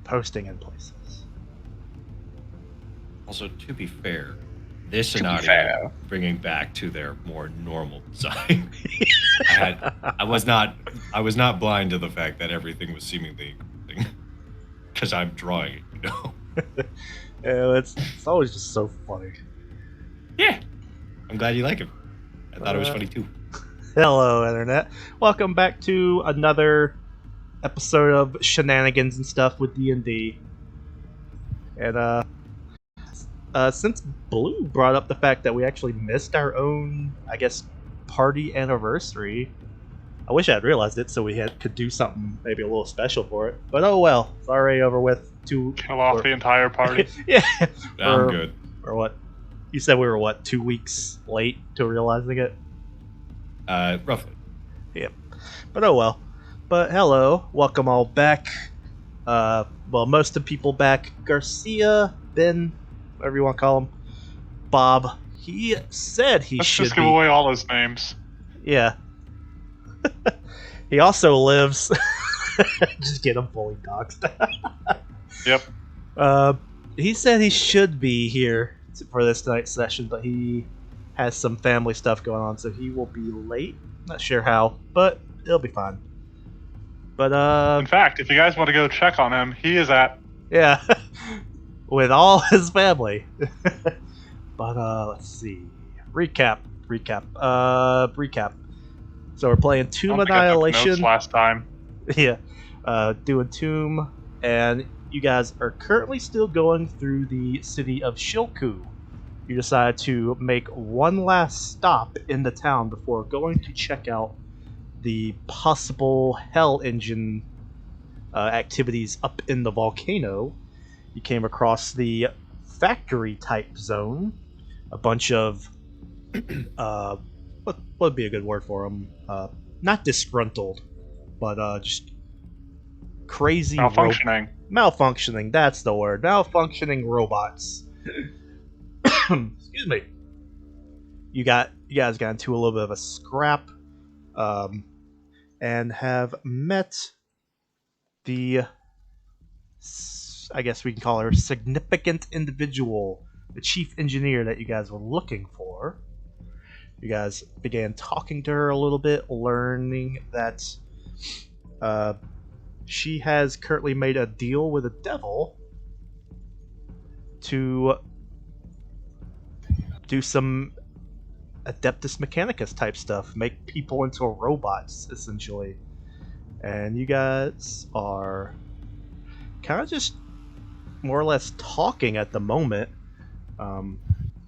Posting in places. Also, to be fair, this scenario bringing back to their more normal design. I was not blind to the fact that everything was seemingly increasing because I'm drawing it, you know. Yeah, it's always just so funny. Yeah, I'm glad you like it. I thought it was funny too. Hello, Internet. Welcome back to another episode of Shenanigans and Stuff with D&D. And, since Blue brought up the fact that we actually missed our own, I guess, party anniversary, I wish I had realized it so we could do something maybe a little special for it. But oh well, it's already over with. Kill off the entire party. Yeah. I'm good. Or what? You said we were, 2 weeks late to realizing it? Roughly. Yep. But oh well. But hello, welcome all back. Well, most of the people back. Garcia, Ben, whatever you want to call him, Bob. He said he Let's should just give away all his names. Yeah. He also lives. Just get him fully doxed. Yep. He said he should be here for this night's session, but he has some family stuff going on, so he will be late. Not sure how, but it'll be fine. But in fact, if you guys want to go check on him, he is at with all his family. But let's see. Recap. So we're playing Tomb Annihilation last time. Yeah. Doing Tomb, and you guys are currently still going through the city of Shilku. You decide to make one last stop in the town before going to check out the possible Hell Engine activities up in the volcano. You came across the factory type zone. A bunch of what would be a good word for them? Not disgruntled, but just crazy malfunctioning. Malfunctioning. That's the word. Malfunctioning robots. Excuse me. You guys got into a little bit of a scrap, and have met the, I guess we can call her, significant individual, the chief engineer that you guys were looking for. You guys began talking to her a little bit, learning that she has currently made a deal with the devil to do some Adeptus Mechanicus type stuff, make people into robots, essentially. And you guys are kind of just more or less talking at the moment.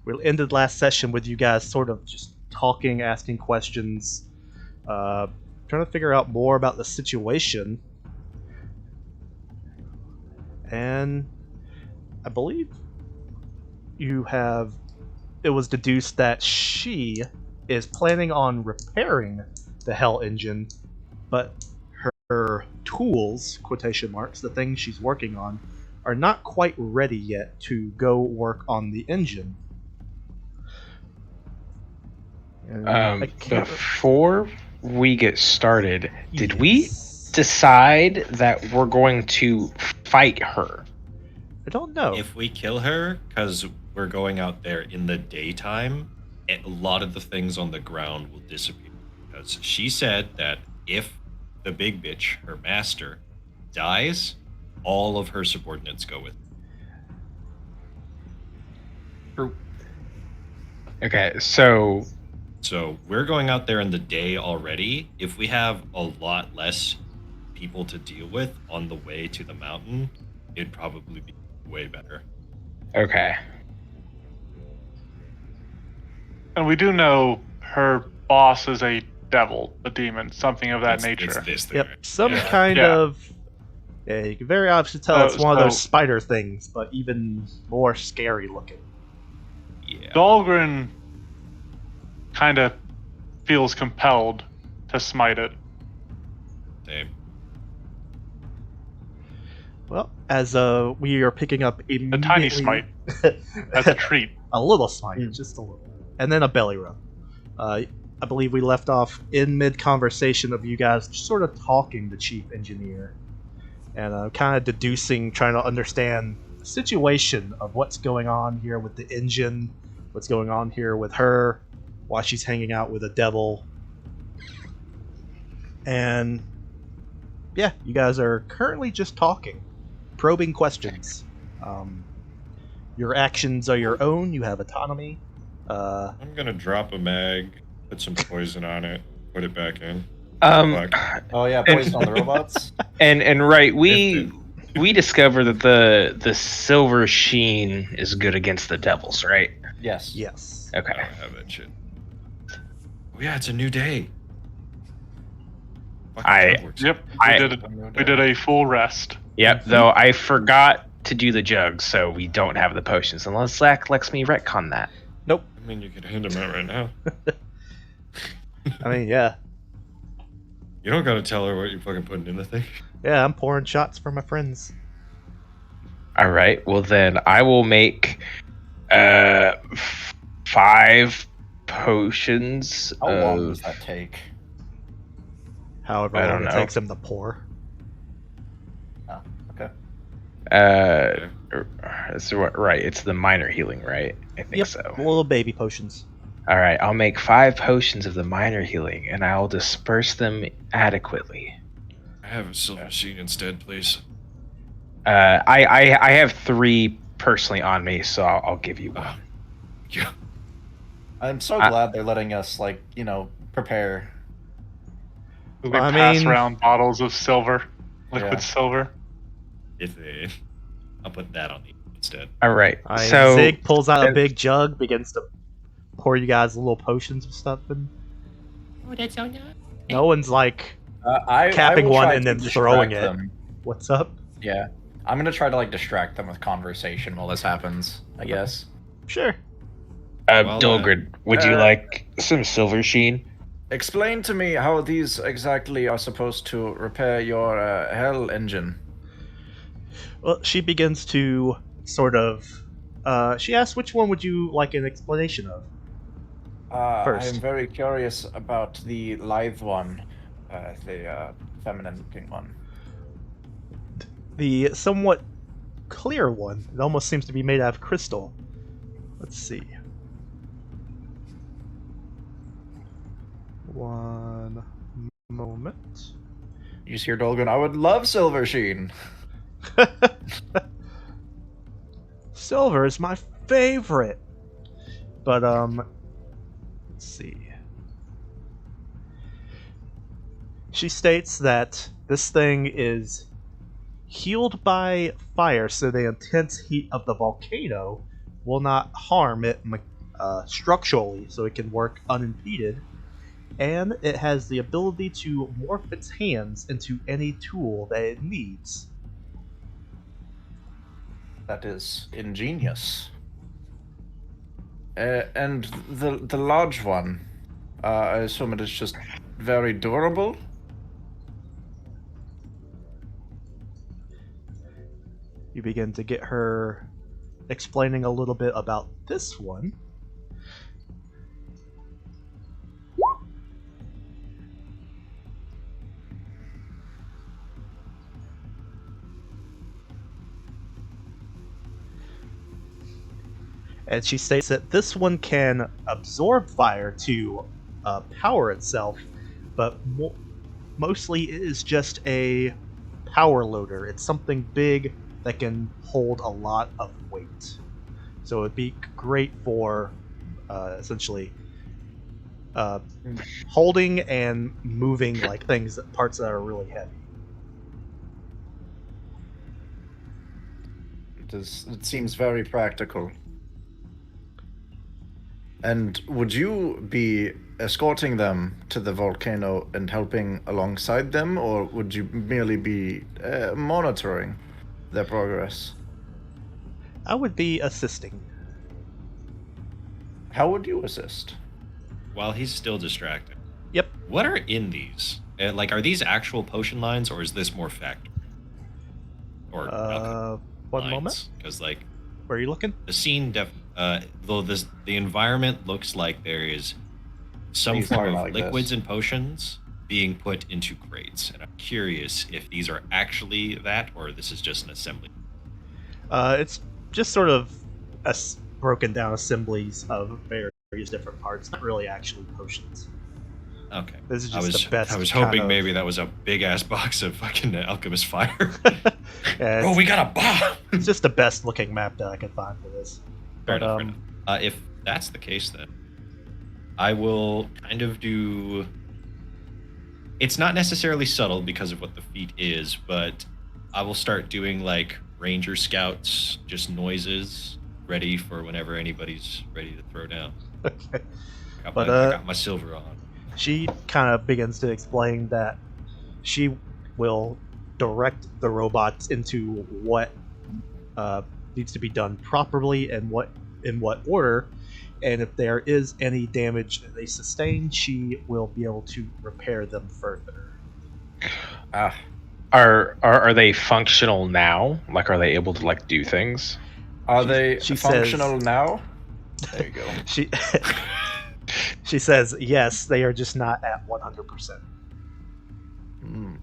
We ended last session with you guys sort of just talking, asking questions, trying to figure out more about the situation. And I believe it was deduced that she is planning on repairing the Hell Engine, but her tools, quotation marks, the things she's working on, are not quite ready yet to go work on the engine. Before we get started, did we decide that we're going to fight her? I don't know. If we kill her, because we're going out there in the daytime, a lot of the things on the ground will disappear. Because she said that if the big bitch, her master, dies, all of her subordinates go with her. Okay, so we're going out there in the day already. If we have a lot less people to deal with on the way to the mountain, it'd probably be way better. Okay. And we do know her boss is a devil, a demon, something of that nature. Yep, some kind of... Yeah, you can very obviously tell it's one of those spider things, but even more scary looking. Yeah. Dahlgren kind of feels compelled to smite it. Same. Well, as we are picking up immediately... A tiny smite. As a treat. A little smite, just a little. And then a belly rub. I believe we left off in mid-conversation of you guys just sort of talking to Chief Engineer. and kind of deducing, trying to understand the situation of what's going on here with the engine, what's going on here with her, why she's hanging out with a devil. And yeah, you guys are currently just talking, probing questions. Your actions are your own. You have autonomy. I'm gonna drop a mag, put some poison on it, put it back in. Um, Oh yeah, poison on the robots. and right, we Gifted. discover that the silver sheen is good against the devils, right? Yes. Yes. I Okay. don't have that shit. Oh yeah, it's a new day. Fucking I- job works. Yep, I- we did a full rest. Yep. Though I forgot to do the jugs, so we don't have the potions unless Zach lets me retcon that. Nope. I mean, you could hand him out right now. I mean, yeah. You don't gotta tell her what you're fucking putting in the thing. Yeah, I'm pouring shots for my friends. All right. Well, then I will make 5 potions. How long of- does that take? However I long don't it know. takes them to pour. Okay. So right, it's the minor healing, right? I think Yep, so. little baby potions. All right, I'll make 5 potions of the minor healing, and I'll disperse them adequately. I have a silver sheet instead, please. I have 3 personally on me, so I'll give you one. Yeah. I'm so I- glad they're letting us, prepare. We Well, I pass mean- around bottles of silver, liquid Yeah. silver. If they, I'll put that on the instead. All right, I so Zig pulls out a and- big jug, begins to pour you guys little potions of stuff in. Oh, that's so nice. No one's like, I Capping will one try and to then throwing distract it. them. "What's up?" Yeah. I'm gonna try to distract them with conversation while this happens, I guess. Sure. Well, Dilgrid, would you uh, like some silver sheen? Explain to me how these exactly are supposed to repair your hell engine. Well, she begins to sort of. She asks, "Which one would you like an explanation of?" First. I'm very curious about the lithe one, the feminine-looking one. The somewhat clear one. It almost seems to be made out of crystal. Let's see. One moment. You just hear Dolgan, I would love Silver Sheen. Silver is my favorite. But let's see. She states that this thing is healed by fire, so the intense heat of the volcano will not harm it structurally, so it can work unimpeded. And it has the ability to morph its hands into any tool that it needs. That is ingenious. And the large one, I assume it is just very durable. You begin to get her explaining a little bit about this one. And she states that this one can absorb fire to power itself, but mostly it is just a power loader. It's something big that can hold a lot of weight. So it'd be great for essentially holding and moving things, parts that are really heavy. It seems very practical. And would you be escorting them to the volcano and helping alongside them, or would you merely be monitoring their progress? I would be assisting. How would you assist? While he's still distracted. Yep. What are in these? Are these actual potion lines, or is this more factory? Or One moment. Because Where are you looking? the scene, though the environment looks like there is some He's form talking of about liquids this. and potions. being put into crates, and I'm curious if these are actually that, or this is just an assembly. It's just sort of broken down assemblies of various different parts, not really actually potions. Okay. This is just the best. I was kind hoping of- maybe that was a big ass box of fucking alchemist fire. Yeah, Oh, we got a bomb. it's just the best looking map that I could find for this. Fair But enough, fair enough. If that's the case, then I will kind of do. It's not necessarily subtle because of what the feat is, but I will start doing like Ranger Scouts, just noises, ready for whenever anybody's ready to throw down. okay. I But, got my silver on. She kind of begins to explain that she will direct the robots into what needs to be done properly and in what order, and if there is any damage that they sustain, she will be able to repair them further. Ah, Are they functional now? Like, are they able to like do things? are they she functional says- now? There you go. She she says yes, they are just not at 100%. Mm.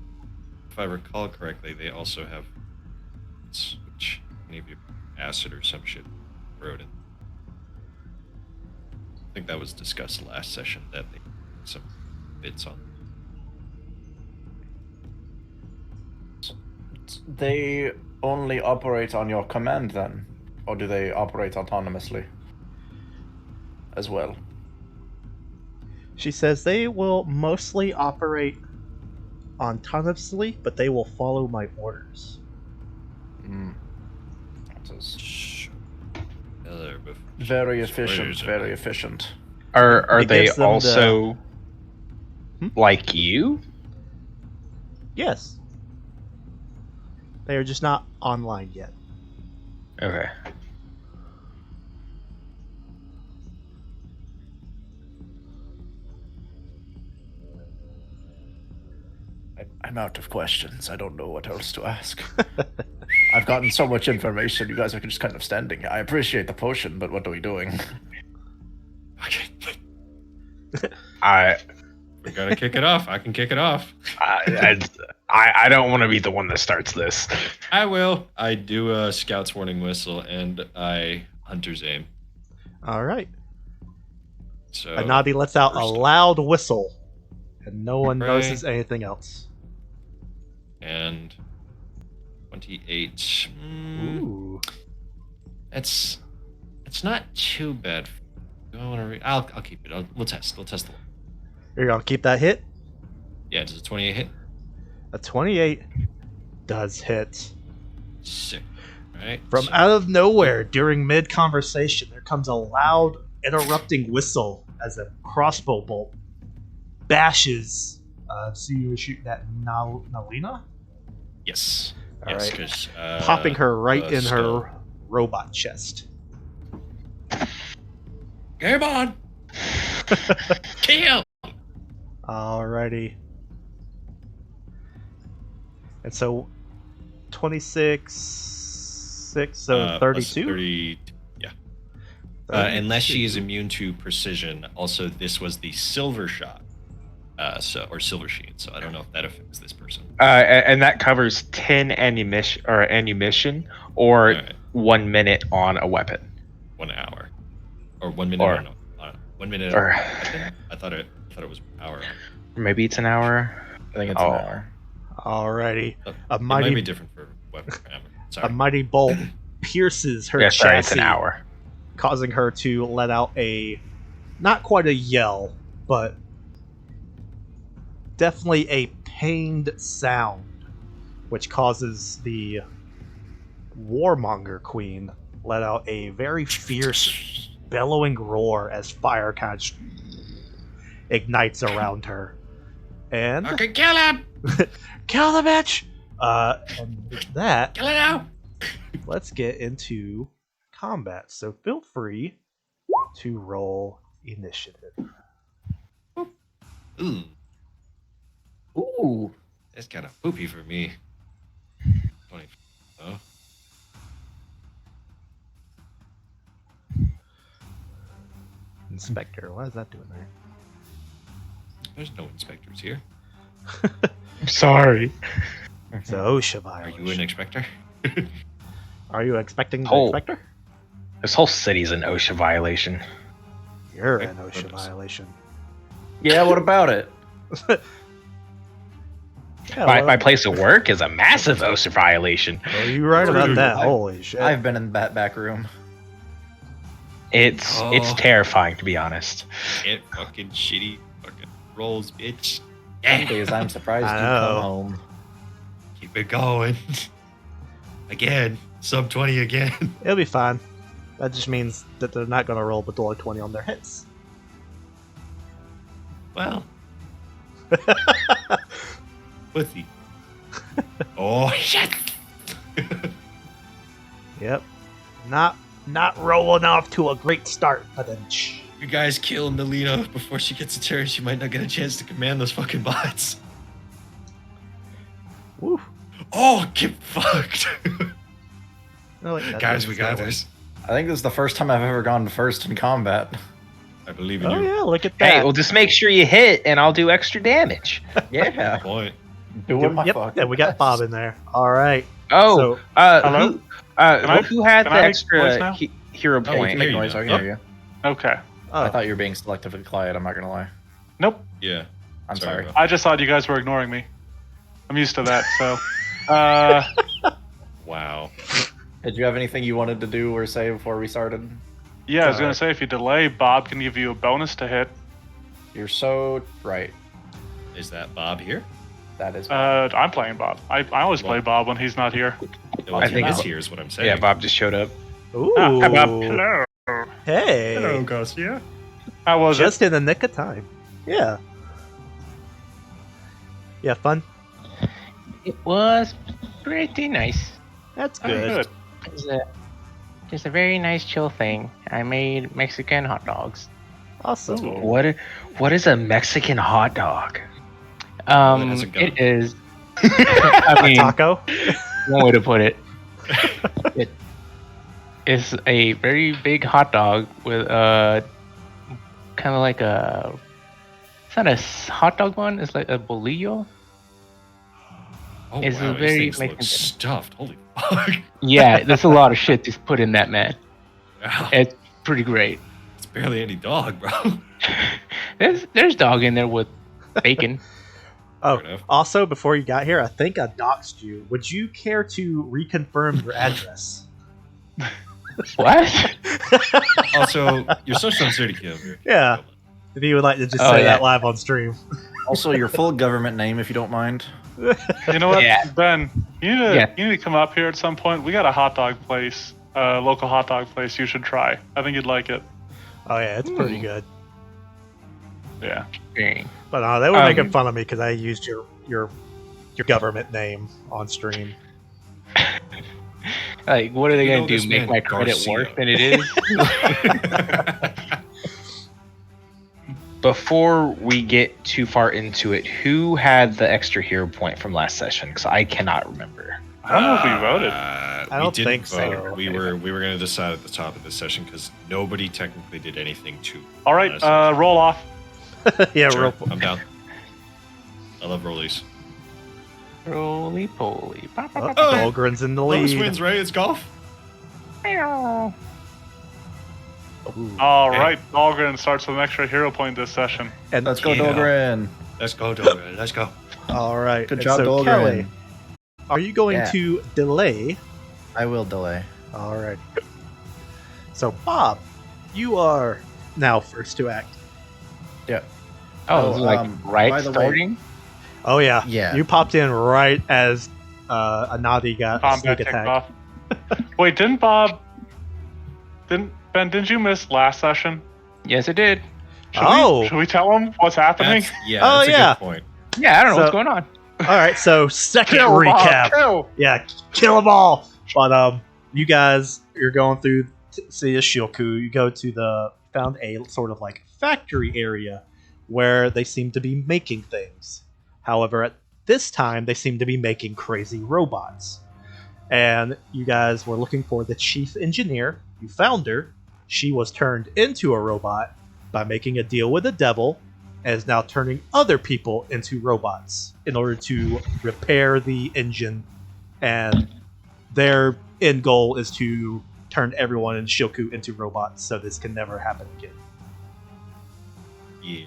If I recall correctly, they also have which maybe acid or some shit wrote in. I think that was discussed last session that they some bits on. They only operate on your command then? Or do they operate autonomously as well? She says they will mostly operate autonomously, but they will follow my orders. Mm. That is But very his efficient, orders are very like- efficient. Are It they gives them also Hmm? like you? Yes. They are just not online yet. Okay. I'm out of questions. I don't know what else to ask. I've gotten so much information. You guys are just kind of standing. I appreciate the potion, but what are we doing? Okay. I We're gonna kick it off. I can kick it off. I don't want to be the one that starts this. I will. I do a scout's warning whistle and I hunter's aim. All right. So Anadi lets out a first- loud whistle, and no one Right. notices anything else. and 28. Ooh. It's not too bad. Do I want to? I'll keep it. We'll test. We'll test the. You're gonna keep that hit? Yeah, does a 28 hit? A 28 does hit. Sick. Right. From so- out of nowhere, during mid-conversation, there comes a loud, interrupting whistle as a crossbow bolt bashes. So you were shooting at Nalina? Yes. All Yes, right. because Popping her right in skull. her robot chest. Game on. Kill. Alrighty. And so 26, 6, so Plus 32? 30. Yeah. Unless she is immune to precision. Also, this was the silver shot. Or silver sheen. So I don't know if that affects this person. And that covers 10 ammunition or Alright. 1 minute on a weapon. 1 hour. Or 1 minute Or- on 1 minute. or- I thought it was an hour. Or maybe it's an hour. I think it's Oh. an hour. Alrighty. It A might be mighty, different for weapon ammo. a Sorry. mighty bolt pierces her Yeah, chassis, sorry, it's an hour. causing her to let out a, not quite a yell, but definitely a pained sound, which causes the warmonger queen let out a very fierce, bellowing roar as fire kind of ignites around her. And Okay, kill him! kill the bitch! And with that, Kill it now! let's get into combat. So feel free to roll initiative. Ooh, Ooh. that's kind of poopy for me. 20. Oh. Inspector, what is that doing there? There's no inspectors here. I'm sorry. It's an OSHA Are violation. you an inspector? Are you expecting the Oh. inspector? This whole city's an OSHA violation. You're Right, an OSHA purpose. violation. Yeah, what about it? Yeah, My place of work is a massive OSHA violation. well, you're right about that. Holy shit. I've been in that back room. It's Oh. terrifying, to be honest. It fucking shitty fucking rolls, bitch. Some Yeah. days I'm surprised I you know. come home. Keep it going. Again. Sub 20 again. It'll be fine. That just means that they're not going to roll below 20 on their hits. Well. Pussy. Oh, shit. Yep. Not rolling off to a great start, but then You guys kill Melina before she gets a turn. She might not get a chance to command those fucking bots. woo. Oh, get fucked. No, wait, that Guys, we doesn't got work. this. I think this is the first time I've ever gone first in combat. I believe in Oh you. yeah, look at that. Hey, well, just make sure you hit, and I'll do extra damage. Yeah, Good point. doing my Yep, fucking yeah, we got best. Bob in there. All right. Oh, So, Hello? who had can the I make noise extra now? hero Oh, we You point? can hear make you noise, now. I can hear you. Okay. oh, I thought you were being selectively quiet, I'm not gonna lie. Nope. Yeah. I'm sorry. about I just thought you guys were ignoring me. I'm used to that, so. Wow. Did you have anything you wanted to do or say before we started? Yeah, I was going to say, if you delay, Bob can give you a bonus to hit. You're so right. Is that Bob here? That is. I'm playing Bob. I always play Bob when he's not here. Well, I he think is it's- here is what I'm saying. Yeah, Bob just showed up. ooh. Hi, Bob. Hello. Hey. Garcia. How was Just in the nick of time. Yeah. Yeah, fun. It was pretty nice. That's it? good. It was just a very nice chill thing. I made Mexican hot dogs. Awesome. Ooh. What is a Mexican hot dog? That has a gun. It is. I mean, Taco. one way to put it. It is a very big hot dog with kind of like a. It's not a hot dog one. It's like a bolillo. Oh, It's wow. a These very things look Mexican- stuffed. Holy fuck. Yeah, there's a lot of shit to put in that, man. Wow. It's pretty great. It's barely any dog, bro. There's dog in there with bacon. Oh, Fair enough. also, before you got here, I think I doxed you. Would you care to reconfirm your address? What? Also, your social security kid. Yeah. If you would like to just Oh, say yeah. that live on stream. Also, your full government name, if you don't mind. You know what, Yeah. Ben? You need, to, Yeah. you need to come up here at some point. We got a hot dog place, local hot dog place you should try. I think you'd like it. Oh yeah, it's pretty good. Yeah. Very- But they were Um, making fun of me because I used your government name on stream. Like, what are they You gonna know do? this Make man my credit Garcia. worse than it is? Before we get too far into it, who had the extra hero point from last session? Because I cannot remember. I don't know if we voted. I we don't didn't think so. vote. We were going to decide at the top of the session because nobody technically did anything to. All right, last roll off. Yeah, session. real. Sure, I'm down. I love rollies. Roly poly. Ba, ba, ba, Oh. Dahlgren's in the Lois lead. wins, right? It's golf. meow. Ooh. All Okay. right, Dahlgren starts with an extra hero point this session. And Let's go, Yeah. Dahlgren. Let's go, Dover. Let's go. all right. Good and job, so, Dahlgren. Kelly, are you going Yeah. to delay? I will delay. All right. So, Bob, you are now first to act. Oh, is it like by right the way- starting? Oh yeah. Yeah. You popped in right as Anadi got a Combat sneak kicked attack. off. Wait, didn't you miss last session? Yes, it did. Should we tell him what's happening? Oh, That's a yeah. good point. Yeah, I don't know So- what's going on. All right. So second Kill, recap. Bob, kill. Yeah, kill them all. But you guys, you're going through City of Shilku. You go to found a sort of like factory area where they seem to be making things. However, at this time, they seem to be making crazy robots. And you guys were looking for the chief engineer. You found her. She was turned into a robot by making a deal with the devil and is now turning other people into robots in order to repair the engine. And their end goal is to turn everyone in Shilku into robots, so this can never happen again. Yeah.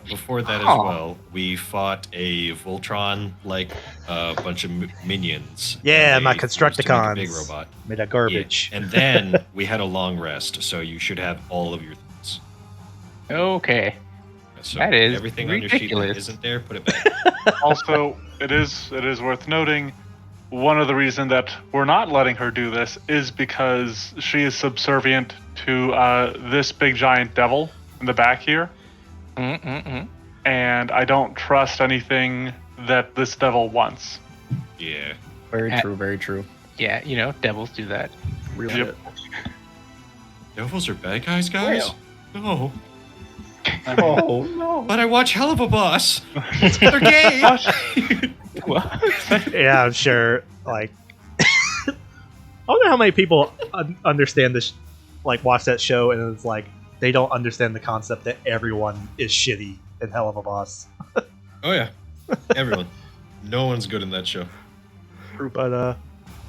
Before that as Huh. well, we fought a Voltron-like bunch of minions. Yeah, and my they forced him into Constructicons. Big robot. Made of garbage. Yeah. And then we had a long rest, so you should have all of your things. Okay. So That is everything on your sheet that ridiculous. isn't there, put it back. Also, it is worth noting, one of the reasons that we're not letting her do this is because she is subservient to this big giant devil in the back here, and I don't trust anything that this devil wants. Yeah. Very true, very true. Yeah, you know, devils do that. Real Yep. shit. Devils are bad guys, guys? No. Oh no. But I watch Hell of a Boss. They're gay. Yeah, I'm sure. Like, I wonder how many people understand this, like, watch that show, and it's like they don't understand the concept that everyone is shitty in Hell of a Boss. Oh yeah. Everyone. No one's good in that show. But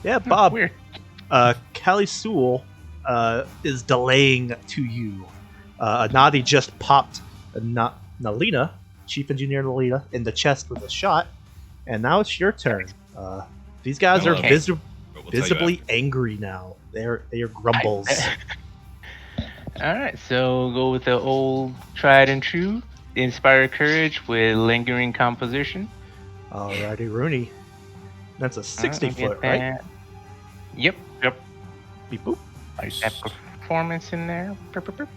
yeah, Bob. Weird. Callie Sewell is delaying to you. Nadi just popped Nalina, Chief Engineer Nalina, in the chest with a shot, and now it's your turn. These guys are Okay. But we'll tell you visibly after. angry now. They are grumbles. All right, so go with the old tried and true, inspire courage with lingering composition. Alrighty, Rooney. That's a 60 I'll get foot, right? that. Yep, Beep boop. Nice. that performance in there. Burp, burp, burp.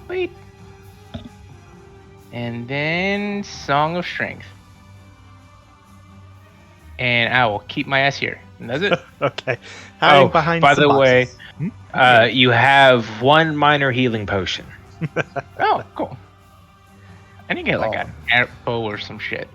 Wait. And then Song of Strength. And I will keep my ass here. And that's it. Okay. Hiding Oh, behind by some the way, boxes. you have one minor healing potion. Oh, cool. I need to get like Oh. an arrow or some shit.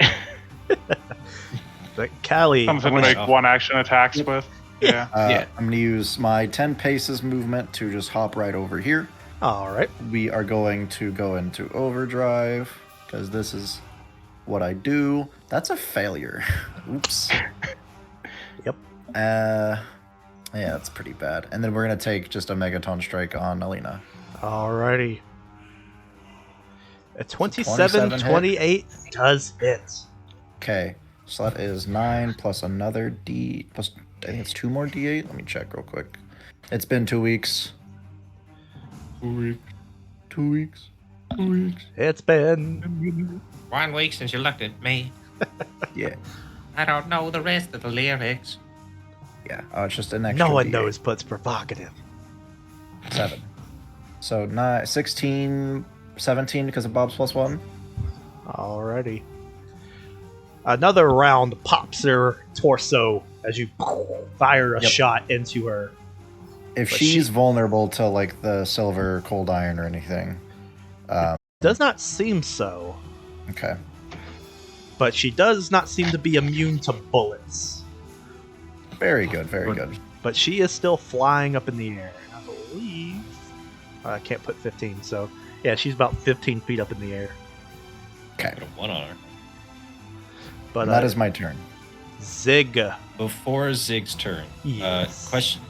But Callie, Something to wanna- make one action attacks with. Yeah. Yeah. I'm going to use my 10 paces movement to just hop right over here. all right. We are going to go into overdrive because this is what I do. That's a failure. Oops. Yep. Yeah, that's pretty bad. And then we're going to take just a Megaton Strike on Alina. Alrighty. A 27 hit. 28 does hit. Okay, so that is 9 plus another D, plus I think it's 2 more D8. Let me check real quick. It's been 2 weeks. 2 weeks. 2 weeks. 2 weeks. It's been 1 week since you looked at me. Yeah, I don't know the rest of the lyrics. yeah. It's just an extra no one D8. knows, but it's provocative. 7. So 9, 16, 17 because of Bob's +1. Alrighty. Another round pops her torso as you fire a Yep. shot into her. If But she's she- vulnerable to like the silver cold iron or anything. Does not seem so, Okay. but she does not seem to be immune to bullets. Very good, very good. But she is still flying up in the air. I believe I can't put 15, so yeah, she's about 15 feet up in the air. Okay. Put a 1 on her. But That is my turn. Zig. Before Zig's turn, Yes. question: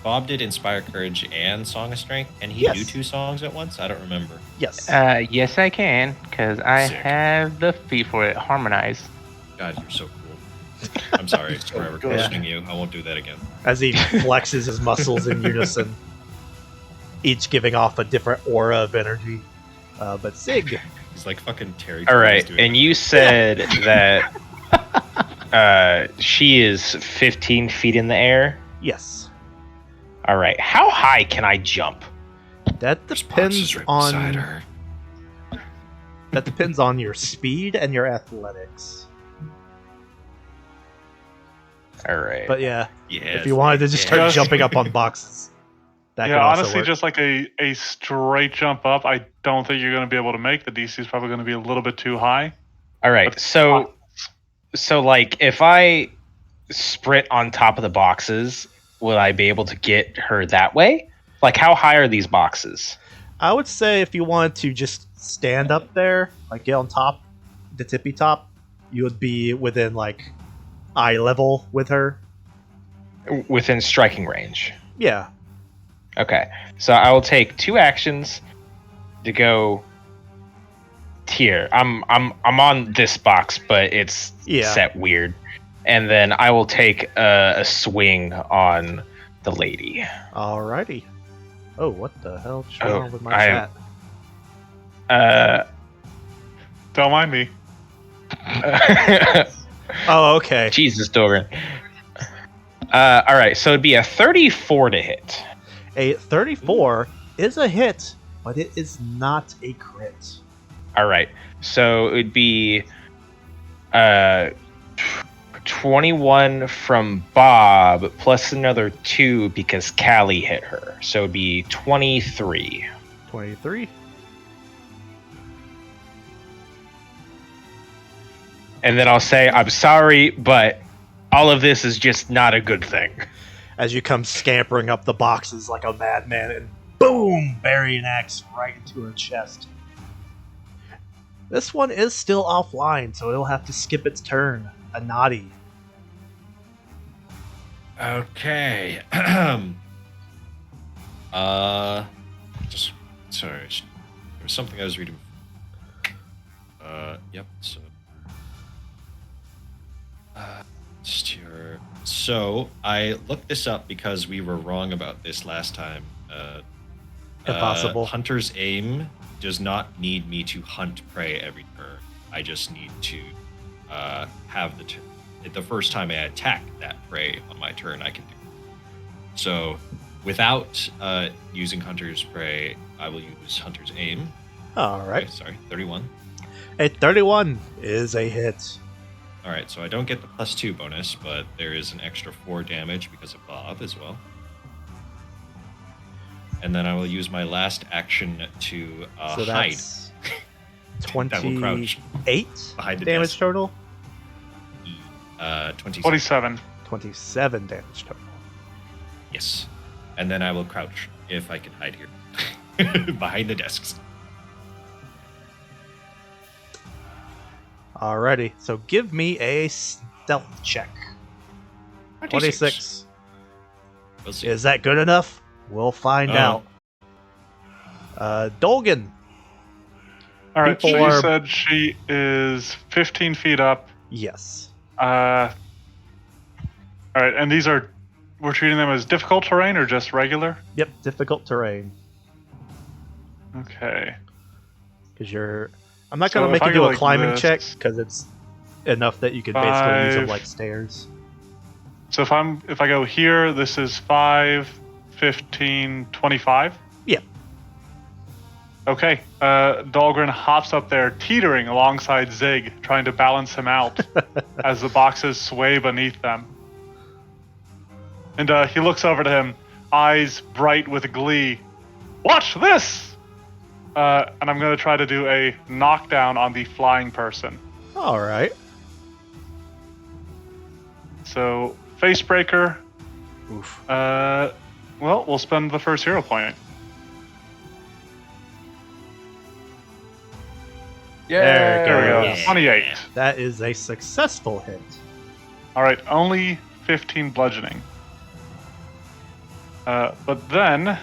Bob did Inspire Courage and Song of Strength. Can he Yes. do 2 songs at once? I don't remember. Yes. Yes, I can, because I Sick. have the feat for it. Harmonize. God, you're so cool. I'm sorry for ever good. questioning you. I won't do that again. As he flexes his muscles in unison, each giving off a different aura of energy. But Zig, He's like fucking Terry. All Crews right, doing and it. you said that she is 15 feet in the air. yes, All right, how high can I jump? that Response is depends right beside on her. that depends on your speed and your athletics. All right. But yeah, Yes, if you wanted to just start Yes. jumping up on boxes, that Yeah, could also honestly, work. just like a straight jump up, I don't think you're going to be able to make. The DC is probably going to be a little bit too high. All right, But- so like if I sprint on top of the boxes, will I be able to get her that way? Like how high are these boxes? I would say if you wanted to just stand up there, like get on top, the tippy top, you would be within like eye level with her. Within striking range. Yeah. Okay, so I will take 2 actions to go here. I'm on this box, but it's Yeah. set weird, and then I will take a swing on the lady. Alrighty. Oh, what the hell is Oh, wrong with my chat? Don't mind me. Oh, okay. Jesus, Doran. All right, so it'd be a 34 to hit. A 34 is a hit, but it is not a crit. All right, so it would be 21 from Bob plus another 2 because Callie hit her. So it'd be 23. 23. And then I'll say, I'm sorry, but all of this is just not a good thing. As you come scampering up the boxes like a madman and boom, bury an axe right into her chest. This one is still offline, so it'll have to skip its turn. A naughty. Okay. Just sorry. There was something I was reading. Yep. So. Just here. So I looked this up because we were wrong about this last time. Impossible. Hunter's aim does not need me to hunt prey every turn. I just need to have the first time I attack that prey on my turn, I can do it. So without using Hunter's prey, I will use Hunter's aim. Alright. Okay, sorry, 31. A 31 is a hit. Alright, so I don't get the +2 bonus, but there is an extra 4 damage because of Bob as well. And then I will use my last action to So hide. that's That will crouch 28 behind the damage desk. total. 27. 27. 27 damage total. Yes. And then I will crouch if I can hide here. Behind the desks. Alrighty, so give me a stealth check. 26. We'll see. Is that good enough? We'll find Oh. out. Dolgan. All right, People so you are- said she is 15 feet up. Yes. All right, and we're treating them as difficult terrain or just regular? Yep, difficult terrain. Okay. Because I'm not So going to if make I you do go a like climbing this- check because it's enough that you could basically use them 5. like stairs. So if I go here, this is 5, 15, 25? Yeah. Okay. Dahlgren hops up there, teetering alongside Zig, trying to balance him out as the boxes sway beneath them. And he looks over to him, eyes bright with glee. Watch this! And I'm going to try to do a knockdown on the flying person. Alright. So, Facebreaker. Oof. Well, we'll spend the first hero point. There There we go. Yeah. 28. That is a successful hit. All right, only 15 bludgeoning. But then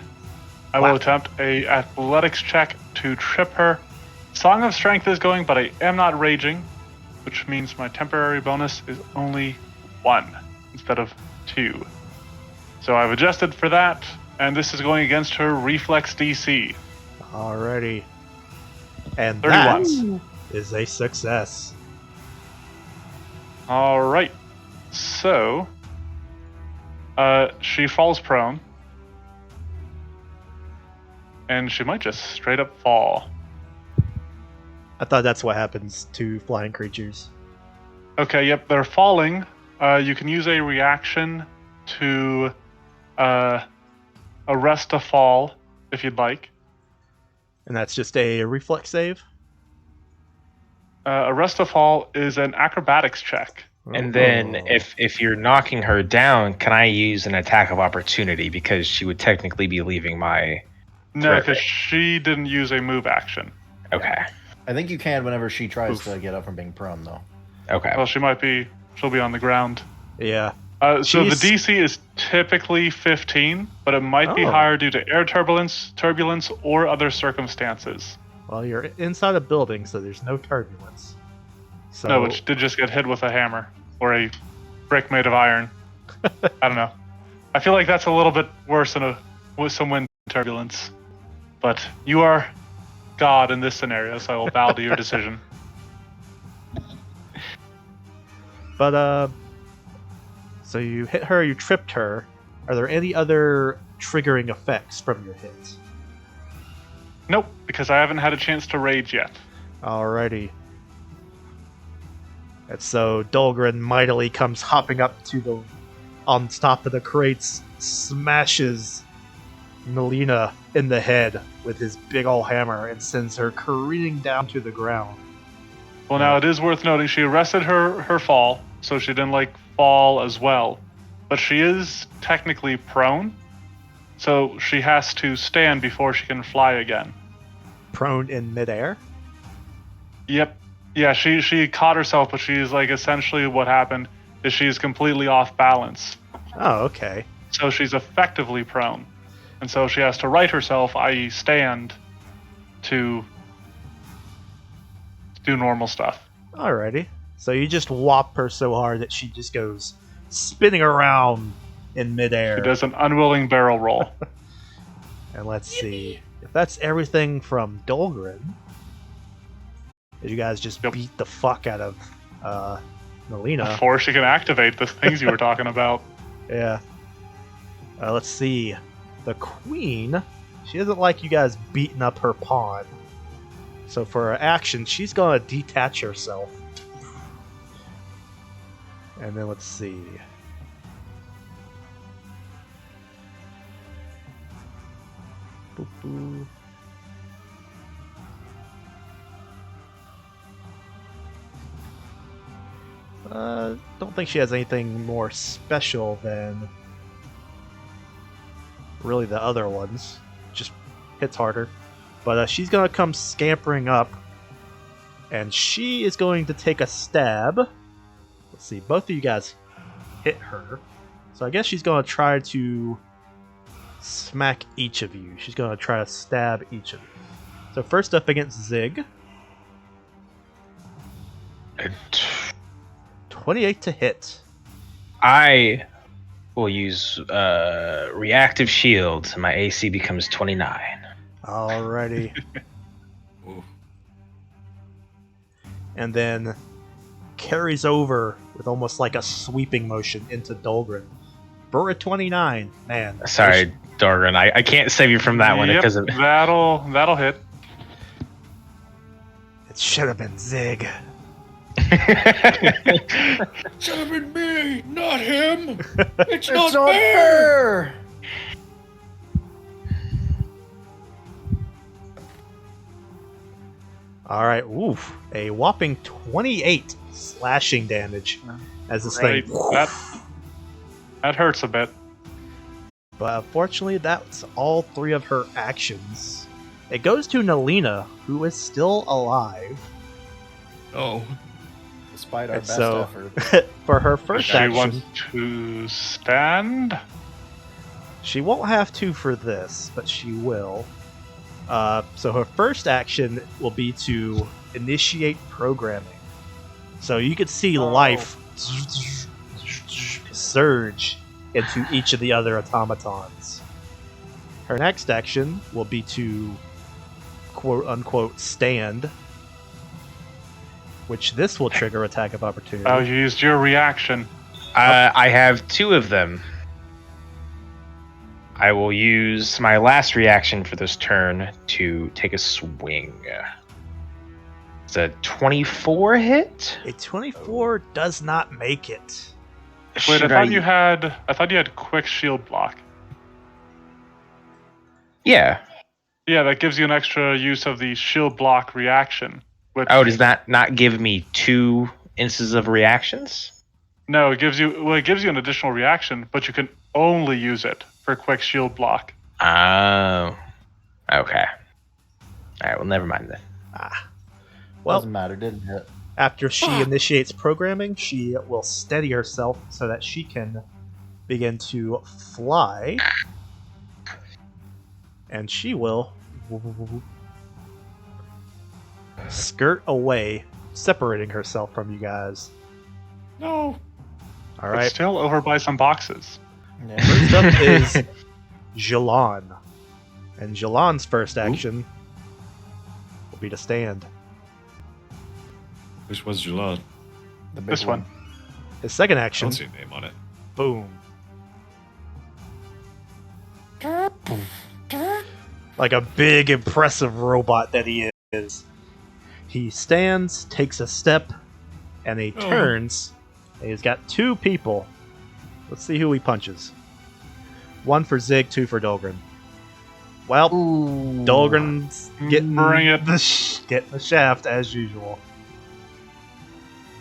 I will Wow. attempt a athletics check to trip her. Song of Strength is going, but I am not raging, which means my temporary bonus is only 1 instead of 2. So I've adjusted for that, and this is going against her reflex DC. Alrighty. And 31. that is a success. All right. So, she falls prone. And she might just straight up fall. I thought that's what happens to flying creatures. Okay, yep, they're falling. You can use a reaction to arrest a fall if you'd like. And that's just a reflex save? Arrest a fall is an acrobatics check. And then Oh. if you're knocking her down, can I use an attack of opportunity because she would technically be leaving my No, Terrific. because she didn't use a move action. Okay. I think you can whenever she tries to get up from being prone, though. Okay. Well, she'll be on the ground. Yeah. So the She's- DC is typically 15, but it might be Oh. higher due to air turbulence, or other circumstances. Well, you're inside a building, so there's no turbulence. So No, which did just get hit with a hammer or a brick made of iron. I don't know. I feel like that's a little bit worse than with some wind turbulence. But you are God in this scenario, so I will bow to your decision. But so you hit her, you tripped her. Are there any other triggering effects from your hit? Nope, because I haven't had a chance to rage yet. Alrighty. And so Dolgren mightily comes hopping up to the on top of the crates, smashes Melina in the head with his big ol' hammer, and sends her careening down to the ground. Well, now it is worth noting she arrested her fall, so she didn't fall as well. But she is technically prone, so she has to stand before she can fly again. Prone in midair? Yep. Yeah, she caught herself, but she's essentially what happened is she's completely off balance. Oh, okay. So she's effectively prone. And so she has to right herself, i.e. stand, to do normal stuff. Alrighty. So you just whop her so hard that she just goes spinning around in midair. She does an unwilling barrel roll. And let's see. If that's everything from Dolgren, did you guys just Yep. beat the fuck out of Melina? Before she can activate the things you were talking about. Yeah. Let's see. The queen, she doesn't like you guys beating up her pawn. So for her action, she's going to detach herself. And then let's see. Boop, boop. Don't think she has anything more special than really the other ones. Just hits harder. But she's going to come scampering up. And she is going to take a stab. Let's see, both of you guys hit her. So I guess she's going to try to smack each of you. She's going to try to stab each of you. So first up against Zig. 28 to hit. I will use reactive shield. My AC becomes 29. Alrighty. Ooh. And then carries over with almost like a sweeping motion into Dolgren. For a 29. Man. Sorry, Dorgan. I can't save you from that one Yep, because of that'll hit. It should have been Zig. Should have been me, not him. It's, It's not fair! Alright, oof. A whopping 28 slashing damage as this Right. thing. That hurts a bit. But unfortunately, that's all three of her actions. It goes to Nalina, who is still alive. Oh, Despite our And best so, effort. for her first She action, wants to stand. she won't have to for this, but she will. So her first action will be to initiate programming. So you could see life surge into each of the other automatons. Her next action will be to quote unquote stand, which this will trigger attack of opportunity. Oh, you used your reaction. I have two of them. I will use my last reaction for this turn to take a swing. It's a 24 hit. A 24 does not make it. Wait, Should I thought you had quick shield block. Yeah. Yeah, that gives you an extra use of the shield block reaction. Which, Oh, does that not give me 2 instances of reactions? No, it gives you an additional reaction, but you can only use it for quick shield block. Oh. Okay. Alright, well, never mind then. Well, Doesn't matter, didn't hit. after she initiates programming, she will steady herself so that she can begin to fly. And she will skirt away, separating herself from you guys. No. All But right. still over by some boxes. Yeah. First up is Jalan. And Jalan's first action will be to stand. Which was Julan? The big This one. His second I action, don't see a name on it. boom. Like a big, impressive robot that he is. He stands, takes a step, and he turns. And he's got two people. Let's see who he punches. One for Zig, two for Dolgren. Well, Ooh. Dolgren's getting Bring it. getting the shaft as usual.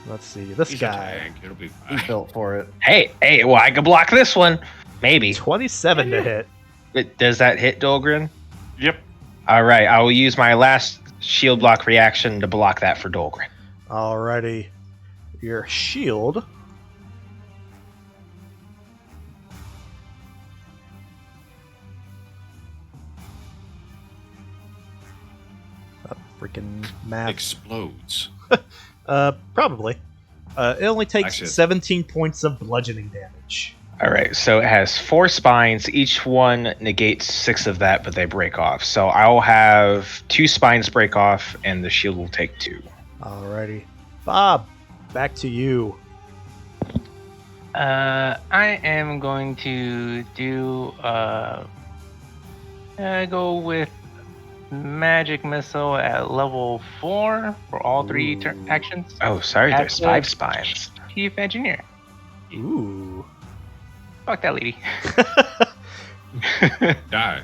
Let's see, this He's a guy. tank. It'll be He's fine. built for it. Hey, well, I can block this one. Maybe. 27 to hit. Does that hit Dolgren? Yep. All right, I will use my last shield block reaction to block that for Dolgren. Alrighty. Your shield. Freaking math. Explodes. Probably. It only takes Actually- 17 points of bludgeoning damage. All right, so it has 4 spines. Each one negates 6 of that, but they break off. So I'll have 2 spines break off, and the shield will take 2. Alrighty. Bob, back to you. I am going to do go with magic missile at level 4 for all 3 actions. Oh, sorry, there's That's 5 it. spines. Chief engineer. Ooh. Fuck that lady. Die.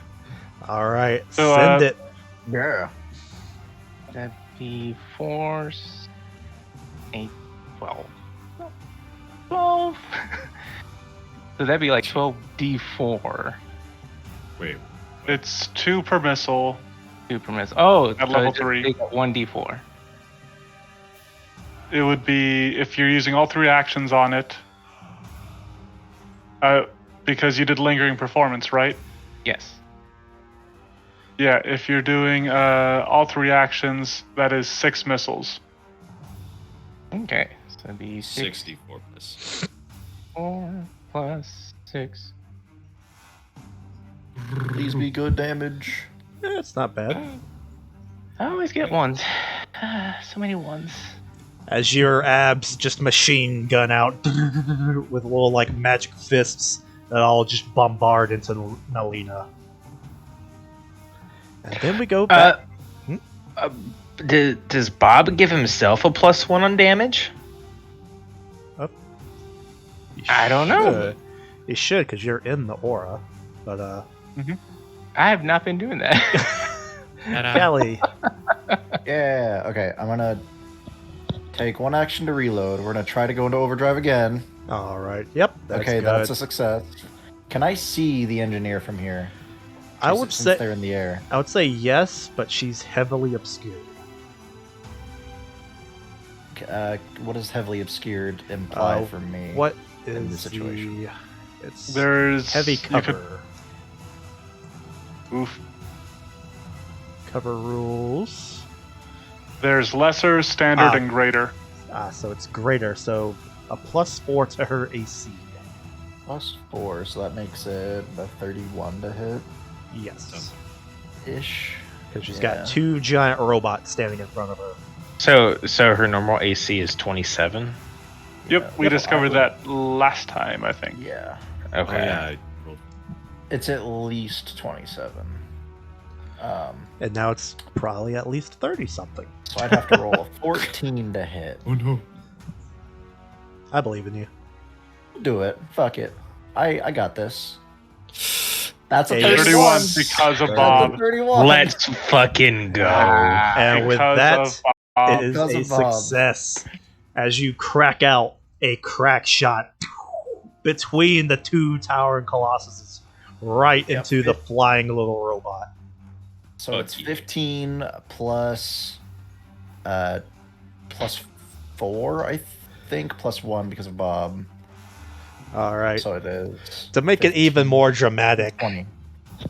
Alright, So, send it. Yeah. That'd be 4, 8, 12. 12. So that'd be like 12d4. Wait. It's 2 per missile. 2 per miss. Oh, At level just 3. take 1d4. It would be if you're using all 3 actions on it. Because you did lingering performance, right? Yes. Yeah, if you're doing all 3 actions, that is 6 missiles. Okay. So that'd be 64 plus. 4 plus 6. Please be good damage. It's not bad. I always get ones. So many ones. As your abs just machine gun out with little like magic fists that all just bombard into Nalina. And then we go back. Does Bob give himself a +1 on damage? You I don't know. should. You should, because you're in the aura. But I have not been doing that. Kelly. Yeah. Okay, I'm gonna take 1 action to reload. We're gonna try to go into overdrive again. All right. Yep. That's Okay, good. that's a success. Can I see the engineer from here? I would Since say they're in the air. I would say yes, but she's heavily obscured. What does heavily obscured imply for me? What in is this situation. It's There's heavy you cover. could- oof. Cover rules. There's lesser, standard, Ah. and greater. So it's greater. So a +4 to her AC. +4, so that makes it a 31 to hit Yes, ish. because she's Yeah. got 2 giant robots standing in front of her. So her normal AC is 27. Yep, we Yep, discovered I would- that last time, I think. Yeah, Okay. Oh, yeah. I rolled- it's at least 27. And now it's probably at least 30 something. So I'd have to roll a 14 to hit. Oh no. I believe in you. Do it. Fuck it. I got this. That's a Hey, 31 31. because of That's a Bob. 31. Let's fucking go. And with Because that, of Bob. it is Because a of Bob. success as you crack out a crack shot between the 2 towering colossuses right Yep. into the flying little robot. So Oh, it's yeah. 15 plus +4, I think, +1 because of Bob. All right. So it is. To make it even 15, more dramatic, 20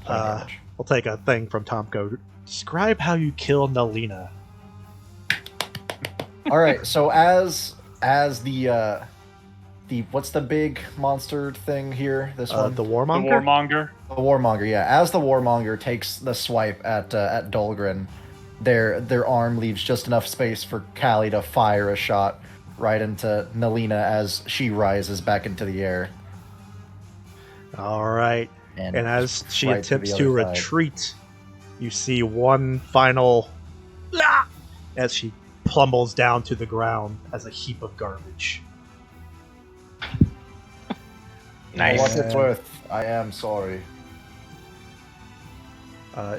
damage. we'll take a thing from Tomko. Describe how you kill Nalina. All right. So as the what's the big monster thing here? This one, The The Warmonger? warmonger. the Warmonger. Yeah. As the Warmonger takes the swipe at Dolgren, their arm leaves just enough space for Callie to fire a shot right into Nalina as she rises back into the air. All right. And as she right to attempts the to other side. retreat, you see one final as she plummels down to the ground as a heap of garbage. For Nice. what it's worth, I am sorry.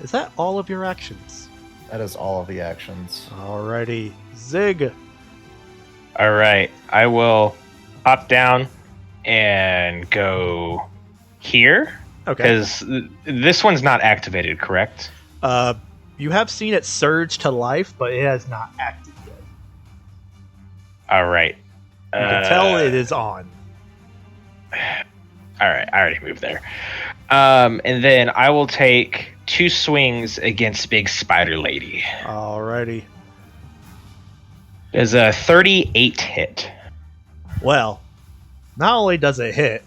Is that all of your actions? That is all of the actions. Alrighty. Zig. All right, I will hop down and go here Okay. because this one's not activated, correct? You have seen it surge to life, but it has not acted yet. All right. You can tell it is on. All right, I already moved there. And then I will take 2 swings against Big Spider Lady. Alrighty. There's a 38 hit. Well, not only does it hit,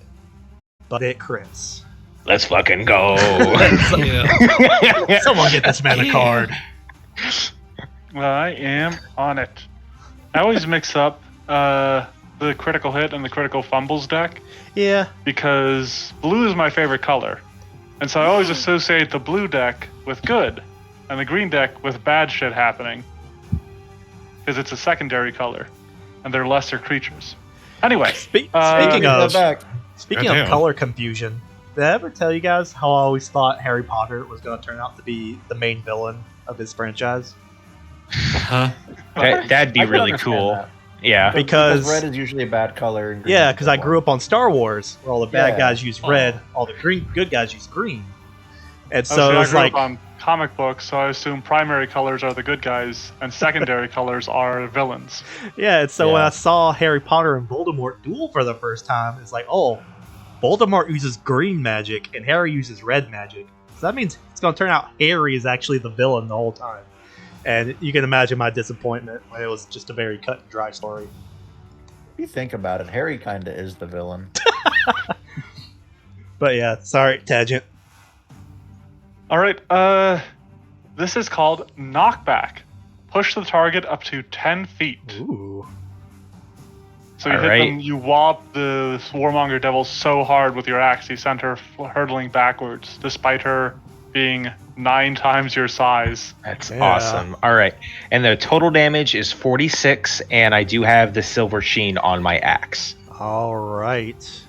but it crits. Let's fucking go. Yeah. Someone get this man a card. I am on it. I always mix up the critical hit and the critical fumbles deck Yeah. because blue is my favorite color. And so I always associate the blue deck with good and the green deck with bad shit happening. Because it's a secondary color and they're lesser creatures. Anyway, Speaking Get of that back. speaking of Goddamn. color confusion, did I ever tell you guys how I always thought Harry Potter was going to turn out to be the main villain of his franchise? Huh? That'd be I can really understand cool. that. Yeah. Because- red is usually a bad color. And green Yeah, is a because good I grew one. up on Star Wars, where all the bad Yeah. guys use red, all the good guys use green. And so so it I was grew like, up on comic books, so I assume primary colors are the good guys and secondary colors are villains. yeah. And so when Yeah. I saw Harry Potter and Voldemort duel for the first time, it's like, oh, Voldemort uses green magic and Harry uses red magic. So that means it's going to turn out Harry is actually the villain the whole time. And you can imagine my disappointment when it was just a very cut and dry story. If you think about it, Harry kind of is the villain. But yeah, sorry, tangent. All right, this is called knockback. Push the target up to 10 feet. Ooh. So you All hit right. them, you wallop the Warmonger Devil so hard with your axe, you send her hurtling backwards, despite her being 9 times your size. That's Yeah. awesome. All right. And the total damage is 46, and I do have the silver sheen on my axe. All right.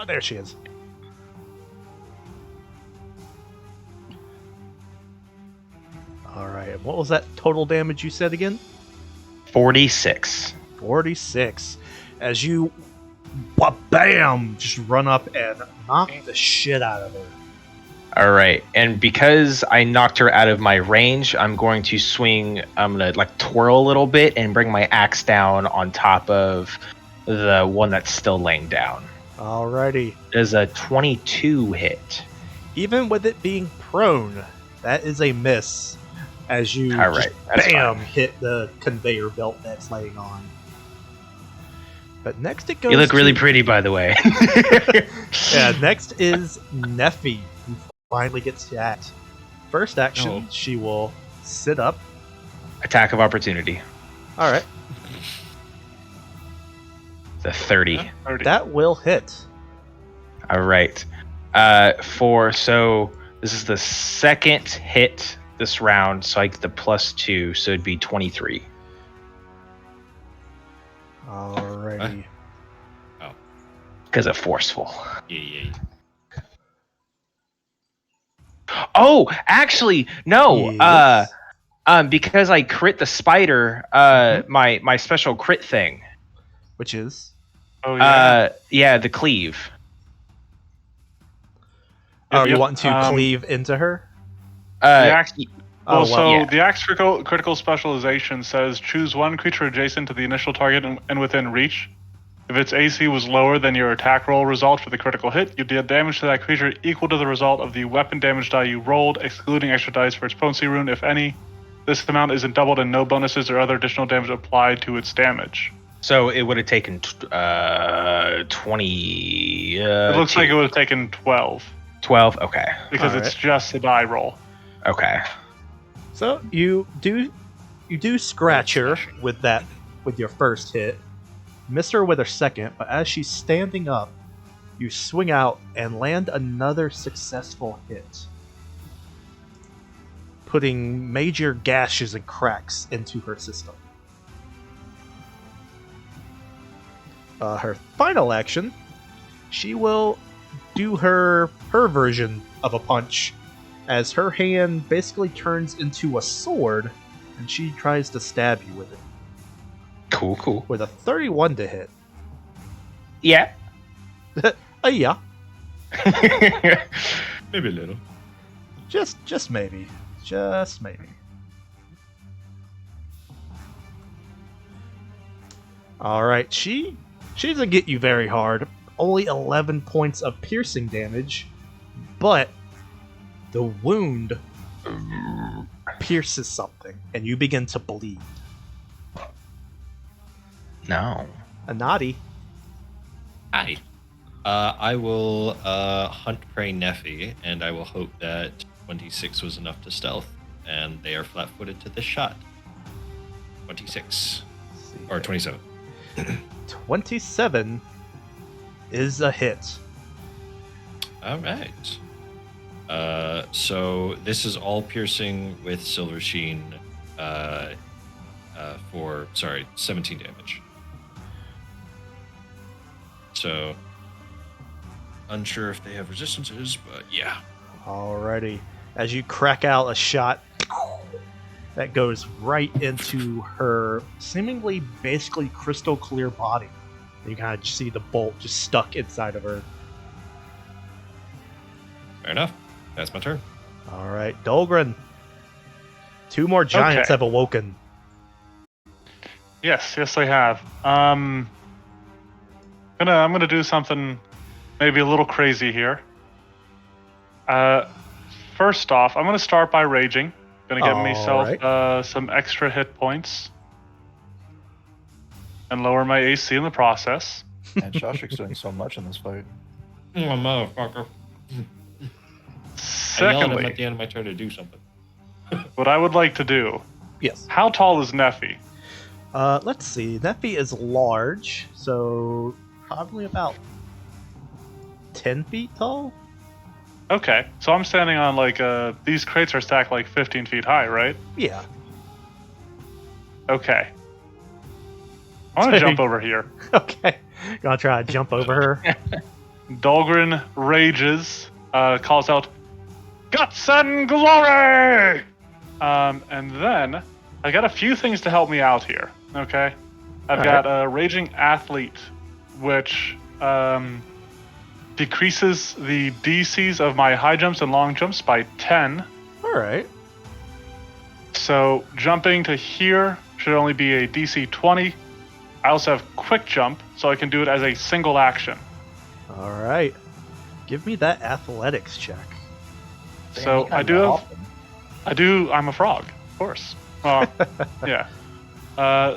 There she is. All right. And what was that total damage you said again? 46. 46. As you, bam, just run up and knock the shit out of her. All right. And because I knocked her out of my range, I'm going to swing, I'm going to like twirl a little bit and bring my axe down on top of the one that's still laying down. Alrighty. There's a 22 hit. Even with it being prone, that is a miss. As you All right, just that's bam fine. hit the conveyor belt that's laying on. But next it goes. You look to- really pretty, by the way. Yeah. Next is Neffy, who finally gets to act. First action, Oh. she will sit up. Attack of opportunity. All right, The 30. 30. that will hit. All right. So this is the second hit this round, so I get the +2, so it'd be 23. Alrighty. Because of forceful. Yeah. Oh, actually, no. Yes. Because I crit the spider, my special crit thing. Which is Oh, yeah. Yeah, the cleave. oh, you Yep, want to um, cleave into her? The axe, Oh, well, so yeah. the axe critical specialization says choose one creature adjacent to the initial target and within reach. If its AC was lower than your attack roll result for the critical hit, you deal damage to that creature equal to the result of the weapon damage die you rolled, excluding extra dice for its potency rune, if any. This amount isn't doubled and no bonuses or other additional damage applied to its damage. So it would have taken 20. It looks like it would have taken 12 12. Okay. because Alright. it's just a die roll. Okay. So you do scratch her with your first hit. Miss her with her second, but as she's standing up, you swing out and land another successful hit, putting major gashes and cracks into her system. Her final action, she will do her version of a punch, as her hand basically turns into a sword, and she tries to stab you with it. Cool. With a 31 to hit. Yeah. Yeah, Maybe a little. just maybe. Just maybe. Alright, she doesn't get you very hard. Only 11 points of piercing damage, but the wound pierces something, and you begin to bleed. No. Anadi. Hi. I will hunt prey Neffy, and I will hope that 26 was enough to stealth, and they are flat-footed to this shot. 26. Or 27. 27 is a hit. All right. So this is all piercing with Silver Sheen for 17 damage. So unsure if they have resistances, but yeah. Alrighty. As you crack out a shot that goes right into her seemingly basically crystal clear body. You kind of see the bolt just stuck inside of her. Fair enough. That's my turn. Alright, Dolgren. 2 more giants Okay. have awoken. Yes, they have. I'm gonna do something maybe a little crazy here. First off, I'm gonna start by raging. Gonna give myself some extra hit points and lower my AC in the process. And Shashik's doing so much in this fight. Oh, motherfucker. I yelled at him at Secondly, the end of my turn to do something. what I would like to do. Yes. How tall is Neffy? Let's see. Neffy is large, so probably about 10 feet tall? Okay, so I'm standing on like these crates are stacked like 15 feet high, right? Yeah. Okay. I want to jump over here. Okay. Gonna try to jump over her. Dahlgren rages, calls out, "Guts and glory!" And then I got a few things to help me out here. Okay, I've got a raging athlete, which decreases the DCs of my high jumps and long jumps by 10. Alright. So jumping to here should only be a DC 20. I also have quick jump, so I can do it as a single action. Alright. Give me that athletics check. So I do have. I'm a frog, of course. Well, yeah.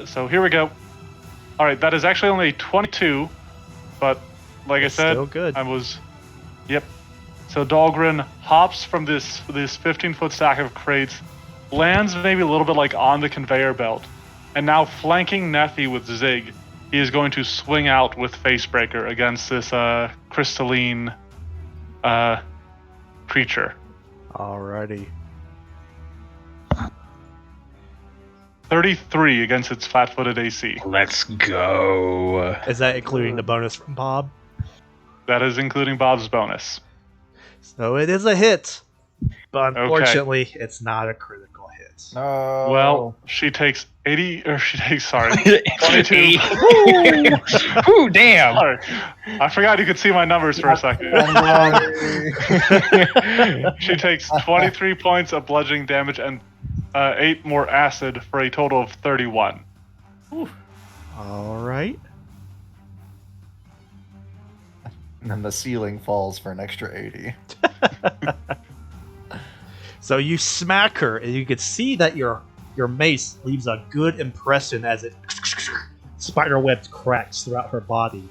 So here we go. All right, that is actually only 22, but like I said, Still good. I was. Yep. So Dahlgren hops from this 15-foot stack of crates, lands maybe a little bit like on the conveyor belt, and now flanking Neffy with Zig, he is going to swing out with Facebreaker against this crystalline creature. Alrighty. 33 against its flat-footed AC. Let's go. Is that including the bonus from Bob? That is including Bob's bonus. So it is a hit. But unfortunately, it's not a critical hit. No. Well, she takes 80, or she takes, sorry, 22. Ooh, damn. Sorry. I forgot you could see my numbers for a second. She takes 23 points of bludgeoning damage and 8 more acid for a total of 31. All right. And then the ceiling falls for an extra 80. So you smack her, and you can see that your mace leaves a good impression as it spiderwebs cracks throughout her body,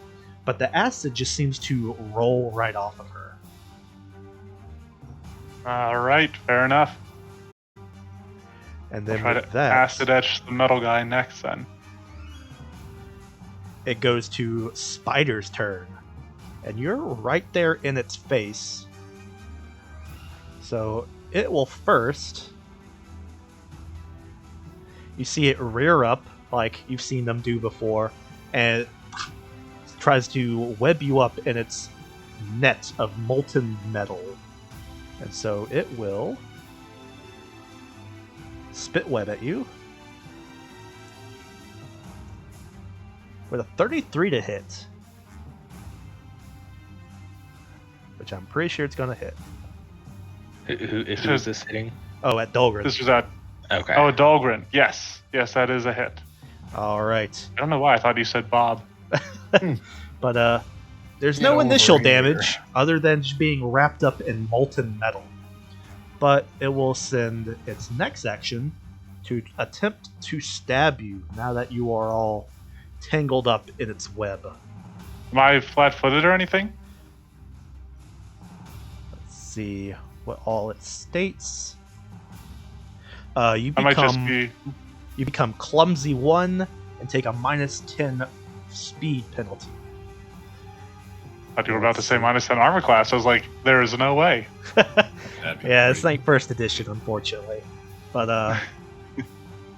but the acid just seems to roll right off of her. All right, fair enough. And I'll then try with to that, acid etch the metal guy next then. it goes to Spider's turn, and you're right there in its face. So it will first. You see it rear up like you've seen them do before, and it tries to web you up in its net of molten metal. And so it will spit web at you with a 33 to hit, which I'm pretty sure it's going to hit. Who is this hitting? Oh, at Dolgren. This was at Okay. Oh, Dahlgren. Yes, that is a hit. All right. I don't know why I thought you said Bob. But there's Get no over initial here. damage other than just being wrapped up in molten metal. But it will send its next action to attempt to stab you now that you are all tangled up in its web. Am I flat-footed or anything? Let's see what all it states. You I might just become be. you become clumsy 1 and take a -10 speed penalty. I thought you were about to say -10 armor class. I was like, there is no way. That'd be Yeah, it's great. like first edition, unfortunately. But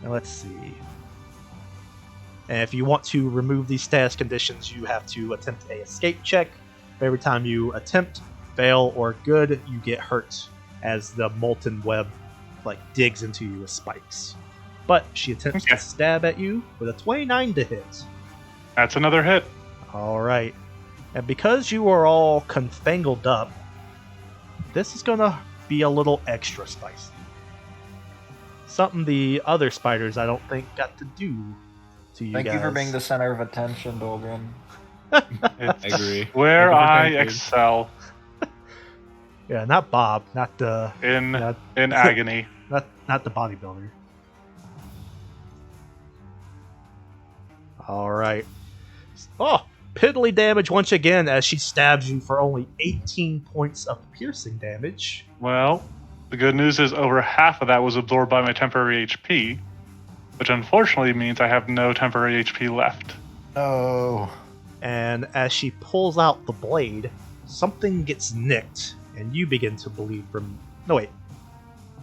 now let's see. And if you want to remove these status conditions, you have to attempt a escape check. Every time you attempt, fail, or good, you get hurt as the molten web digs into you with spikes. But she attempts Okay. to stab at you with a 29 to hit. That's another hit. All right. And because you are all confangled up, this is going to be a little extra spicy. Something the other spiders I don't think got to do to you Thank guys. you for being the center of attention, Dolgren. It's I agree. where Thank you for I thanking. excel Yeah, not Bob, not the in not, agony. not the bodybuilder. All right. Oh, piddly damage once again as she stabs you for only 18 points of piercing damage. Well, the good news is over half of that was absorbed by my temporary HP, which unfortunately means I have no temporary HP left. No. And as she pulls out the blade, something gets nicked, and you begin to bleed from. No, wait.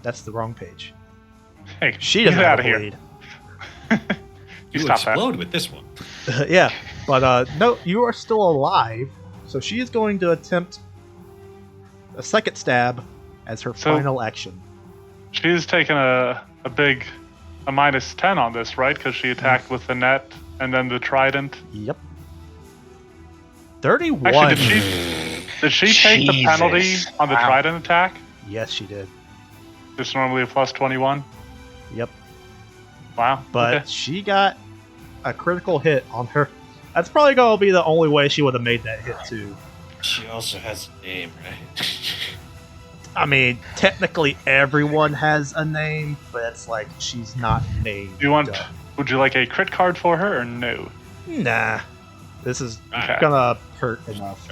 That's the wrong page. Hey, She doesn't get have out a of here. blade. You Stop that. explode with this one. Yeah, but no, you are still alive, so she is going to attempt a second stab as her So- final action. She's taken a -10 on this, right? Because she attacked with the net and then the trident. Yep. 31. Actually, did she take the penalty Jesus. on the Wow. trident attack? Yes, she did. It's normally a +21. Yep. Wow. But okay. she got a critical hit on her. That's probably going to be the only way she would have made that hit, too. She also has a name, right? I mean, technically everyone has a name, but it's like she's not named. Do you want? Would you like a crit card for her or no? Nah. This is Okay. gonna hurt enough.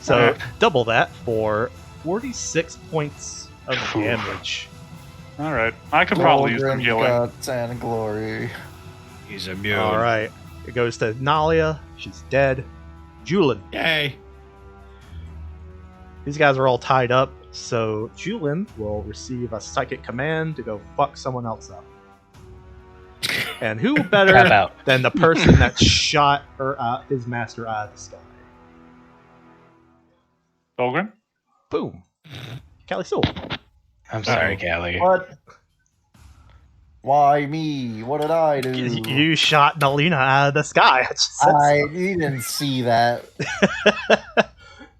So double that for 46 points of damage. All right. I could probably use some Dolgren, healing. guts and glory. He's immune. All right. It goes to Nalia. She's dead. Julin. Yay. These guys are all tied up, so Julin will receive a psychic command to go fuck someone else up. And who Tap better out. than the person that shot his master out of the sky? Dolgren? Boom. Callie Soul. I'm sorry, Callie. What? Why me? What did I do? You shot Nalina out of the sky. I just said so. He didn't see that.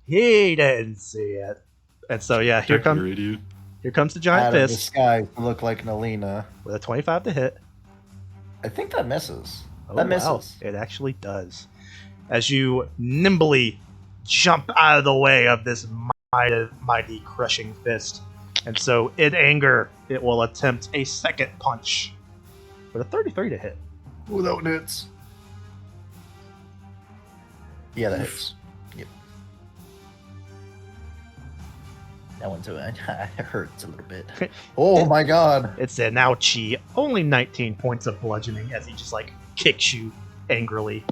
He didn't see it. And so yeah, here Protect comes her, idiot. here comes the giant Out of the fist sky to look like Nalina. with a 25 to hit. I think that misses. Oh, That wow. misses. It actually does. As you nimbly jump out of the way of this mighty crushing fist. And so, in anger, it will attempt a second punch with a 33 to hit. Ooh, that one hits. Yeah, that hits. Yep. That one too. It hurts a little bit. Oh my god. It's an ouchie. Only 19 points of bludgeoning as he just like kicks you angrily.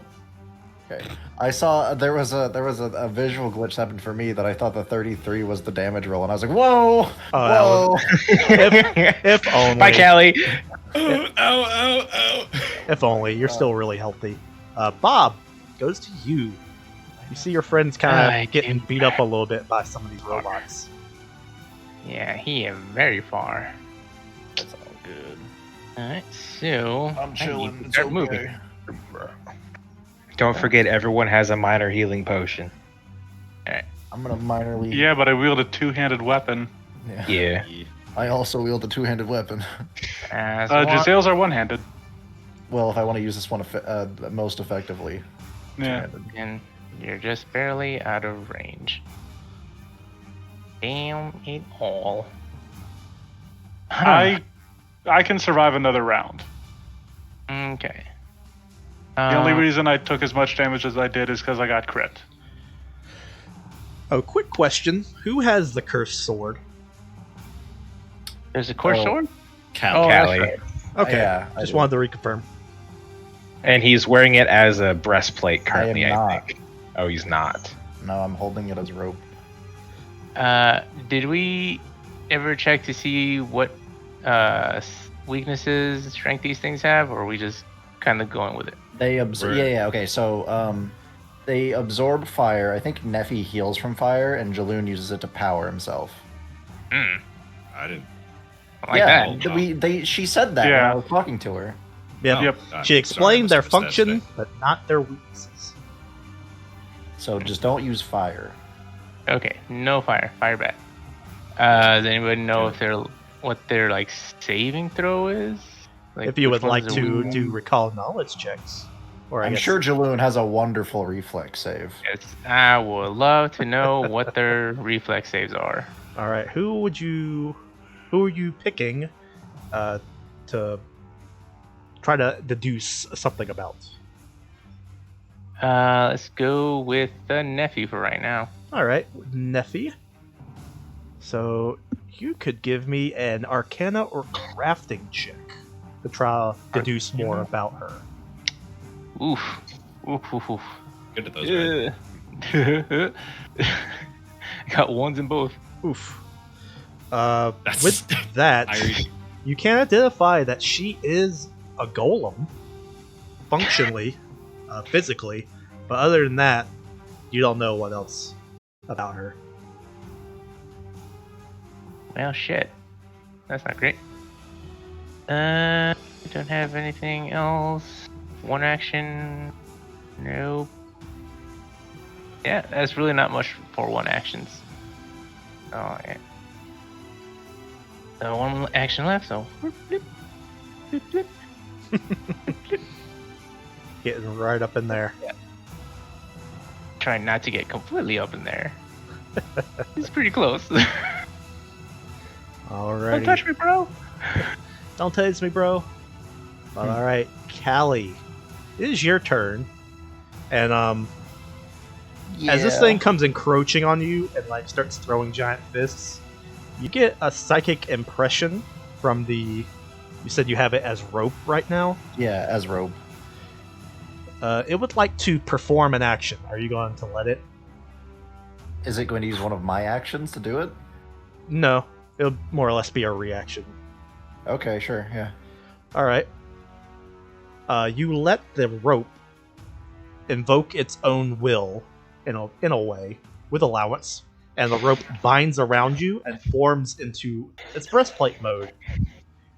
Okay. I saw there was a visual glitch happened for me that I thought the 33 was the damage roll, and I was like, whoa, Oh, whoa. If only. Bye, Callie. Oh, ow, ow, ow. If only. You're still really healthy. Bob, goes to you. You see your friends kind I of getting can- beat up a little bit by some of these robots. Yeah, he is very far. That's all good. Alright, so I'm I chilling. need to It's start okay. moving. Don't forget, everyone has a minor healing potion. I'm gonna minorly. Yeah, but I wield a two-handed weapon. Yeah. Yeah. I also wield a two-handed weapon. As one. Gisele's are one-handed. Well, if I want to use this one most effectively. Yeah. two-handed. And you're just barely out of range. Damn it all. I can survive another round. Okay. The only reason I took as much damage as I did is because I got crit. Oh, quick question. Who has the cursed sword? There's a course Oh. sword? Cal. Oh, that's Callie. right. Okay, Yeah, I just do. wanted to reconfirm. And he's wearing it as a breastplate currently, I am I not. think. Oh, he's not. No, I'm holding it as rope. Did we ever check to see what weaknesses, strength these things have, or are we just kind of going with it? They absorb. Right. Yeah. Okay. So, they absorb fire. I think Neffy heals from fire, and Jaloon uses it to power himself. Hmm. I didn't. Like yeah, that. she said that when Yeah. I was talking to her. Yep. Yep. She explained their function, but not their weaknesses. So just don't use fire. Okay, no fire. Fire bad. Does anybody know if what their like saving throw is? Like, If you which would like ones are to weak? do recall knowledge checks, or I I'm guess sure Jaloon has a wonderful reflex save. Yes, I would love to know what their reflex saves are. All right, who are you picking to try to deduce something about? Let's go with the nephew for right now. All right, Neffy. So you could give me an Arcana or crafting check to try to deduce more about her. Oof. Oof, oof, oof. Good at those, right? Got ones in both. Oof. That's With that, Irish. you can identify that she is a golem, functionally, physically, but other than that, you don't know what else about her. Well, shit. That's not great. Don't have anything else. One action. Nope. Yeah, that's really not much for one actions. Oh, yeah. So one action left, so. Blip, blip, blip, blip. Getting right up in there. Trying not to get completely up in there. It's pretty close. Alrighty. Don't touch me, bro. Don't taste me, bro. Alright, Callie. It is your turn. And as this thing comes encroaching on you and like starts throwing giant fists, you get a psychic impression from the. You said you have it as rope right now. Yeah, as rope. It would like to perform an action. Are you going to let it? Is it going to use one of my actions to do it? No, it'll more or less be a reaction. Okay, sure, yeah. All right. You let the rope invoke its own will in a way with allowance, and the rope binds around you and forms into its breastplate mode.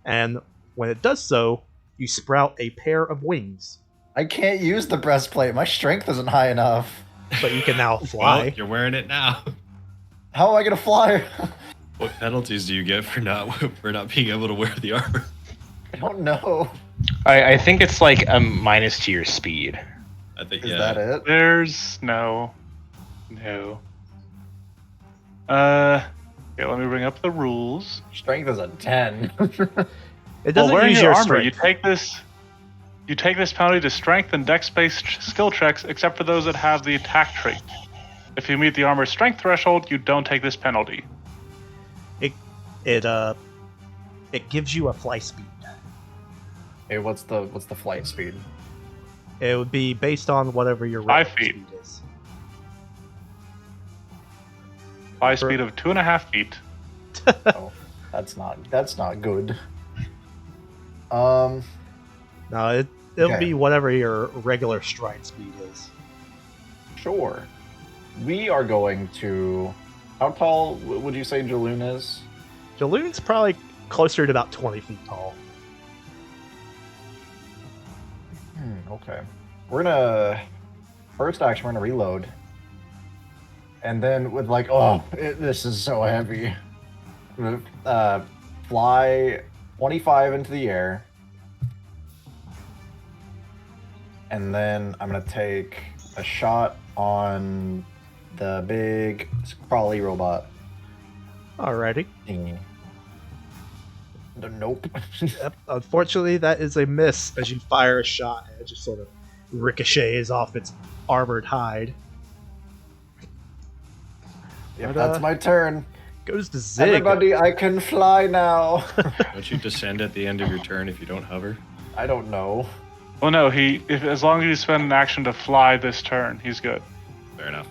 And When it does so, you sprout a pair of wings, I can't use the breastplate. My strength isn't high enough. but you can now Well, fly. you're wearing it now. How am I gonna fly? What penalties do you get for not being able to wear the armor? I don't know. I think it's like a minus to your speed. I think Is yeah. that it? There's no. Yeah, let me bring up the rules. Strength is a 10. It doesn't wearing use your your armor, strength. you take this penalty to strength and dex-based skill checks, except for those that have the attack trait. If you meet the armor's strength threshold, you don't take this penalty. It gives you a fly speed. Hey, what's the flight speed? It would be based on whatever your 5 regular feet. speed is. Fly speed of 2.5 feet. Oh, that's not good. No, it'll Okay. be whatever your regular stride speed is. Sure. We are going to. How tall would you say Jaloon is? Jaloon's probably closer to about 20 feet tall. Okay. We're gonna. First action, we're gonna reload. And then with like, this is so heavy. I'm gonna fly 25 into the air. And then I'm gonna take a shot on the big crawly robot Alrighty. thingy. Nope. Yep. Unfortunately, that is a miss as you fire a shot and it just sort of ricochets off its armored hide. Yep, But, that's my turn. Goes to Zig. Everybody, I can fly now. Don't you descend at the end of your turn if you don't hover? I don't know. Well, no, as long as you spend an action to fly this turn, he's good. Fair enough.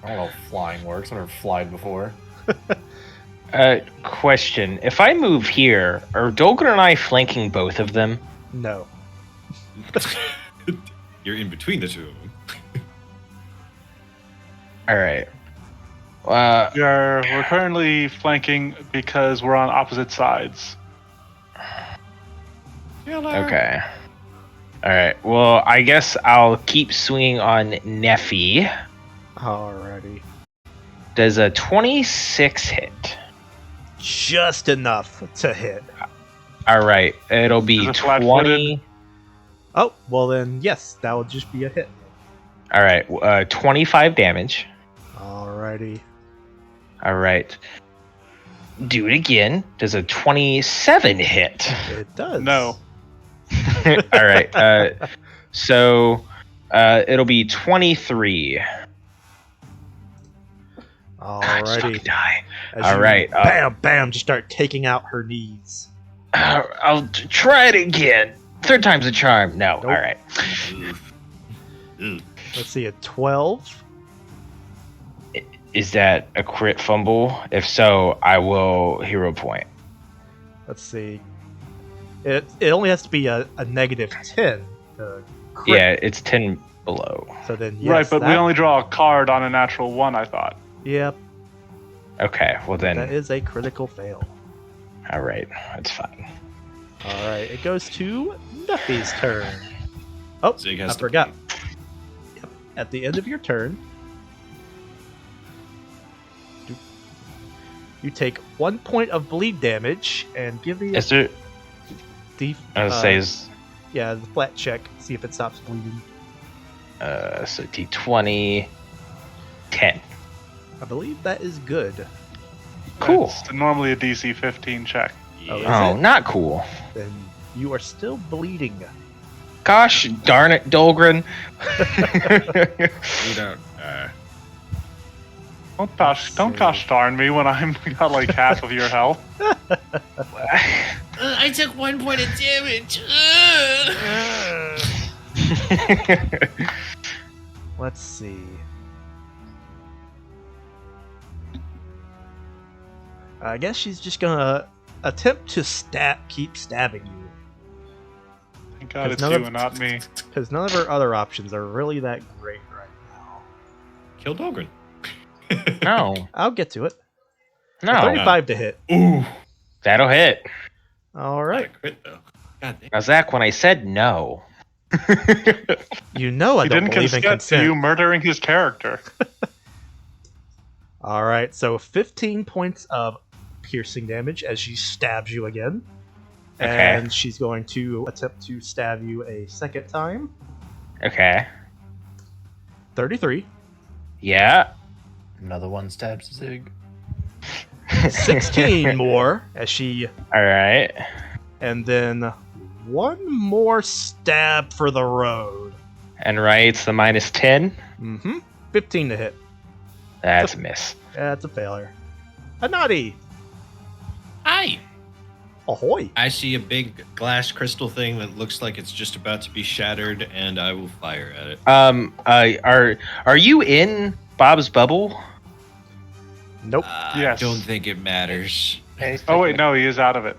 I don't know if flying works. I've never flied before. Question: if I move here, are Dolgan and I flanking both of them? No. You're in between the two of them. All right. We're currently flanking because we're on opposite sides. Okay. All right. Well, I guess I'll keep swinging on Neffy. Alrighty. Does a 26 hit? Just enough to hit. All right. It'll be Is it flat-footed? 20. Oh, well then, yes, that would just be a hit. All right. 25 damage. Alrighty. All right. Do it again. Does a 27 hit? It does. No. All right. So it'll be 23. Alrighty. Die. As All you right, Bam, bam, just start taking out her knees. I'll try it again. Third time's a charm. No. Nope. All right. Let's see, a 12. Is that a crit fumble? If so, I will hero point. Let's see. It only has to be a negative 10 to crit. Yeah, it's 10 below. So then, yes, Right, but we that- only draw a card on a natural 1, I thought. Yep, Okay, well then, that is a critical fail. all right, that's fine. Alright, it goes to Nuffy's turn. Oh, Zig I has to forgot. Yep. At the end of your turn, you take 1 point of bleed damage and give the Is there? I was say is yeah, the flat check, see if it stops bleeding. so D20, 10. I believe that is good. Cool. It's normally a DC 15 check. Oh, is Oh, it? not cool. Then you are still bleeding. Gosh darn it, Dolgren. You don't. Don't gosh darn me when I'm got like half of your health. I took 1 point of damage. Let's see. I guess she's just gonna attempt to keep stabbing you, Thank God it's none you of- and not me. because none of her other options are really that great right now. Kill Dogren. No, I'll get to it. no, 35 to hit. Ooh. that'll hit. All Not a right. crit though. God damn. Now, Zach, when I said no, You know I He don't didn't believe in consent to you consent. murdering his character. All right, so 15 points of piercing damage as she stabs you again. Okay. And she's going to attempt to stab you a second time. okay, 33. yeah, Another one stabs Zig. 16 more as she. All right, And then one more stab for the road. and it's the -10. Mm-hmm. 15 to hit. That's a miss. That's a failure. Anadi. Hi. Ahoy. I see a big glass crystal thing that looks like it's just about to be shattered, and I will fire at it. Are you in Bob's bubble? Nope. Yes. I don't think it matters. Oh wait, no, he is out of it.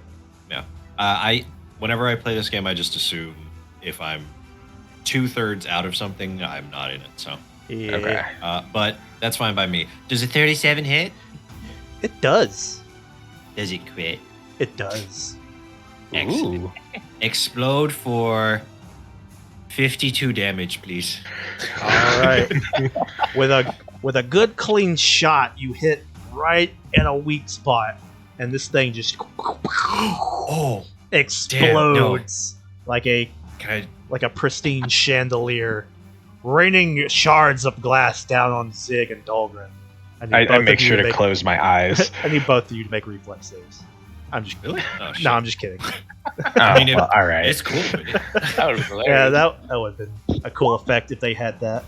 Whenever I play this game, I just assume if I'm 2/3 out of something, I'm not in it. So, Yeah. Okay. but that's fine by me. Does a 37 hit? It does. Does it crit? It does. Excellent. Ooh. Explode for 52 damage, please. All right. with a good clean shot, you hit right in a weak spot, and this thing just Oh, explodes like a can pristine chandelier, raining shards of glass down on Zig and Dahlgren. I make sure to close my eyes. I need both of you to make reflex saves. I'm just Really? Oh, shit. no, I'm just kidding. I mean, all right. It's cool. That was hilarious. Yeah, that would have been a cool effect if they had that.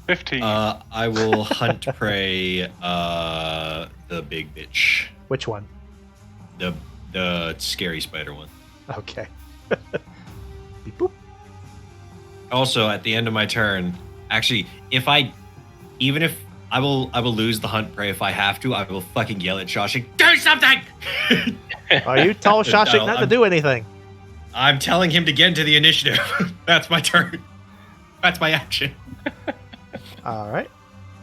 15. I will hunt prey the big bitch. Which one? The scary spider one. Okay. Beep, boop. Also, at the end of my turn, actually, if I will lose the hunt prey if I have to. I will fucking yell at Shawshank, do something! Are you told Shawshank not to do anything? I'm telling him to get into the initiative. That's my turn. That's my action. All right.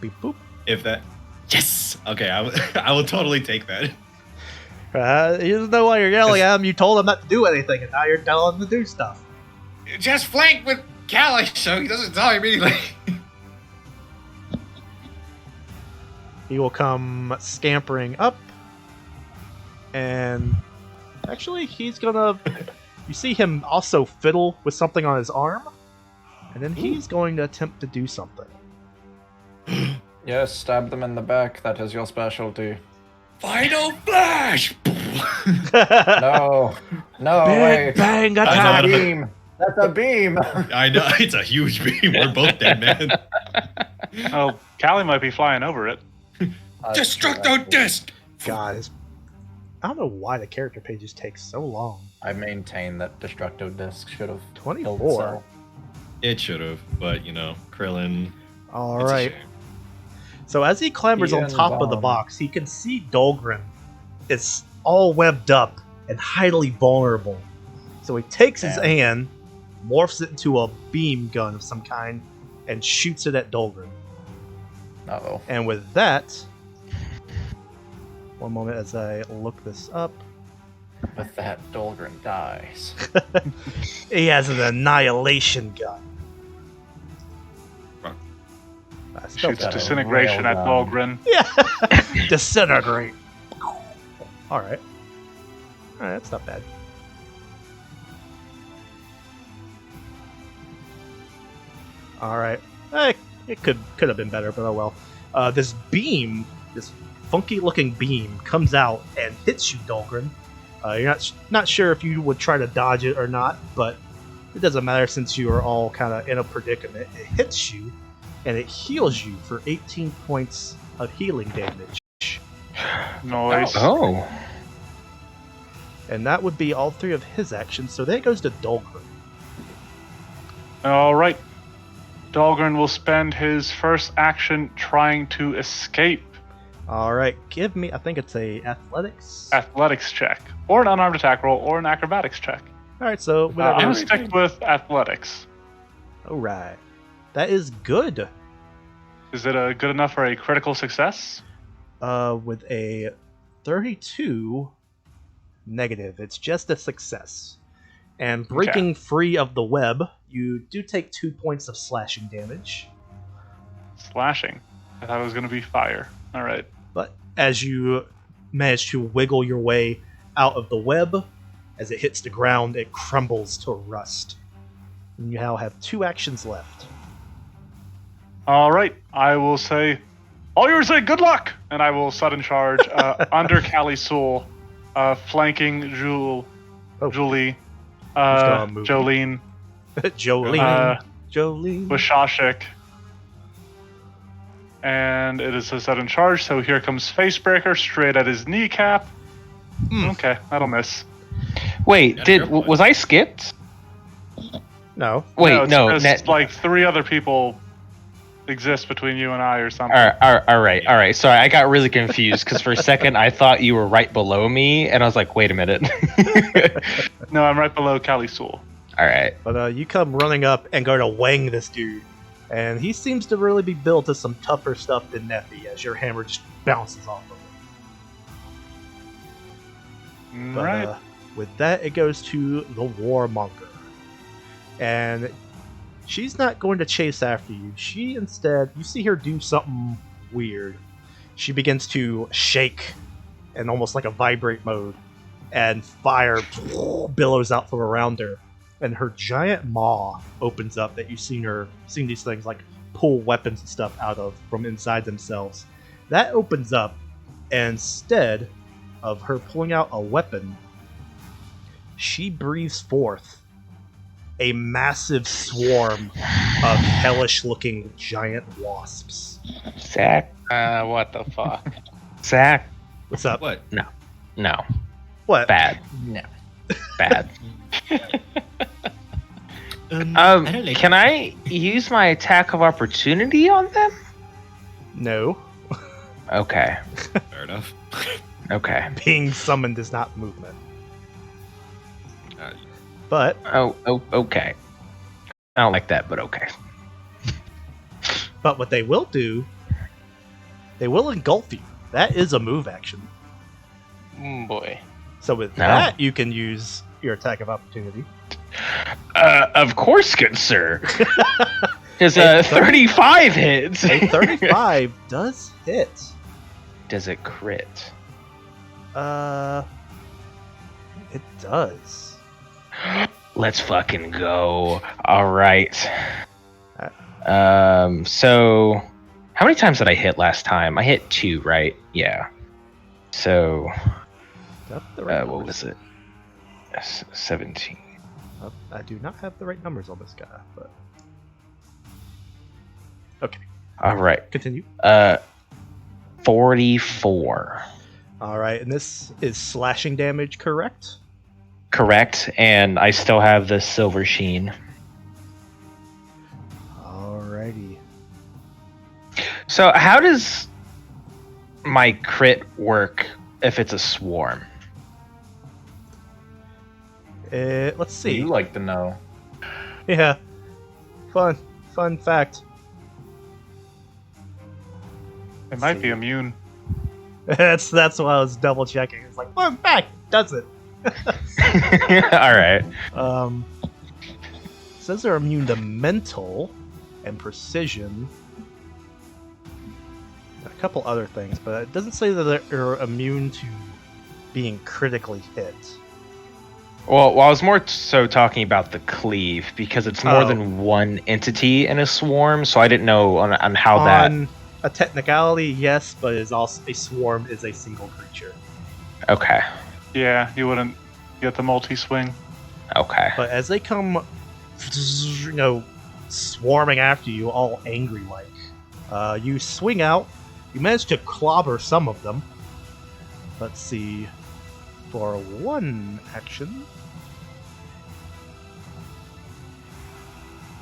Beep boop. If that, yes, okay, I will totally take that. You don't know why you're yelling at him. You told him not to do anything, and now you're telling him to do stuff. Just flank with Callie so he doesn't die immediately. He will come scampering up, and actually, he's gonna. You see him also fiddle with something on his arm, and then he's going to attempt to do something. Yes, stab them in the back. That is your specialty. Final flash. No. No, Big wait. bang That's attack! a beam. That's a beam. I know it's a huge beam. We're both dead, man. Oh, Callie might be flying over it. Destructo disc. God, I don't know why the character pages take so long. I maintain that Destructo Disc should have 24. killed Cell. It should have, but Krillin. All it's a right. shame. So as he clambers on Ian top of the Bomb. box, he can see Dahlgren is all webbed up and highly vulnerable. So he takes his Damn. hand, morphs it into a beam gun of some kind, and shoots it at Dahlgren. Uh-oh. And with that, one moment as I look this up, With that, Dahlgren dies. he has an Annihilation gun. Fuck. I spelled Shoots that dis- wrong. disintegration at Railgun. Dahlgren. Yeah, disintegrate. All right, that's not bad. All right, it could have been better, but oh well. This beam, this funky-looking beam, comes out and hits you, Dahlgren. You're not sure if you would try to dodge it or not, but it doesn't matter since you are all kind of in a predicament. It hits you, and it heals you for 18 points of healing damage. Noise. Oh. And that would be all three of his actions, so that goes to Dahlgren. All right. Dahlgren will spend his first action trying to escape. All right, give me, I think it's a athletics. Athletics check, or an unarmed attack roll, or an acrobatics check. All right, so I'm whatever. gonna stick with athletics. All right, that is good. Is it good enough for a critical success? With a 32 negative, it's just a success. And breaking free of the web, you do take 2 points of slashing damage. Slashing. I thought it was going to be fire. All right. But as you manage to wiggle your way out of the web, as it hits the ground, it crumbles to rust. And you now have 2 actions left. All right. I will say, all yours say good luck, and I will sudden charge under Callie Soul, flanking Julie, gonna move? Jolene, Jolene. Jolene. Washashik. And it is a sudden charge, so here comes Facebreaker straight at his kneecap. Okay, that'll miss. Wait, Gotta go for it. was I skipped? No. Wait, no. It's just like 3 other people exist between you and I or something. All right. Sorry, I got really confused because for a second I thought you were right below me, and I was like, wait a minute. No, I'm right below Callie Soul. All right. But you come running up and go to wang this dude. And he seems to really be built to some tougher stuff than Neffy, as your hammer just bounces off of him. But, Right. with that, it goes to the Warmonger. And she's not going to chase after you. She instead, you see her do something weird. She begins to shake in almost like a vibrate mode, and fire billows out from around her. And her giant maw opens up that you've seen these things like pull weapons and stuff out of from inside themselves. That opens up, and instead of her pulling out a weapon, she breathes forth a massive swarm of hellish-looking giant wasps. Zach. What the fuck? Zach. What's up? What? No. What? Bad. No. Bad. Annihilation. Can I use my attack of opportunity on them? No. Okay. Fair enough. Okay. Being summoned is not movement. Uh, But Oh, okay. I don't like that, but okay. what they will do, they will engulf you. That is a move action. Boy. So with No. that, you can use your attack of opportunity. Of course, good sir. Does A 35 hits? A 35 does hit. Does it crit? It does. Let's fucking go. All right. Uh, So how many times did I hit last time? I hit 2, right? Yeah. So, Got the right what numbers. was it? 17. I do not have the right numbers on this guy, but okay. All right. Continue. 44. All right, and this is slashing damage, correct? Correct. And I still have the silver sheen. Alrighty. So how does my crit work if it's a swarm? Let's see. You like to know. Yeah. Fun fact. It might be immune. That's what I was double checking. It's like, fun fact, does it? All right. Says they're immune to mental and precision. A couple other things, but it doesn't say that they're immune to being critically hit. Well, I was more so talking about the cleave because it's more Oh. than one entity in a swarm, so I didn't know on how that. On a technicality, yes, but is also a swarm is a single creature. Okay. Yeah, you wouldn't get the multi-swing. Okay. But as they come, swarming after you, all angry like, you swing out. You manage to clobber some of them. Let's see. For one action.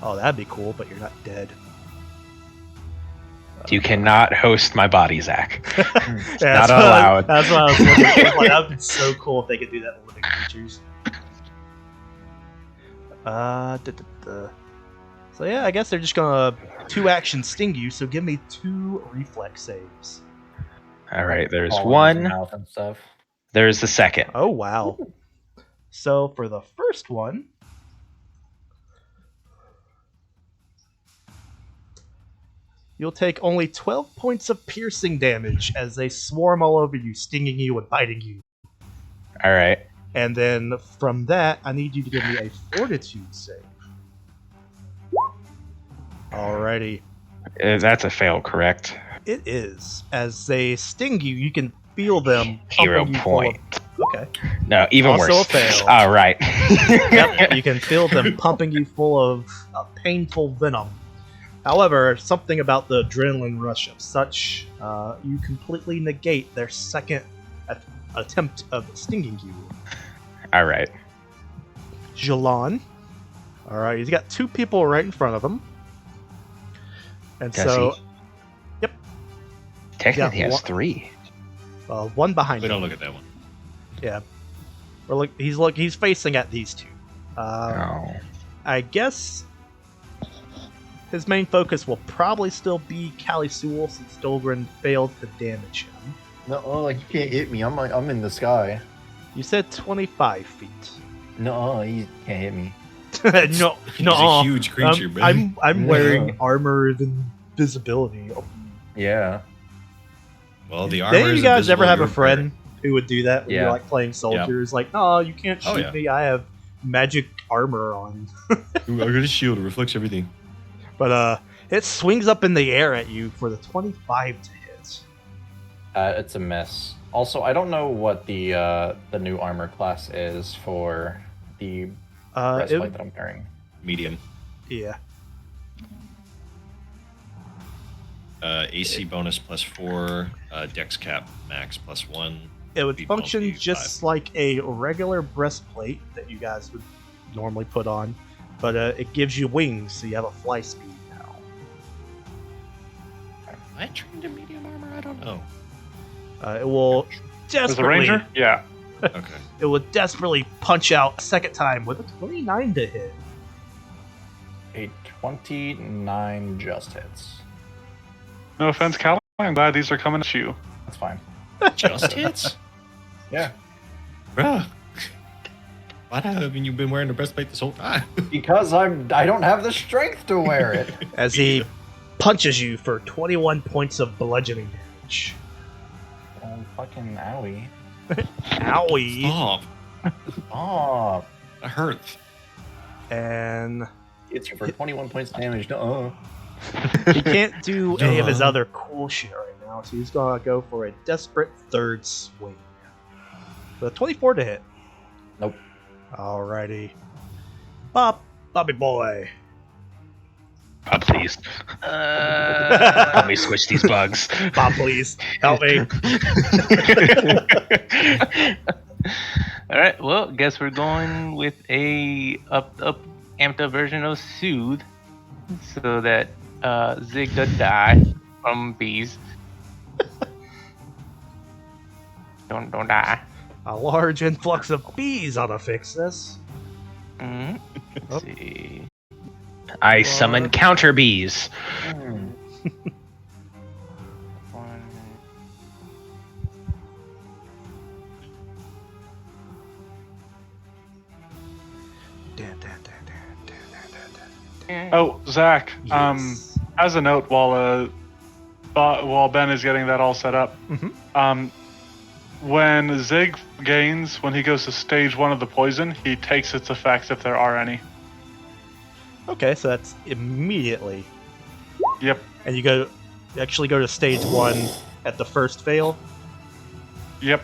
Oh, that'd be cool, but you're not dead. You cannot host my body, Zach. Yeah, not that's what allowed. That's what I was looking for. Like, that would be so cool if they could do that with living creatures. So yeah, I guess they're just gonna 2 action sting you. So give me 2 reflex saves. All right. There's All in his one. mouth and stuff. There's the second. Oh wow. So for the first one, you'll take only 12 points of piercing damage as they swarm all over you, stinging you and biting you. All right. And then from that, I need you to give me a fortitude save. Alrighty. That's a fail, correct? It is. As they sting you, you can feel them Hero pumping you full point. Okay. No, even Also worse. a fail. All right. Yep, you can feel them pumping you full of painful venom. However, something about the adrenaline rush of such, you completely negate their second attempt of stinging you. All right. Jalon. Alright, he's got two people right in front of him. And Does so, he? Yep. Technically, he has one- 3. One behind We him. don't look at that one. Yeah. He's facing at these two. Oh. I guess his main focus will probably still be Callie Sewell since Dolgren failed to damage him. No, you can't hit me. I'm in the sky. You said 25 feet. No, you can't hit me. no, He's a huge creature, man. I'm No. wearing armor of invisibility. Yeah. Well, the armor Did is you guys invisible, ever have a you're friend who would do that when Yeah. you're like playing soldiers? Like, no, you can't shoot Oh, yeah. me. I have magic armor on. Ooh, I got a shield. It reflects everything. But it swings up in the air at you for the 25 to hit. It's a miss. Also, I don't know what the new armor class is for the breastplate that I'm wearing. Medium. Yeah. AC bonus +4. Dex cap max +1. It would Speed function penalty, just 5. like a regular breastplate that you guys would normally put on, but it gives you wings, so you have a fly speed now. Am I trained in medium armor? I don't know. It will As a desperately, ranger? Yeah. Okay. it will desperately punch out a second time with a 29 to hit. A 29 just hits. No offense, Callie. I'm glad these are coming at you. That's fine. Just hits? Yeah. Bruh. Why haven't you been wearing the breastplate this whole time? Because I don't have the strength to wear it. As he punches you for 21 points of bludgeoning damage. Oh, fucking owie. Owie! Stop. Oh, That hurts. And hits you for 21 points damage. No. he can't do any of his other cool shit right now, so he's gonna go for a desperate third swing. With a 24 to hit. Nope. Alrighty. Bobby boy. Please. Help me switch these bugs. Bob, please. Help me. All right. Well, guess we're going with a amped up version of Soothe, so that Zig doesn't die from bees. Don't die. A large influx of bees ought to fix this. Mm-hmm. Oh. Let's see. I summon counter bees. Hmm. One. Oh, Zach. Yes. As a note, while Ben is getting that all set up, Mhm. when Zig gains, when he goes to stage 1 of the poison, he takes its effects if there are any. Okay, so that's immediately. Yep. And you actually go to stage 1 at the first fail. Yep.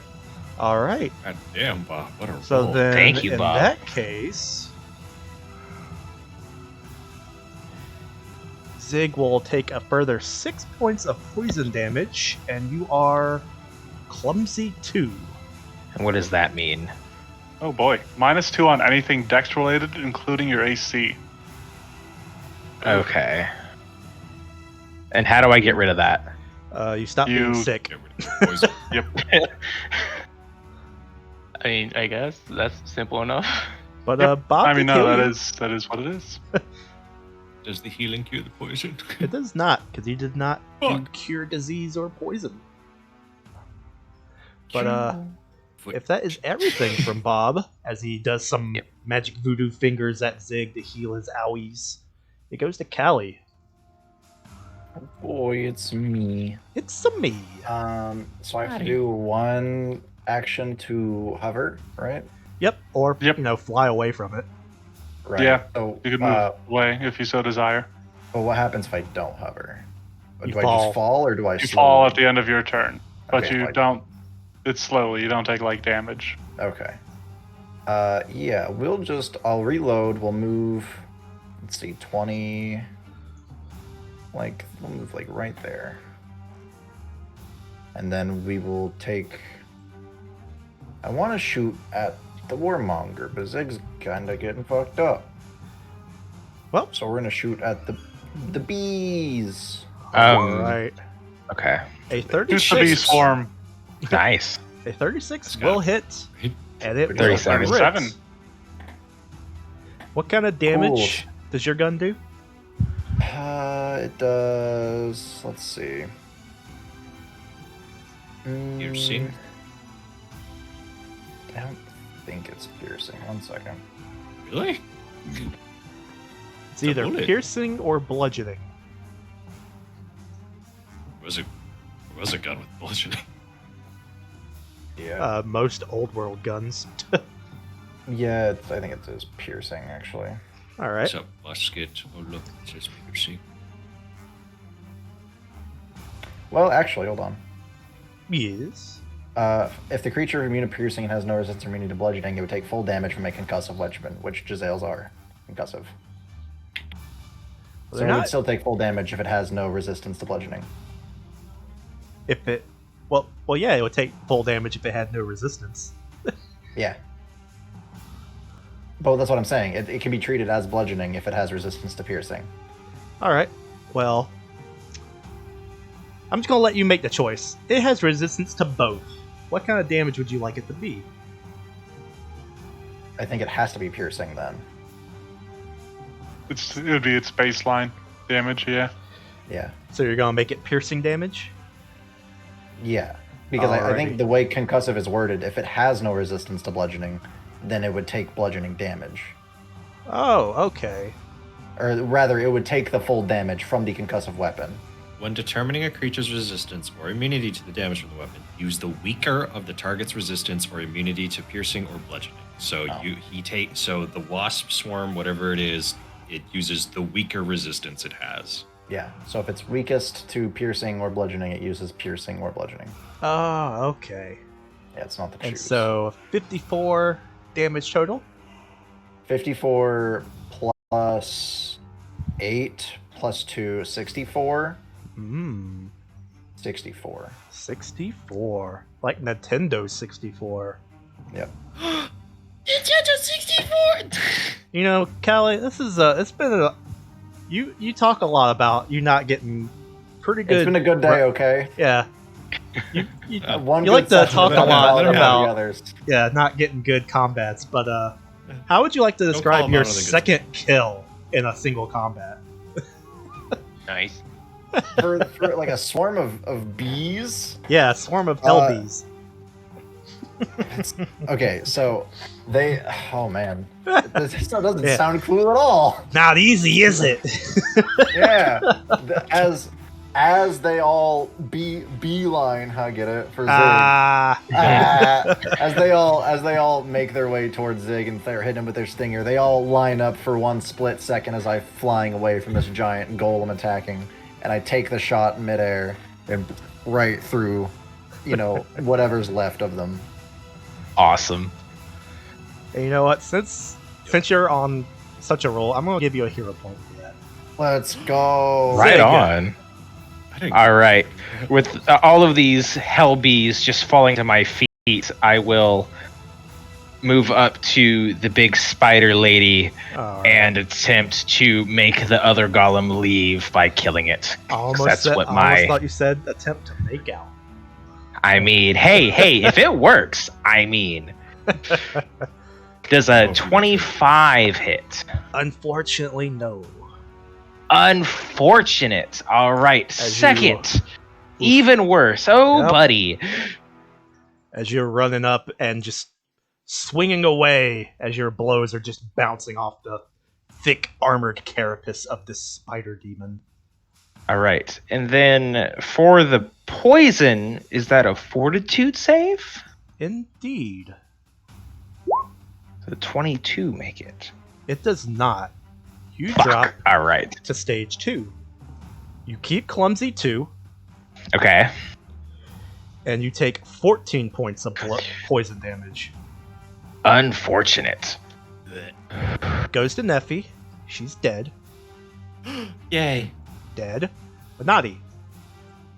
Alright. God damn, Bob. What a So roll. then, Thank you, in Bob. that case, Zig will take a further 6 points of poison damage, and you are clumsy 2. And what does that mean? Oh boy. -2 on anything dex related, including your AC. Okay. And how do I get rid of that? You stop being You- sick. Get rid of the poison. Yep. I mean, I guess that's simple enough. But Yep. Bob I mean, can no, kill that you. is what it is. Does the healing cure the poison? It does not, because he did not do Fuck. cure disease or poison. But if that is everything from Bob, as he does some Yep. magic voodoo fingers at Zig to heal his owies, it goes to Callie. Boy, it's me. It's a me. So I have to do one action to hover, right? Yep, or Yep. fly away from it. Right. Yeah, So You can move away if you so desire. but what happens if I don't hover? You Do I fall. just fall, or do I? You slowly- fall at the end of your turn, but Okay, you fine. don't. It's slowly. You don't take like damage. Okay. Yeah, I'll reload. We'll move. Let's see, 20. We'll move right there, and then we will take. I want to shoot at the warmonger, but Zig's kind of getting fucked up. Well, So we're gonna shoot at the bees. all right. Okay. A Just the bee 36. swarm. Nice. A 36 Let's will go. hit, Hit. and it will 37. crit. 37. What kind of damage does your gun do? It does. Let's see. Piercing? I don't think it's piercing. 1 second. Really? It's either bullet. piercing or bludgeoning. It was a gun with bludgeoning. Yeah. Most old world guns. Yeah, I think it is piercing, actually. All right. So, basket. Oh, look, it says piercing. Well, actually, hold on. Yes. If the creature is immune to piercing and has no resistance or immunity to bludgeoning, it would take full damage from a concussive weapon, which Giselles are. Concussive. So They're it would not- still take full damage if it has no resistance to bludgeoning. If it, well, yeah, it would take full damage if it had no resistance. Yeah. But that's what I'm saying. It can be treated as bludgeoning if it has resistance to piercing. All right. Well, I'm just gonna let you make the choice. It has resistance to both. What kind of damage would you like it to be? I think it has to be piercing then. It would be its baseline damage. Yeah. Yeah. So you're gonna make it piercing damage? Yeah. Because I Alrighty. think the way concussive is worded, if it has no resistance to bludgeoning, then it would take bludgeoning damage. Oh, okay. Or rather, it would take the full damage from the concussive weapon. When determining a creature's resistance or immunity to the damage from the weapon, use the weaker of the target's resistance or immunity to piercing or bludgeoning. So Oh. the wasp swarm, whatever it is, it uses the weaker resistance it has. Yeah. So if it's weakest to piercing or bludgeoning, it uses piercing or bludgeoning. Oh, okay. Yeah, it's not the And choose. so 54 damage total. 54 plus 8 plus 2, 64. Hmm. 64. 64. Like Nintendo 64. Yep. Nintendo 64! You know, Callie, this is it's been a you talk a lot about you not getting pretty good. It's been a good day, okay? Yeah. You One You good like to session talk has a been lot better than about- the others. yeah, not getting good combats, but how would you like to Don't describe call 'em your out on the good second kill in a single combat? Nice. for like a swarm of bees. Yeah, swarm of hellbees. Okay, so they. Oh man, this still doesn't Yeah. sound cool at all. Not easy, is it? Yeah, as they all beeline, I get it for Zig. As they all make their way towards Zig and they're hitting him with their stinger, they all line up for one split second as I'm flying away from this giant golem attacking, and I take the shot midair and right through, whatever's left of them. Awesome. And you know what? Since you're on such a roll, I'm gonna give you a hero point for that. Let's go. Right Zig. on. I didn't All right. With all of these hell bees just falling to my feet, I will move up to the big spider lady All right. and attempt to make the other golem leave by killing it. I almost that's said- what I almost my- thought you said attempt to make out. I mean, hey, if it works, I mean. Does a 25 hit? Unfortunately, no. Unfortunate. All right. As Second. Even worse. Oh, Yep. buddy. as you're running up and just swinging away as your blows are just bouncing off the thick armored carapace of this spider demon. All right. And then for the poison, is that a fortitude save? Indeed. So 22 make it. It does not. You Fuck. drop All right. to stage 2. You keep clumsy 2, Okay. and you take 14 points of poison damage. Unfortunate. Goes to Neffy. She's dead. Yay. Dead. Benati.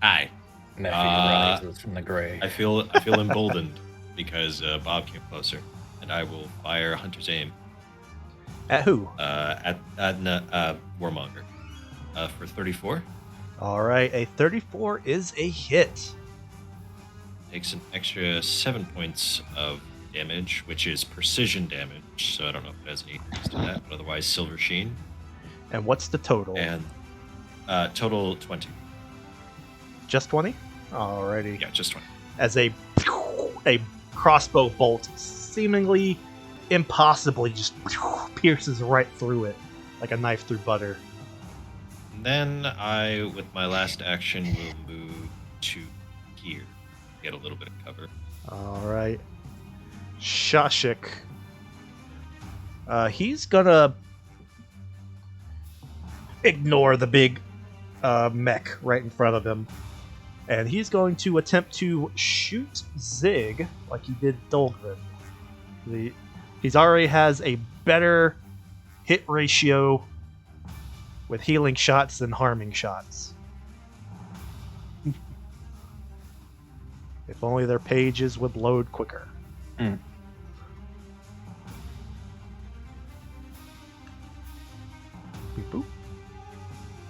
Hi. Nephew rises from the grave. I feel emboldened because Bob came closer, and I will fire Hunter's aim At who? at Warmonger for 34. Alright, a 34 is a hit. Takes an extra 7 points of damage, which is precision damage. So I don't know if it has any use to that, but otherwise Silver Sheen. And what's the total? And total 20. Just 20? Alrighty. Yeah, just 20. As a crossbow bolt seemingly impossibly just pierces right through it like a knife through butter. And then I, with my last action, will move to here. Get a little bit of cover. Alright. Shashik. He's gonna ignore the big mech right in front of him. And he's going to attempt to shoot Zig like he did Dolgren. He's already has a better hit ratio with healing shots than harming shots. If only their pages would load quicker. Hmm. Beep boop.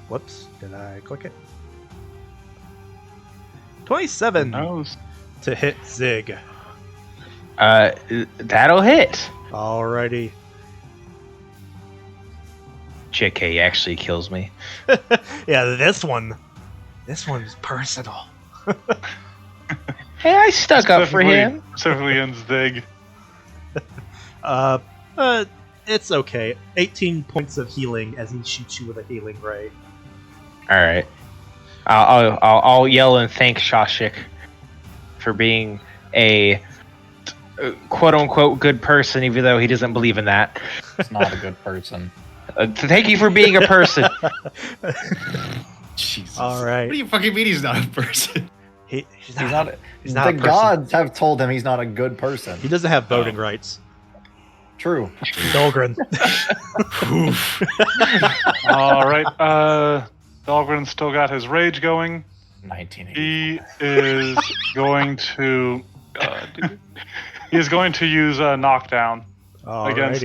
Whoops, did I click it? 27 Knows. to hit Zig. That'll hit. Alrighty. JK actually kills me. Yeah, this one's personal. Hey, I stuck up for him. Specifically in Zig. It's okay. 18 points of healing as he shoots you with a healing ray. All right. I'll yell and thank Shashik for being a quote unquote good person, even though he doesn't believe in that. He's not a good person. Thank you for being a person. Jesus. All right. What do you fucking mean he's not a person? He's He's not. he's not The a person. gods have told him he's not a good person. He doesn't have voting rights. True. Dolgren. All right. Dahlgren still got his rage going. 1980. He is going to. He is going to use a knockdown against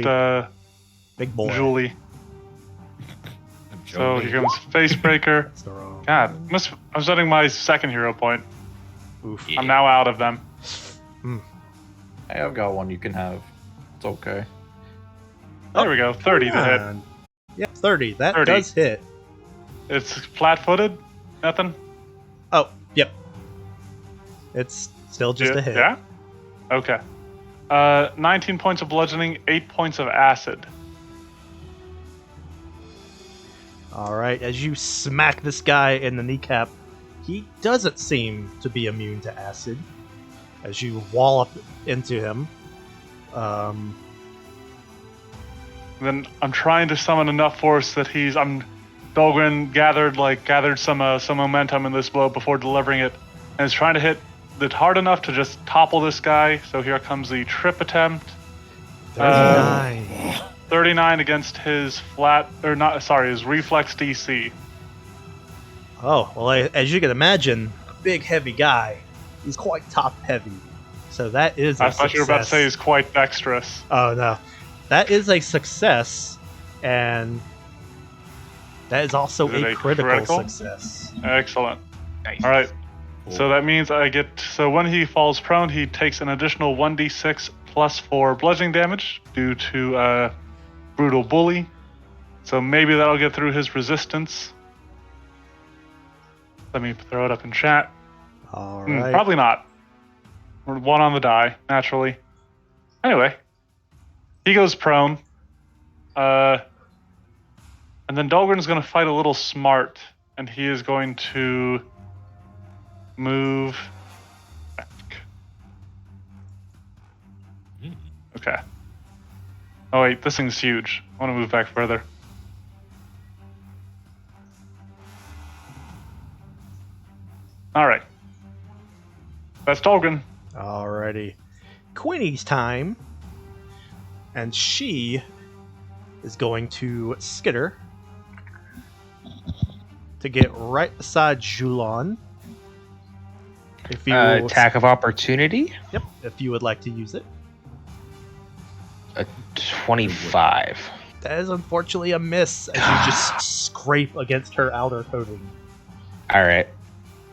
Big boy. Julie. I'm So joking. here comes Facebreaker. That's the wrong. God, I'm setting my second hero point. Oof. Yeah. I'm now out of them. Hey, I've got one you can have. It's okay. There we go. 30 to hit. And- Yep, 30. That 30. does hit. It's flat-footed. Nothing. Oh, yep. It's still just a hit. Yeah. Okay. 19 points of bludgeoning, 8 points of acid. Alright, as you smack this guy in the kneecap, he doesn't seem to be immune to acid. As you wallop into him. Then I'm trying to summon enough force that Dahlgren gathered some momentum in this blow before delivering it, and is trying to hit it hard enough to just topple this guy. So here comes the trip attempt. 39. 39 against his his reflex DC. Oh, well, as you can imagine, a big, heavy guy. He's quite top heavy. So that is a I thought you were about to say success. he's quite dexterous. Oh, no. That is a success, and that is also Is it a a critical critical? success. Excellent. Nice. All right. Cool. So that means so when he falls prone, he takes an additional 1d6 plus 4 bludgeoning damage due to brutal bully. So maybe that'll get through his resistance. Let me throw it up in chat. All right. Probably not. 1 on the die, naturally. Anyway, he goes prone. And then Dahlgren's going to fight a little smart, and he is going to move back. Okay. Oh wait, this thing's huge. I want to move back further. All right. That's Dahlgren. Alrighty. Queenie's time. And she is going to skitter to get right beside Julon. If you Attack of opportunity. Yep, if you would like to use it. A 25. That is unfortunately a miss as you just scrape against her outer coating. All right.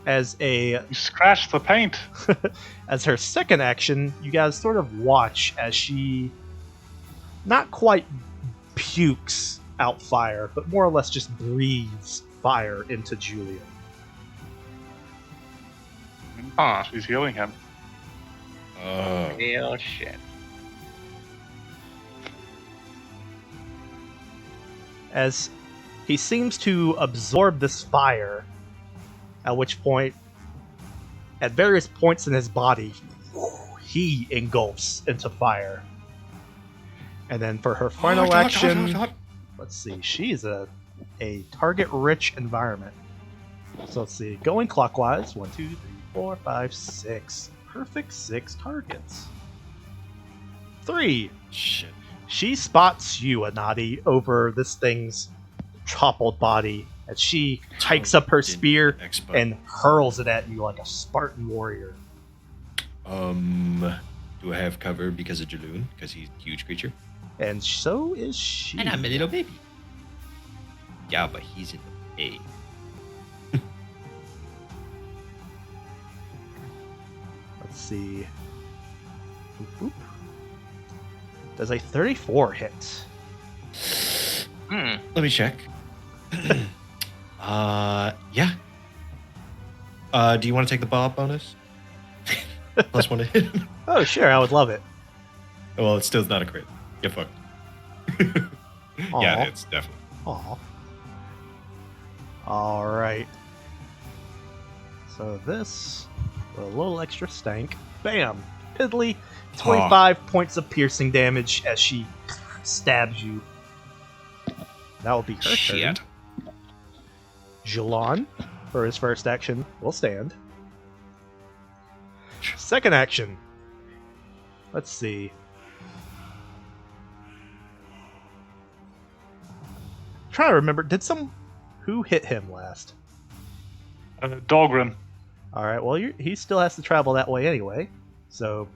As a You scratched the paint. as her second action, you guys sort of watch as she not quite pukes out fire, but more or less just breathes fire into Julian. Huh. She's healing him. Real shit. As he seems to absorb this fire, at which point, at various points in his body, he engulfs into fire. And then for her final action, let's see, she's a target-rich environment. So let's see, going clockwise, 1, 2, 3, 4, 5, 6. Perfect 6 targets. 3. Shit. She spots you, Anadi, over this thing's toppled body as she hikes up her spear and hurls it at you like a Spartan warrior. Do I have cover because of Jaloon? Because he's a huge creature? And so is she. And I'm a little baby. Yeah, but he's in the A. Let's see. Boop, boop. Does a 34 hit? Let me check. Yeah. Do you want to take the Bob bonus? Plus 1 to hit. Oh, sure, I would love it. Well, it's still not a crit. Get fucked. Yeah, it's definitely. Aw. Alright. So this, with a little extra stank. Bam! Piddly, 25 points of piercing damage as she stabs you. That will be her turn. Shit. Jalon, for his first action, will stand. Second action. Let's see. Trying to remember, who hit him last? Dahlgren. Alright, well, he still has to travel that way anyway. So,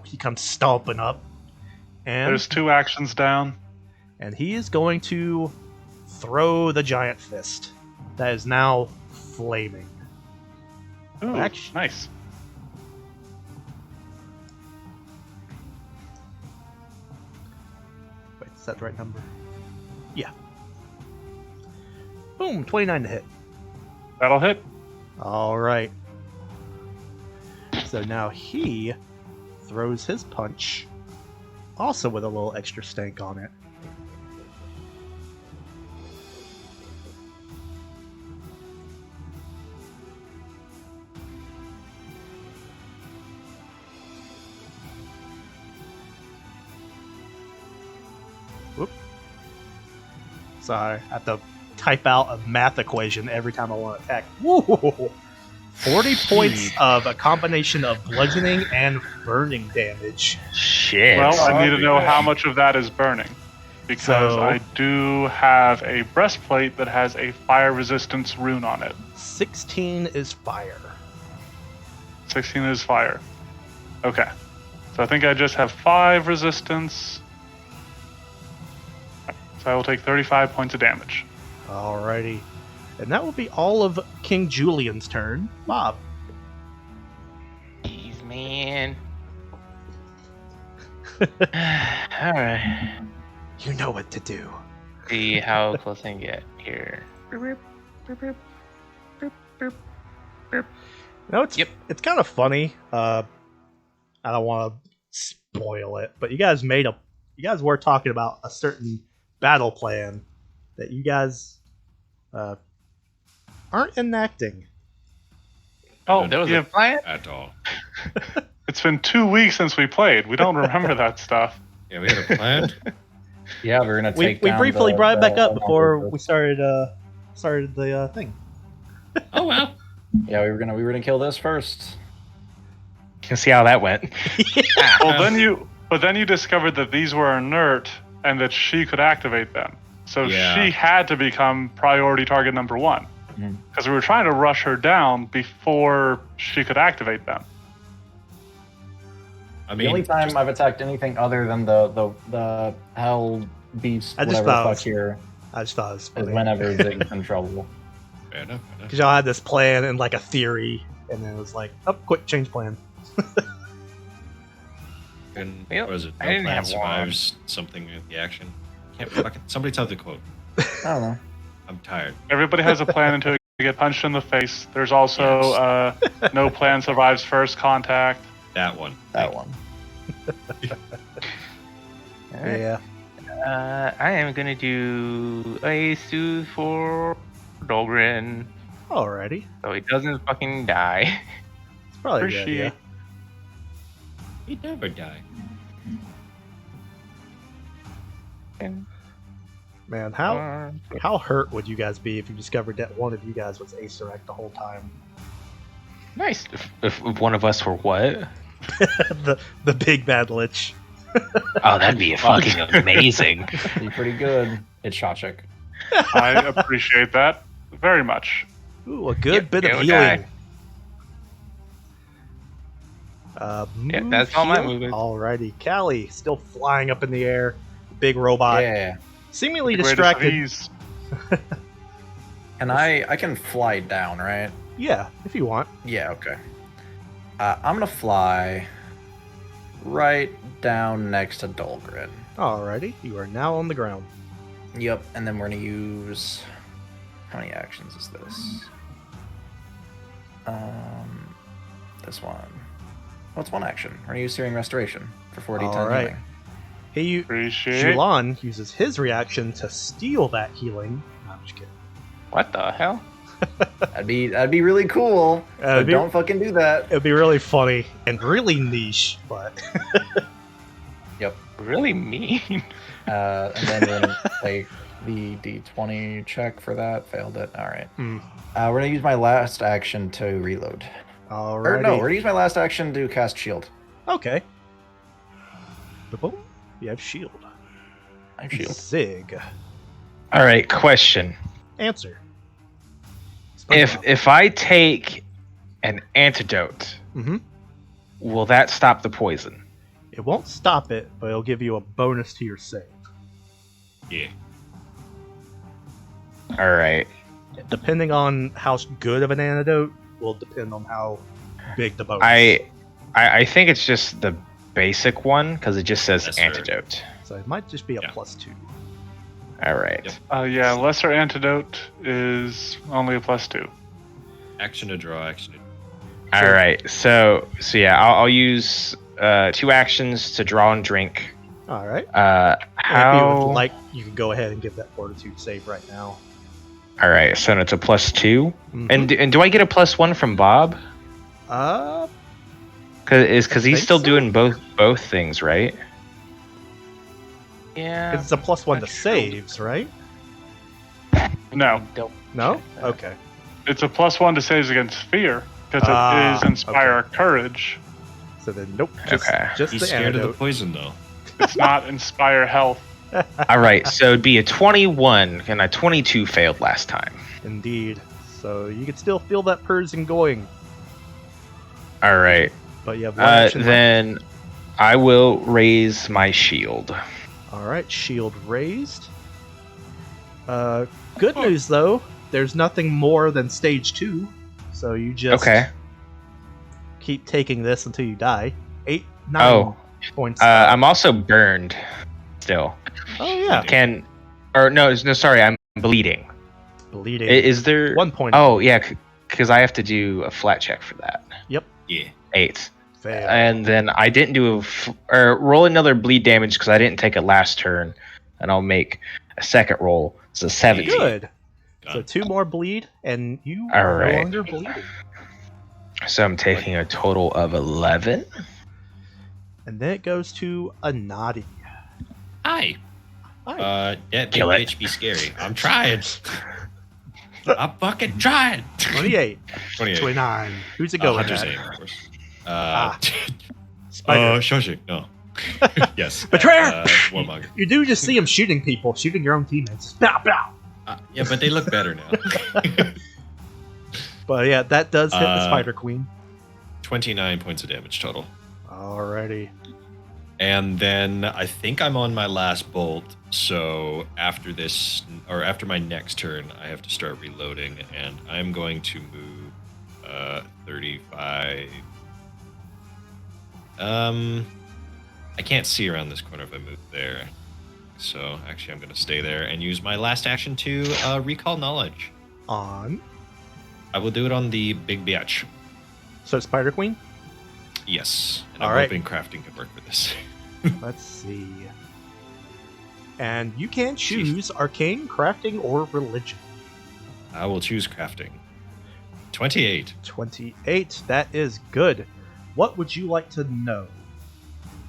he comes stomping up. And There's 2 actions down. And he is going to throw the giant fist. That is now flaming. Ooh, Action. nice. Wait, is that the right number? Yeah. Boom, 29 to hit. That'll hit. Alright. So now he throws his punch, also with a little extra stank on it. Whoop. Sorry, I have to type out a math equation every time I want to attack. Woo! 40 points of a combination of bludgeoning and burning damage. Shit. Well, I need to know how much of that is burning. Because So- I do have a breastplate that has a fire resistance rune on it. 16 is fire. 16 is fire. Okay. So I think I just have 5 resistance. So I will take 35 points of damage. Alrighty. And that will be all of King Julian's turn. Bob. Jeez, man. Alright. You know what to do. See how close I can get here. No, it's Yep. it's kind of funny. I don't want to spoil it, but you guys were talking about a certain battle plan that you guys aren't enacting. Oh, There was yeah, a plan. At all. it's been 2 weeks since we played. We don't remember that stuff. Yeah, we had a plan. Yeah, we're gonna We take. we down briefly the- brought it back the- up before we started the thing. Oh well. Yeah, we were gonna kill this first. You can see how that went. Well, then you discovered that these were inert and that she could activate them. So Yeah. she had to become priority target number 1. Mhm. Because we were trying to rush her down before she could activate them. I The only mean, time just- I've attacked anything other than the hell beast, I just whatever the thought it fuck was here, I just thought it was is funny whenever Zig's in trouble. fair enough. because y'all had this plan and like a theory, and then it was like, oh, quick, change plan. And Yep, what was it? I No didn't plan have one. survives something in the action. Can't fucking somebody tell the quote. I don't know. I'm tired. Everybody has a plan until you get punched in the face. There's also no plan survives first contact. That one. That one. Alright. Yeah. I am gonna do a soothe for Dolgren, Alrighty. so he doesn't fucking die. It's probably a good Appreciate. idea. He'd never die. And, Man, how hurt would you guys be if you discovered that one of you guys was Acerec the whole time? nice. If one of us were what? the big bad lich. Oh, that'd be fucking amazing. Be pretty good. It's Shachik. I appreciate that very much. Ooh, a good Yep, bit of go healing. Yeah, Move, that's all my heal. movement. Alrighty, Callie still flying up in the air, big robot, Yeah. seemingly The greatest of distracted. ease. And I can fly down, right? Yeah, if you want. Yeah, okay. I'm gonna fly right down next to Dolgren. Alrighty, you are now on the ground. Yep, and then we're gonna use. How many actions is this? This one. What's one action? We're gonna use Searing Restoration for 40-10 Alright. healing. Appreciate. Julon uses his reaction to steal that healing. No, I'm just kidding. What the hell? That'd be really cool. That'd But be- don't fucking do that. It'd be really funny and really niche, but Yep. Really mean. And then we're gonna take the D20 check for that. Failed it. All right. Hmm. We're gonna use my last action to reload. alrighty. Or no, we're gonna use my last action to cast shield. Okay. Boom. You have shield. I have shield. Zig. All right, question. Answer. If I take an antidote, Mm-hmm. will that stop the poison? It won't stop it, but it'll give you a bonus to your save. Yeah. All right. Depending on how good of an antidote will depend on how big the bonus. I think it's just the basic one because it just says Yes, sir. antidote. So it might just be a Yeah. +2. All right. Yep. Yeah, lesser antidote is only a +2. Action to draw. Action to. All right. So yeah, I'll use 2 actions to draw and drink. All right. How? If you would like, you can go ahead and give that fortitude save right now. All right. So it's a +2, Mhm. and do I get a +1 from Bob? Uh, Because I he's think still so. doing both things, right? Yeah. it's a +1 to That's true. saves, right? No, Don't No. check that. Okay. it's a +1 to saves against fear because Ah, it is inspire courage. So then, nope. Just, Okay. just He's the scared of the antidote. poison though. It's not inspire health. All right. So it'd be a 21, and a 22 failed last time. Indeed. So you can still feel that poison going, All right. but you have one action left. Then I will raise my shield. All right, shield raised. Good news though, there's nothing more than stage 2, so you just Okay. keep taking this until you die. 9 Oh. points. I'm also burned. Still. Oh yeah, Sorry, I'm bleeding. bleeding. Is there? 1 point. Oh yeah, because I have to do a flat check for that. Yep. Yeah. 8. Fail. And then I didn't do or roll another bleed damage because I didn't take it last turn, and I'll make a second roll. So 17. Good. So Done. 2 more bleed, and you All are no right. longer bleeding. So I'm taking a total of 11. And then it goes to Anadi. Hi. Hi. That big Kill it. bitch be scary. I'm trying. I'm fucking trying. 28. 28. 29. Who's it going Hunter's at? aim, of course. Spider. Shosik, no. Yes. Betrayer! Warmonger. You do just see him shooting people, shooting your own teammates. Pow, pow. Yeah, but they look better now. But yeah, that does hit the Uh, Spider Queen. 29 points of damage total. Alrighty. And then I think I'm on my last bolt, so after this, or after my next turn, I have to start reloading, and I'm going to move 35. I can't see around this corner if I move there. So actually I'm going to stay there and use my last action to recall knowledge. On. I will do it on the big bitch. So Spider Queen? Yes. And All I'm right. hoping crafting can work for this. Let's see. And you can choose arcane, crafting, or religion. I will choose crafting. 28. 28. That is good. What would you like to know?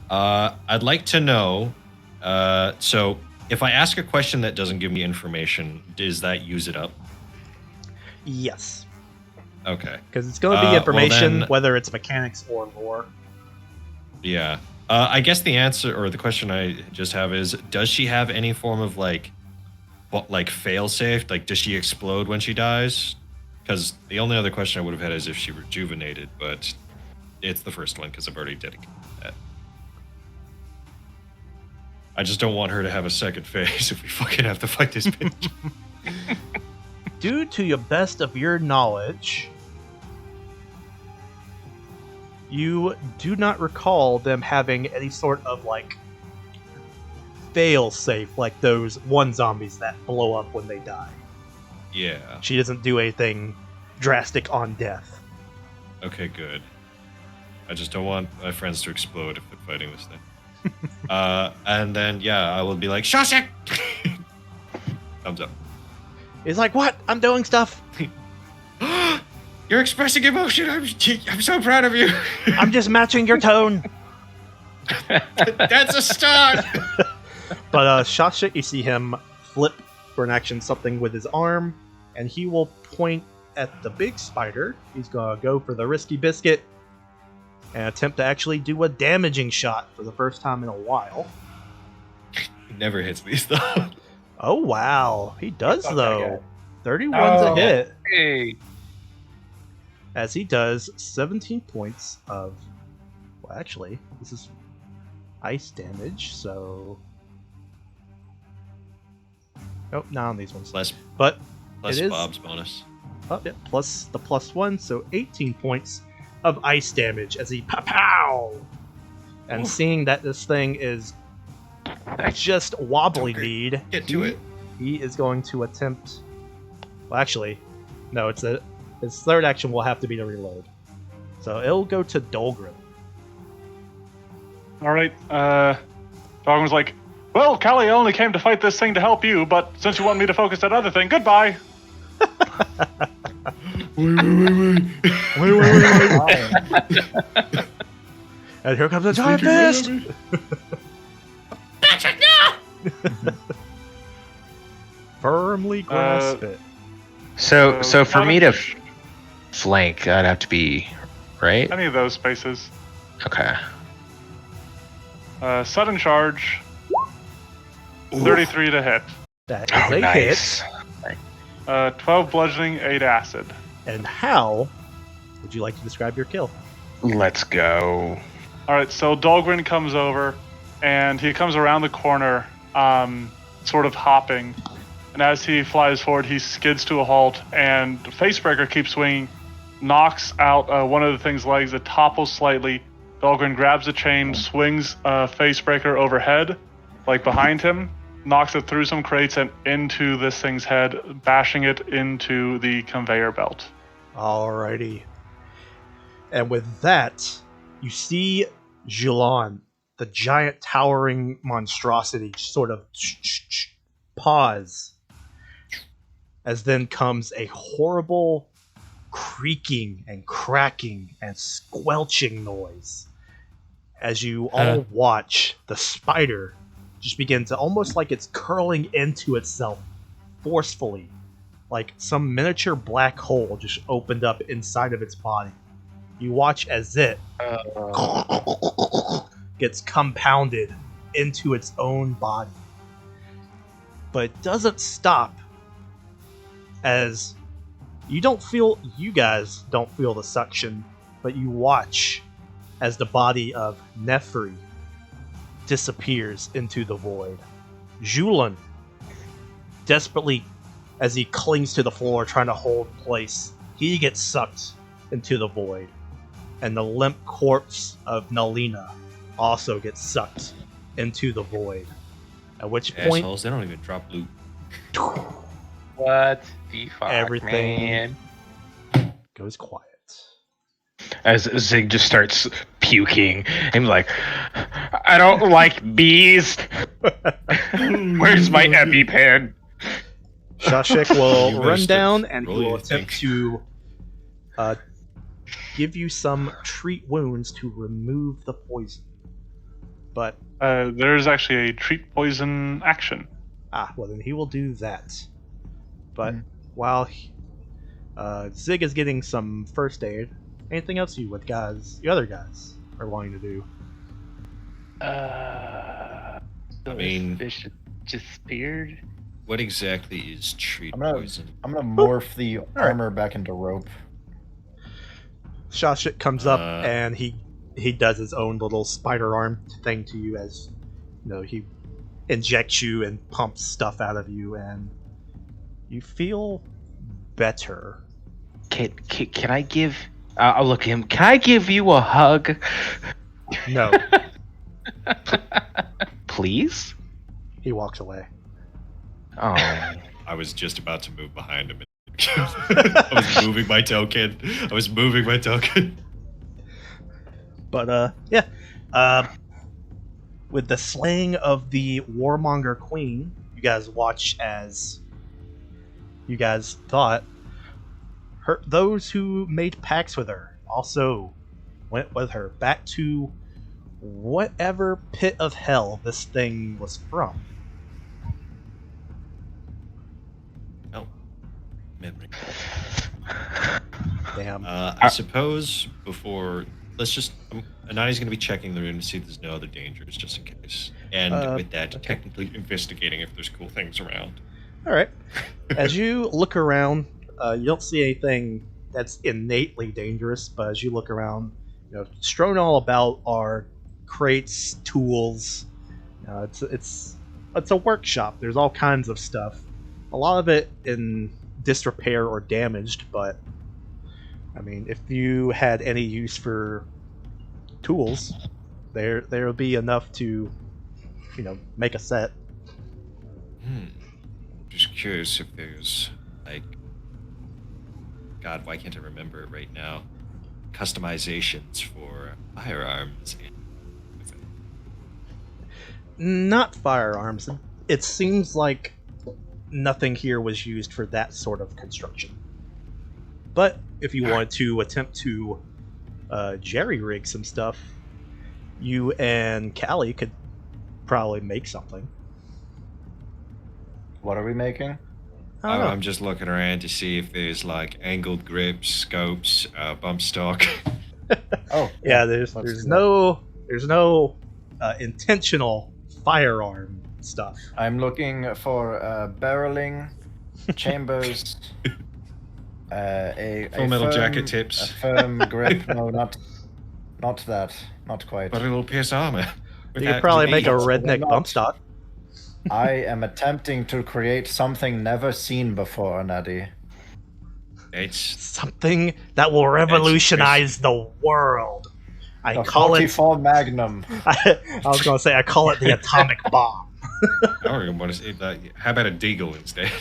I'd like to know. So, if I ask a question that doesn't give me information, does that use it up? Yes. Okay. Because it's going to be Well information, then- whether it's mechanics or lore. Yeah. I guess the answer or the question I just have is: does she have any form of like fail safe? Like, does she explode when she dies? Because the only other question I would have had is if she rejuvenated, but it's the first one because I've already dedicated that. I just don't want her to have a second phase if we fucking have to fight this bitch. Due to your best of your knowledge, you do not recall them having any sort of like fail safe like those one zombies that blow up when they die. Yeah. She doesn't do anything drastic on death. Okay, good. I just don't want my friends to explode if they're fighting this thing. And then, yeah, I will be like, Shosik! Thumbs up. He's like, what? I'm doing stuff. You're expressing emotion. I'm so proud of you. I'm just matching your tone. That's a start. But Shashik, you see him flip for an action something with his arm, and he will point at the big spider. He's gonna go for the risky biscuit and attempt to actually do a damaging shot for the first time in a while. He never hits these though. Oh wow, he does Fuck that though. 31's a Oh. hit, Hey. as he does 17 points of. Well, actually, this is ice damage, so. Nope, not on these ones. Plus But plus It is- Bob's bonus. oh, yeah, plus the +1, so 18 points of ice damage as he pow. And Oof. seeing that this thing is just wobbly Don't kneed, Get to it. he is going to attempt. Well, actually, no. His third action will have to be to reload. So it'll go to Dolgrim. All right. Dogman's like, well, Callie only came to fight this thing to help you, but since you want me to focus that other thing, goodbye. Fine. And here comes the giant fist. Firmly grasp it. So for Sudden- me to flank, that'd have to be right. Any of those spaces. Okay. Sudden charge. 33 to hit. That is Oh, a nice. hit. 12 bludgeoning, 8 acid. And how would you like to describe your kill? Let's go. All right, so Dahlgren comes over, and he comes around the corner, sort of hopping. And as he flies forward, he skids to a halt, and Facebreaker keeps swinging, knocks out one of the thing's legs. It topples slightly. Dahlgren grabs the chain, swings Facebreaker overhead, like behind him, knocks it through some crates and into this thing's head, bashing it into the conveyor belt. Alrighty. And with that, you see Julon, the giant towering monstrosity, sort of pause. As then comes a horrible creaking and cracking and squelching noise. As you all watch the spider just begin to almost like it's curling into itself forcefully. Like some miniature black hole just opened up inside of its body. You watch as it gets compounded into its own body. But it doesn't stop, as you guys don't feel the suction, but you watch as the body of Nefri disappears into the void. Julian, desperately, as he clings to the floor trying to hold place, he gets sucked into the void. And the limp corpse of Nalina also gets sucked into the void. At which point, Assholes, they don't even drop loot. What the fuck, Everything- man? goes quiet. As Zig just starts puking, and like, I don't like bees. Where's my EpiPen? Shashik will You run must down have and he really will attempt to give you some treat wounds to remove the poison. But, There's actually a treat poison action. well then he will do that. But while Zig is getting some first aid, anything else you other guys are wanting to do? I mean- fish disappeared. What exactly is treat I'm gonna- poison? I'm gonna morph the armor back into rope. Shashik comes up Uh. and he does his own little spider arm thing to you, as he injects you and pumps stuff out of you, and you feel better. Can I give? I'll look at him. Can I give you a hug, No, please? he walks away. Oh, I was just about to move behind him. I was moving my token. But with the slaying of the Warmonger Queen, you guys watch as you guys thought those who made pacts with her also went with her back to whatever pit of hell this thing was from. Oh, memory. Damn. I suppose before, let's just. Anani's going to be checking the room to see if there's no other dangers, just in case. And with that, okay. technically investigating if there's cool things around. All right. As you look around, you don't see anything that's innately dangerous, but as you look around, strewn all about are crates, tools. It's a workshop. There's all kinds of stuff. A lot of it in disrepair or damaged, but I mean, if you had any use for tools, there will be enough to, make a set. Just curious if there's, like, God, why can't I remember it right now? Customizations for firearms. Not firearms. It seems like nothing here was used for that sort of construction. But if you wanted to attempt to jerry-rig some stuff, you and Callie could probably make something. What are we making? I don't know. I'm just looking around to see if there's, like, angled grips, scopes, bump stock. Oh, Yeah, let's there's do no intentional firearm stuff. I'm looking for barreling, chambers, a Full metal firm- jacket tips. a firm grip. No, not that. Not quite. But a little pierce armor. You could probably make a Well, redneck not. bump stock. I am attempting to create something never seen before, Natty. It's Something that will revolutionize the world. I A call it. 44 Magnum. I was gonna say I call it the atomic bomb. I don't even want to say that. How about a deagle instead?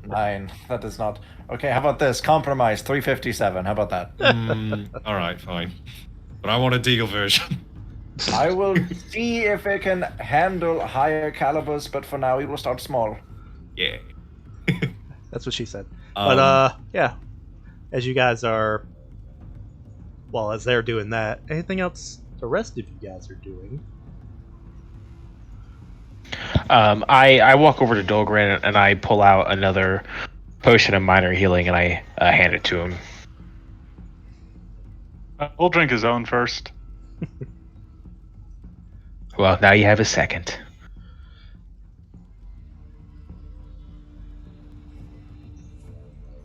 9. That is not. Okay, how about this? Compromise 357. How about that? All right, fine. But I want a deagle version. I will see if it can handle higher calibers, but for now, we will start small. Yeah. That's what she said. But yeah, as you guys are, well, as they're doing that, anything else the rest of you guys are doing? I walk over to Dolgren and I pull out another potion of minor healing and I hand it to him. We'll drink his own first. Well, now you have a second.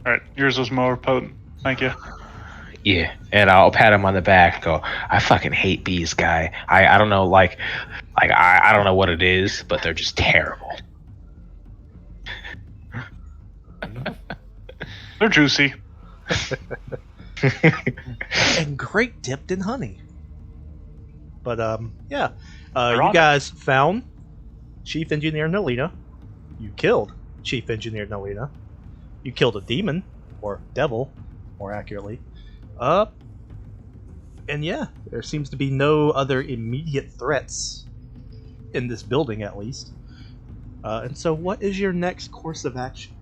All right, yours was more potent. Thank you. Yeah, and I'll pat him on the back and go, I fucking hate bees, guy. I don't know, I don't know what it is, but they're just terrible. They're juicy. And great dipped in honey. But yeah, They're you on guys found Chief Engineer Nalina. You killed Chief Engineer Nalina. You killed a demon, or devil, more accurately. And yeah, there seems to be no other immediate threats in this building, at least. And so, what is your next course of action?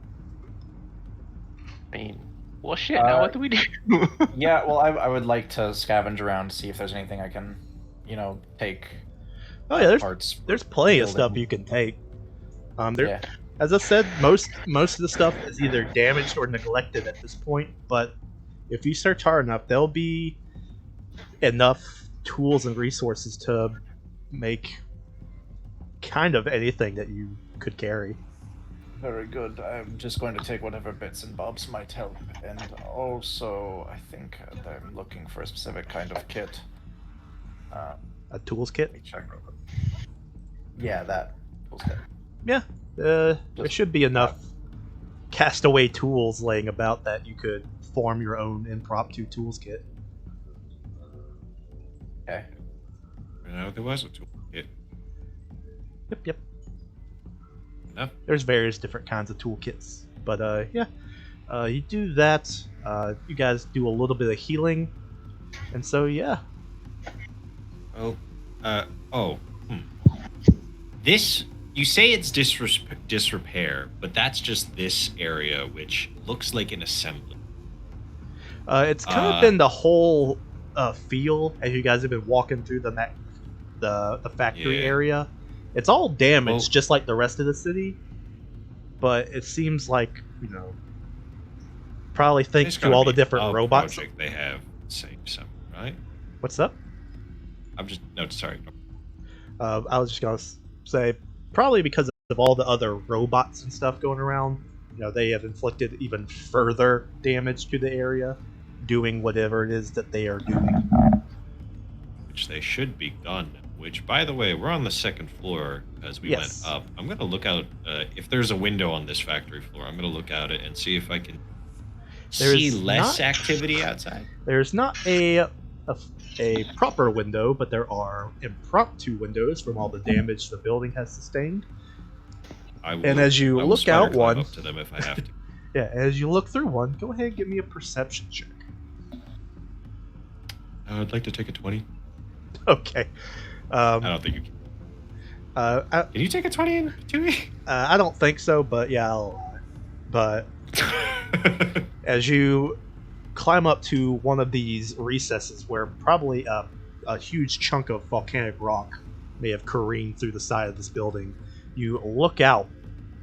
I mean, well, shit. Now what do we do? Yeah, well, I would like to scavenge around to see if there's anything I can, take. Oh yeah, Parts. there's plenty of building. stuff you can take. Yeah. As I said, most of the stuff is either damaged or neglected at this point. But if you search hard enough, there'll be enough tools and resources to make kind of anything that you could carry. Very good. I'm just going to take whatever bits and bobs might help. And also, I think I'm looking for a specific kind of kit. A tools kit. Let me check real quick. Yeah, that. Tools kit. Yeah, there should be enough castaway tools laying about that you could form your own impromptu tools kit. Okay. There was a tool kit. Yep. Enough. There's various different kinds of toolkits, but yeah, you do that. You guys do a little bit of healing, and so yeah. This, you say it's disrepair, but that's just this area, which looks like an assembly. It's kind of been the whole feel as you guys have been walking through the factory Yeah. area. It's all damaged, Well- just like the rest of the city, but it seems like, probably thanks There's to gotta all the be different a robots. project they have saved some, right? What's up? Sorry. I was just gonna say, probably because of all the other robots and stuff going around, they have inflicted even further damage to the area, doing whatever it is that they are doing. Which they should be done. Which, by the way, we're on the second floor as we Yes. went up. I'm gonna look out if there's a window on this factory floor. I'm gonna look out it and see if I can see There's less not- activity outside. There's not a proper window, but there are impromptu windows from all the damage the building has sustained. And as you I will look spider out climb one- up to them if I have to. Yeah, as you look through one, go ahead and give me a perception check. I'd like to take a 20. Okay. I don't think you can. I Can you take a 20 in 2? I don't think so, but yeah, but as you climb up to one of these recesses where probably a huge chunk of volcanic rock may have careened through the side of this building, you look out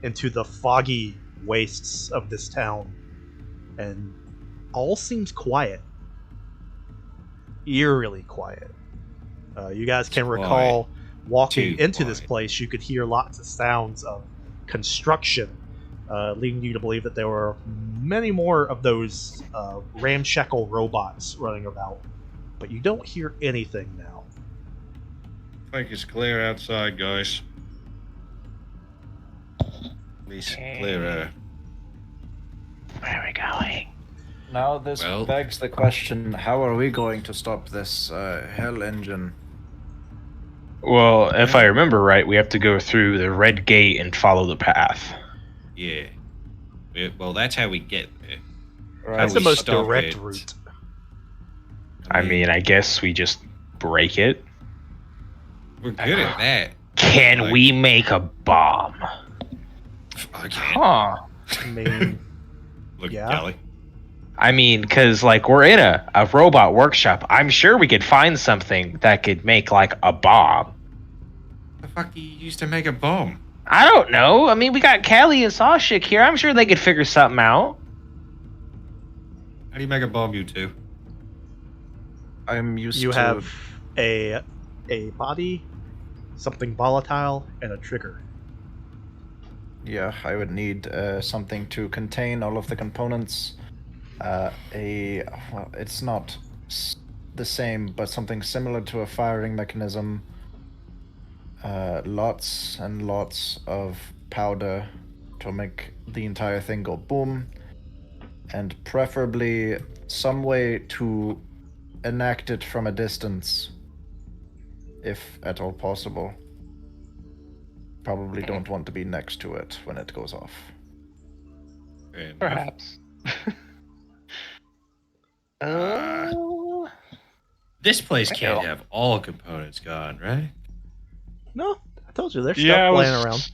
into the foggy wastes of this town, and all seems quiet. Eerily quiet. You guys can Quiet. recall walking Too into this quiet. place, you could hear lots of sounds of construction, leading you to believe that there were many more of those ramshackle robots running about. But you don't hear anything now. I think it's clear outside, guys. At least clearer. Where are we going? Now this Well- begs the question: how are we going to stop this hell engine? Well, if I remember right, we have to go through the red gate and follow the path. Yeah. Well, that's how we get there. Right. That's the we most stop direct it. route. I mean, I guess we just break it. we're good at that. Can Like, we make a bomb? I can't. Huh. I mean, Look, yeah. Callie. I mean, because, like, we're in a robot workshop. I'm sure we could find something that could make, like, a bomb. The fuck do you use to make a bomb? I don't know. I mean, we got Callie and Sawshik here. I'm sure they could figure something out. How do you make a bomb, you two? I'm used You to. have a body, something volatile, and a trigger. Yeah, I would need something to contain all of the components. Well, it's not the same, but something similar to a firing mechanism. Lots and lots of powder to make the entire thing go boom, and preferably some way to enact it from a distance, if at all possible. Probably don't want to be next to it when it goes off. Fair enough. Perhaps. This place can't Well. have all components gone, right? No, I told you there's Yeah, stuff I laying was, around.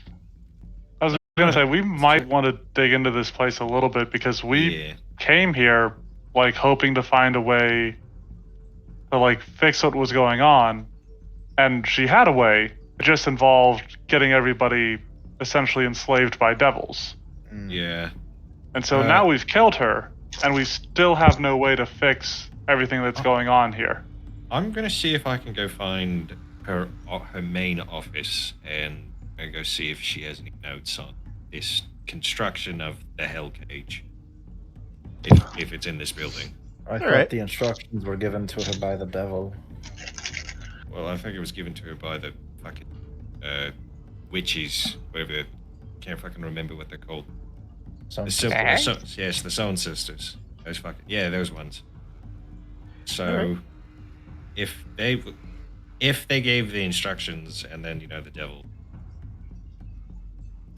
I was gonna say we might want to dig into this place a little bit because we Yeah. came here like hoping to find a way to like fix what was going on, and she had a way. It just involved getting everybody essentially enslaved by devils. Yeah. And so Uh, now we've killed her, and we still have no way to fix everything that's going on here. I'm gonna see if I can go find her main office and go see if she has any notes on this construction of the hell cage. If it's in this building. I thought right. the instructions were given to her by the devil. Well, I think it was given to her by the fucking witches, whatever. Can't fucking remember what they're called. Some Yes, the Sound Sisters. Those fucking those ones. So, Alright. if they gave the instructions and then the devil,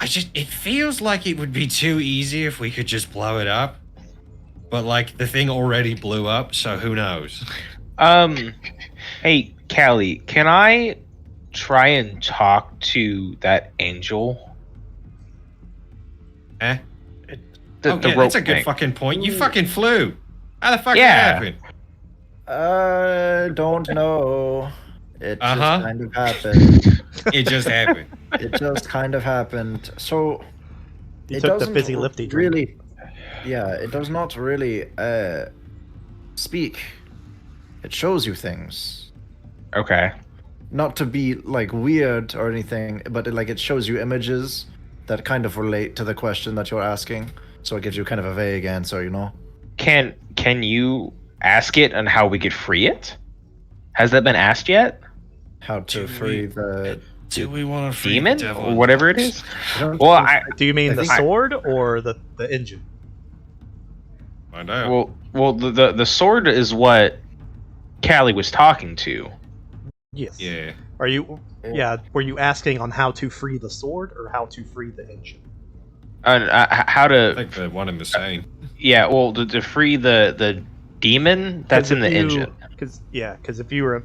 it feels like it would be too easy if we could just blow it up. But like the thing already blew up, so who knows? Hey, Callie, can I try and talk to that angel? Eh? The Yeah, rope that's a good thing. fucking point. You fucking flew. How the fuck Yeah. did that happen? Don't know. It Uh-huh. just kind of happened. It just happened. It just kind of happened. So You it took the doesn't fizzy lifty drink. really. Yeah, it does not really speak. It shows you things. Okay. Not to be like weird or anything, but it shows you images that kind of relate to the question that you're asking. So it gives you kind of a vague answer, you know? Can you ask it on how we could free it? Has that been asked yet? How to Do free we- the Do we want to free Demon the devil? or whatever it is? I don't Well, think- I Do you mean I the think- sword or the engine? Find out. well the sword is what Callie was talking to. Yes. Yeah. Are you? Yeah. Were you asking on how to free the sword or how to free the engine? How I to think they're one and the same. yeah, well to free the demon that's in the engine. Because if you were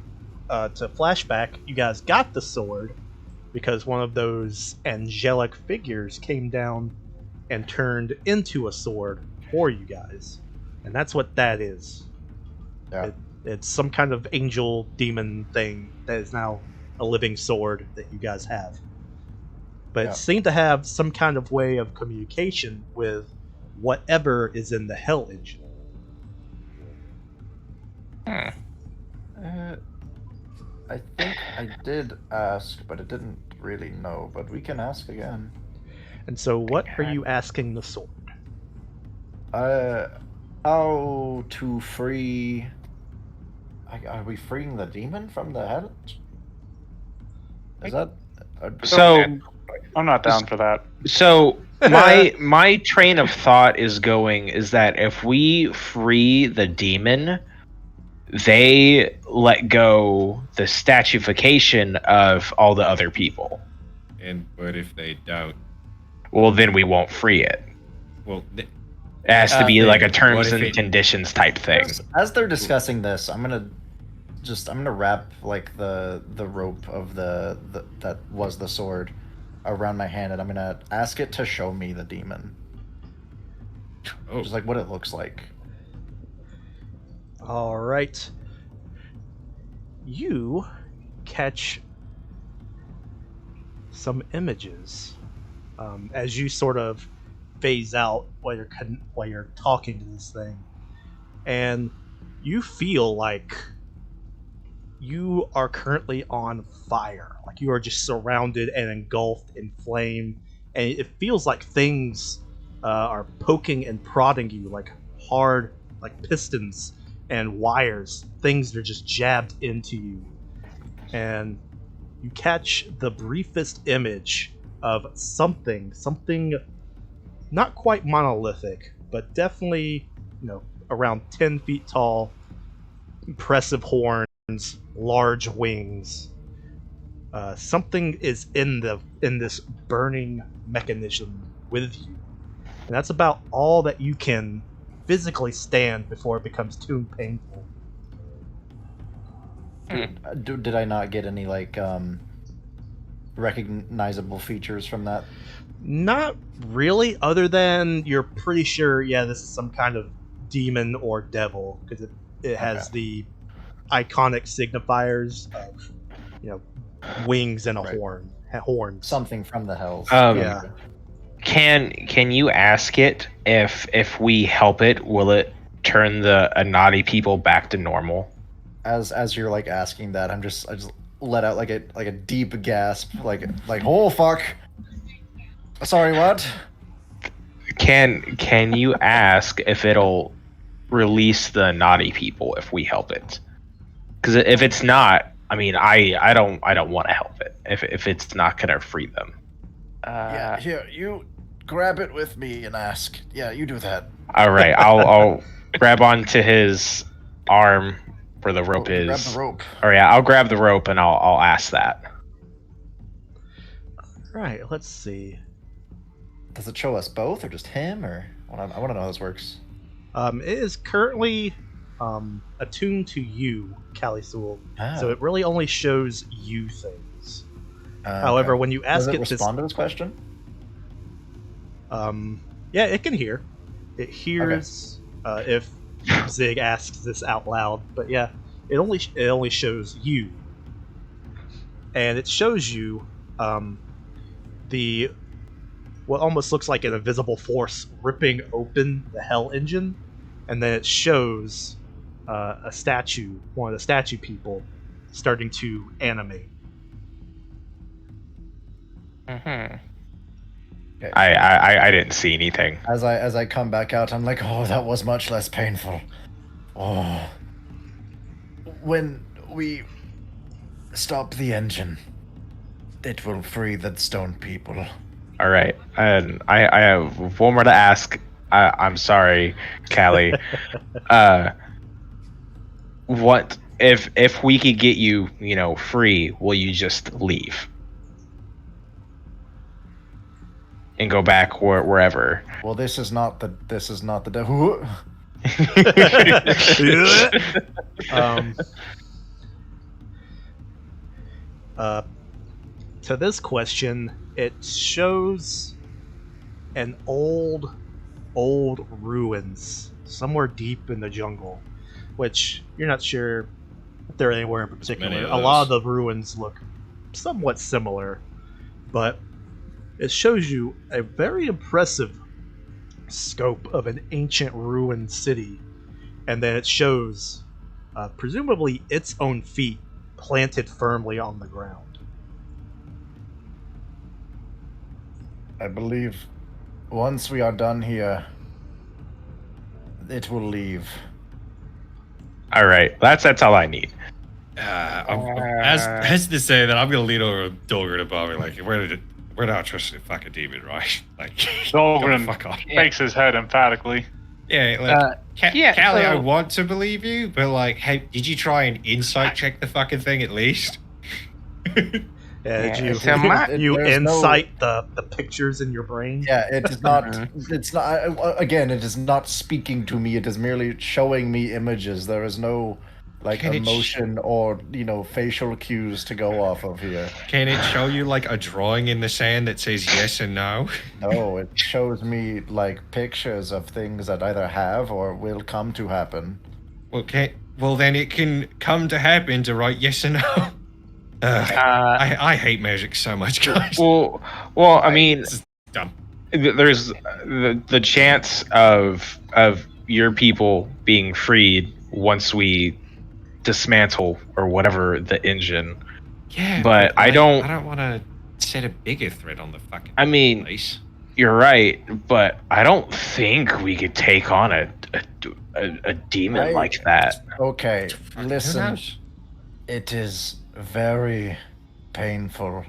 to flashback, you guys got the sword because one of those angelic figures came down and turned into a sword for you guys, and that's what that is. Yeah. It's some kind of angel demon thing that is now a living sword that you guys have. But Yeah. it seemed to have some kind of way of communication with whatever is in the Hell engine. I think I did ask, but it didn't really know. But we can ask again. And so, what are you asking the sword? How to free? Are we freeing the demon from the hell? Is that? So I'm not down for that. So my train of thought is that if we free the demon, they let go the statuification of all the other people. But if they don't, Well, then we won't free it. Well, It has to be like a what terms if and it- conditions type thing. As they're discussing this, I'm gonna wrap like the rope of the that was the sword around my hand, and I'm gonna ask it to show me the demon, oh, just like what it looks like. All right. You catch some images as you sort of phase out while you're talking to this thing, and you feel like you are currently on fire. Like you are just surrounded and engulfed in flame, and it feels like things are poking and prodding you like hard, like pistons and wires. Things are just jabbed into you, and you catch the briefest image of something not quite monolithic, but definitely, around 10 feet tall, impressive horns, large wings. Something is in this burning mechanism with you, and that's about all that you can physically stand before it becomes too painful. Did I not get any like recognizable features from that? Not really, other than you're pretty sure, yeah, this is some kind of demon or devil, because it has the iconic signifiers of, wings and a Right. horns. Something from the hells. Yeah. Can you ask it if we help it, will it turn the Anati people back to normal? As you're like asking that, I just let out like a deep gasp, like oh fuck. Sorry, what? Can you ask if it'll release the naughty people if we help it? Because if it's not, I mean, I don't want to help it if it's not gonna free them. Yeah, here, you grab it with me and ask. Yeah, you do that. All right, I'll grab onto his arm where the rope is. Grab the rope. Or yeah, I'll grab the rope and I'll ask that. Right, let's see. Does it show us both or just him, or I want to know how this works? It is currently attuned to you, Calisul, so it really only shows you things. However, when you ask does it it respond to this question? Yeah, it can hear. It hears if Zig asks this out loud, but yeah, it only shows you, and it shows you the what almost looks like an invisible force ripping open the Hell engine, and then it shows a statue, one of the statue people, starting to animate. Mm-hmm. Okay. I didn't see anything. As I come back out, I'm like, oh, that was much less painful. Oh, when we stop the engine, it will free the stone people. All right, and I have one more to ask. I'm sorry, Callie. What if we could get you, free? Will you just leave and go back wherever? Well, this is not the devil. To this question, it shows an old ruins somewhere deep in the jungle, which you're not sure if they're anywhere in particular. A lot of the ruins look somewhat similar, but it shows you a very impressive scope of an ancient ruined city, and then it shows presumably its own feet planted firmly on the ground. I believe once we are done here, it will leave. All right, that's all I need. as to say that, I'm gonna lean over to Dolgren above me, like we're not trusting a fucking demon, right? Like, Dolgren fuck off. shakes his head emphatically. Yeah, like, yeah, Callie, so- I want to believe you, but like, hey, did you try and insight check the fucking thing at least? And Yeah, you so my- you There's no- incite the pictures in your brain. Yeah, it is not. Mhm. It's not. Again, it is not speaking to me. It is merely showing me images. There is no like Can it emotion or facial cues to go off of here. Can it show you like a drawing in the sand that says yes and no? No, it shows me like pictures of things that either have or will come to happen. Well, then it can come to happen to write yes and no. Ugh, I hate magic so much, guys. Well, I mean, It's dumb. there's the chance of your people being freed once we dismantle or whatever the engine. Yeah, But I like, don't- I don't want to set a bigger threat on the fucking I mean, place. you're right, but I don't think we could take on a demon I- like that. Okay, Fuck, who listen. knows? It is very painful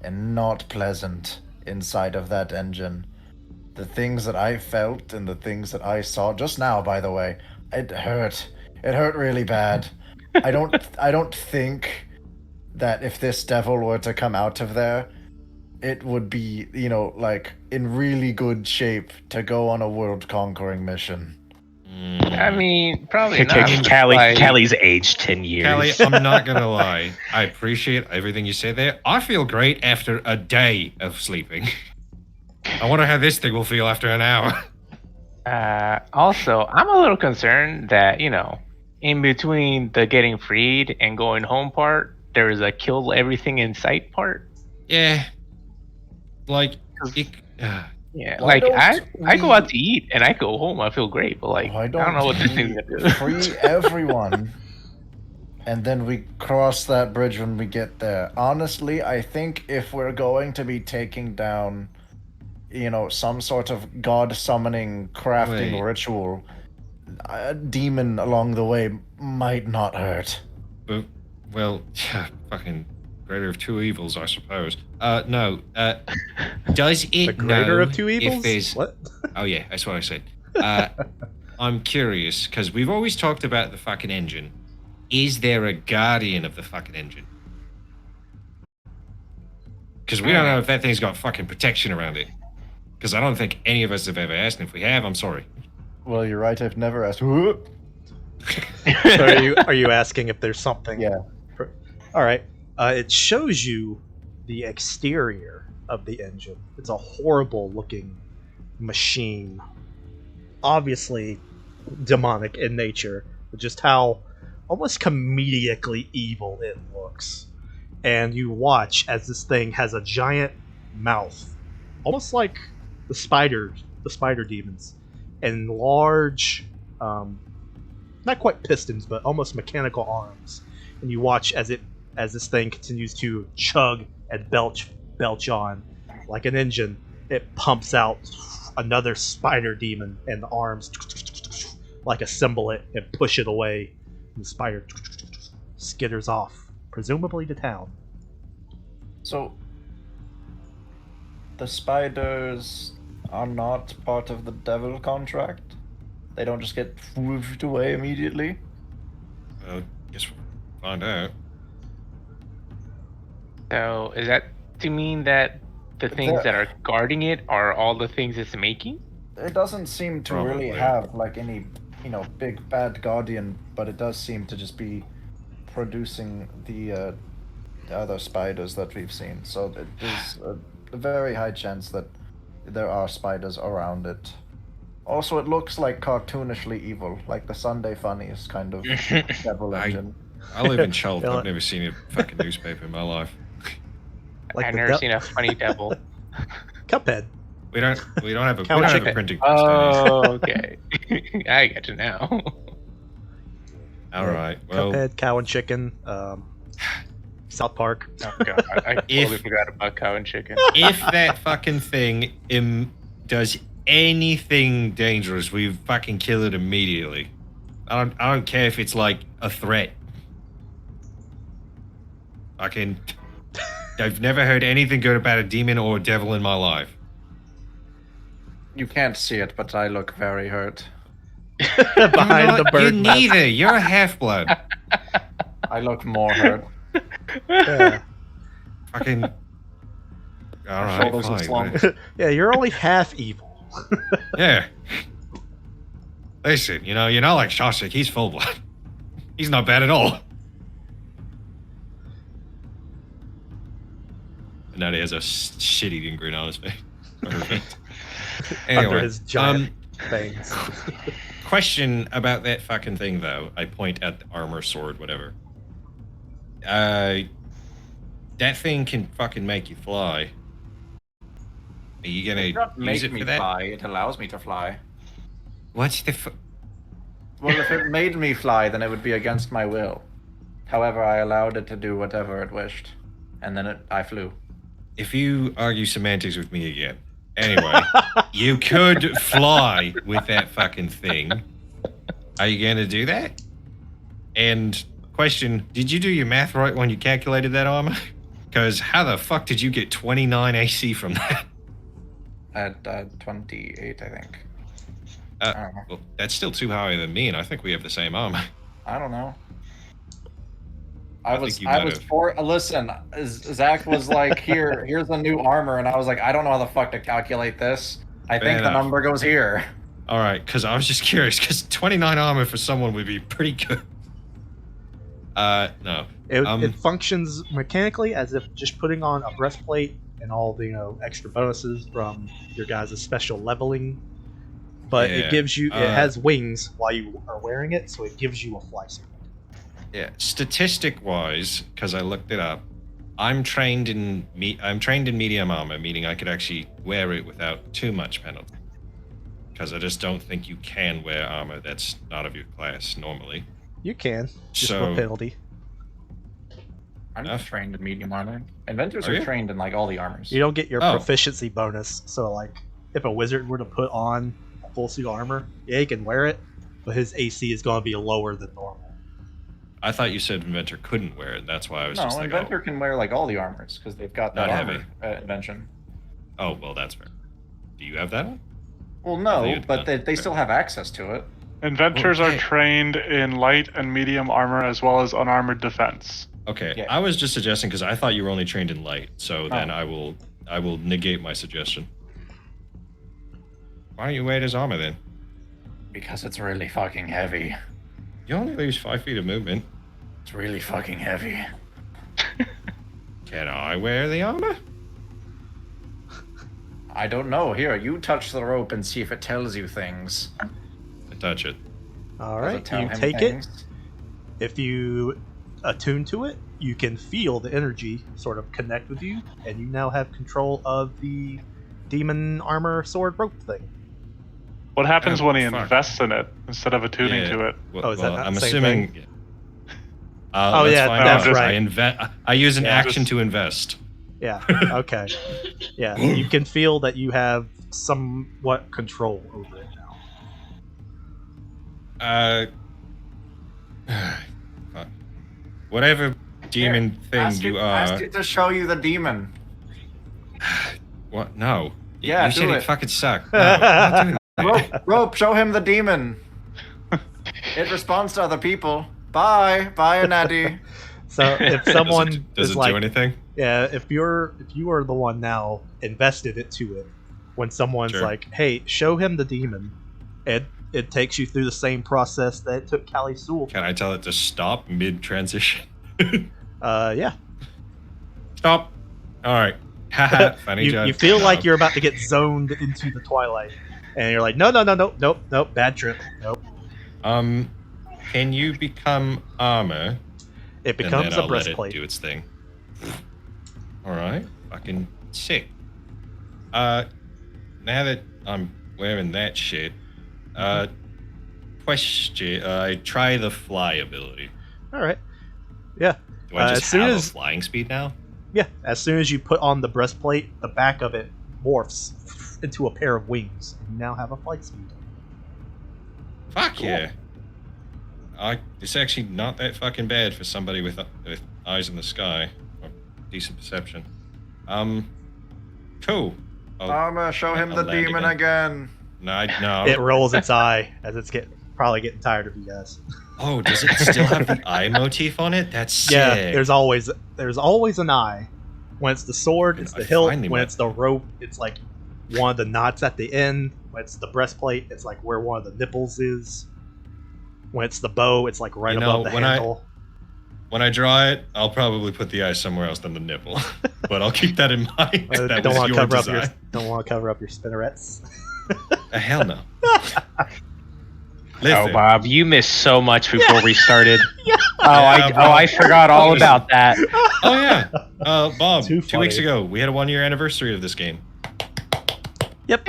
and not pleasant inside of that engine. The things that I felt and the things that I saw just now, by the way, it hurt. It hurt really bad. I don't think that if this devil were to come out of there, it would be, like in really good shape to go on a world conquering mission. I mean, probably not. Callie's aged 10 years. Callie, I'm not gonna lie. I appreciate everything you said there. I feel great after a day of sleeping. I wonder how this thing will feel after an hour. Also, I'm a little concerned that, in between the getting freed and going home part, there is a kill everything in sight part. Yeah. Like, Yeah, Why like don't I go we- out to eat and I go home, I feel great, but like Why I don't know what this we thing's gonna do. free everyone, and then we cross that bridge when we get there. Honestly, I think if we're going to be taking down, some sort of god summoning crafting Wait. ritual, a demon along the way might not hurt. but, well, fucking greater of two evils, I suppose. No. Does it The greater know of two evils. If there's... What? Oh yeah, that's what I said. I'm curious because we've always talked about the fucking engine. Is there a guardian of the fucking engine? Because we don't know if that thing's got fucking protection around it. Because I don't think any of us have ever asked, and if we have, I'm sorry. Well, you're right. I've never asked. So are you asking if there's something? Yeah. All right. It shows you the exterior of the engine. It's a horrible looking machine. Obviously demonic in nature, but just how almost comedically evil it looks. And you watch as this thing has a giant mouth, almost like the spider demons, and large, not quite pistons, but almost mechanical arms. And you watch as this thing continues to chug and belch on like an engine. It pumps out another spider demon, and the arms like assemble it and push it away. And the spider skitters off, presumably to town. So, the spiders are not part of the devil contract? They don't just get swooped away immediately? Well, guess we'll find out. So is that to mean that the things that are guarding it are all the things it's making? It doesn't seem to really Probably. have like any, big bad guardian, but it does seem to just be producing the other spiders that we've seen. So it is a very high chance that there are spiders around it. Also, it looks like cartoonishly evil, like the Sunday Funnies kind of devil I- engine. I live in Cheltenham. Yeah, I've like- never seen a fucking newspaper in my life. Like I've the never seen a funny devil. Cuphead. We don't have a Cow chicken. printing press. Oh, okay. I get you now. All right. Well, Cuphead, Cow and Chicken, South Park. Oh god, I totally If- forgot about cow and chicken. if that fucking thing does anything dangerous, we fucking kill it immediately. I don't care if it's like a threat. I've never heard anything good about a demon or a devil in my life. You can't see it, but I look very hurt. Behind the bird You mask. neither. You're a half blood. I look more hurt. Yeah. Fucking. All My right, shoulders are fine. slumped. Yeah, you're only half evil. Yeah. Listen, you're not like Shawshank. He's full blood. He's not bad at all. And now he has a shit-eating grin on his face. Perfect. Under Anyway, his giant fangs. question about that fucking thing, though. I point at the armor, sword, whatever. That thing can fucking make you fly. Are you gonna It does not use make it me for that? fly. It allows me to fly. What's the Well, if it made me fly, then it would be against my will. However, I allowed it to do whatever it wished, and then I flew. If you argue semantics with me again. Anyway, you could fly with that fucking thing. Are you gonna do that? And question, did you do your math right when you calculated that armor? Because how the fuck did you get 29 AC from that? At 28, I think. I don't know. Well, that's still too high than me, and I think we have the same armor. I don't know. I I was think you might have. for listen. Zach was like, here's a new armor, and I was like, I don't know how the fuck to calculate this. I Fair think the enough. number goes here. All right, because I was just curious, because 29 armor for someone would be pretty good. No. It functions mechanically as if just putting on a breastplate and all the extra bonuses from your guys' special leveling. But Yeah, it gives you it has wings while you are wearing it, so it gives you a fly speed. Yeah, statistic-wise, because I looked it up, I'm trained in medium armor, meaning I could actually wear it without too much penalty. Because I just don't think you can wear armor that's not of your class normally. You can just So- for penalty. I'm Enough. trained in medium armor. Inventors Are are you? trained in like all the armors. You don't get your Oh. proficiency bonus. So like, if a wizard were to put on a full suit armor, yeah, he can wear it, but his AC is going to be lower than normal. I thought you said Inventor couldn't wear it, that's why I was No, just like, Inventor can wear like all the armors because they've got that Not armor heavy. invention. oh, well, that's fair. Do you have that one? Well, I no, think but it- they still have access to it. Inventors are Okay. trained in light and medium armor as well as unarmored defense. Okay, Yeah. I was just suggesting because I thought you were only trained in light, so then Oh. I will negate my suggestion. Why don't you wear his armor then? Because it's really fucking heavy. You only lose 5 feet of movement. It's really fucking heavy. Can I wear the armor? I don't know. Here, you touch the rope and see if it tells you things. I touch it. All Does it right, tell you him take things? it. If you attune to it, you can feel the energy sort of connect with you, and you now have control of the demon armor sword rope thing. What happens Oh, when he fuck. invests in it instead of attuning Yeah. to it? Well, Oh, is that well, not I'm the same assuming. thing? Oh yeah, that's right. I use an Yeah, action just- to invest. Yeah. Okay. Yeah, you can feel that you have somewhat control over it now. Fuck. Whatever demon thing Ask you it, are. Ask it to show you the demon. What? No. Yeah, you said do it it. fucking sucked. No, I'm not doing that. Rope, show him the demon. It responds to other people. Bye, bye, Anadi. So if someone Does is it like, do anything? yeah, if you are the one now invested into it, when someone's Sure. like, hey, show him the demon, it takes you through the same process that it took Callie Sewell. Can I tell it to stop mid transition? Yeah. Stop. All right. Haha. Funny joke. You feel like No. you're about to get zoned into the twilight, and you're like, no, nope, bad trip, nope. Can you become armor? It And becomes then a I'll let it breastplate. do its thing. All right. Fucking sick. Now that I'm wearing that shit, question. I try the fly ability. All right. Yeah. Do I as just soon have as- a flying speed now? Yeah, as soon as you put on the breastplate, the back of it morphs into a pair of wings. You now have a flight speed. Fuck Cool. yeah. It's actually not that fucking bad for somebody with eyes in the sky or decent perception. Cool. Armor, show him I'll the land demon again. again. No. It rolls its eye as it's probably getting tired of you guys. Oh, does it still have the eye motif on it? That's sick. Yeah, there's always an eye, When it's the sword, it's I the hilt. finally When met- it's the rope, it's like one of the knots at the end. When it's the breastplate, it's like where one of the nipples is. When it's the bow, it's like right You know, above the when handle. When I draw it, I'll probably put the eye somewhere else than the nipple. But I'll keep that in mind. That Don't was want to your cover up design. your don't want to cover up your spinnerets. Hell no. Oh, Listen, Bob, you missed so much before we started. Yeah, I forgot all about that. Oh yeah, Bob. Too 2 weeks funny. ago, we had a 1 year anniversary of this game. Yep.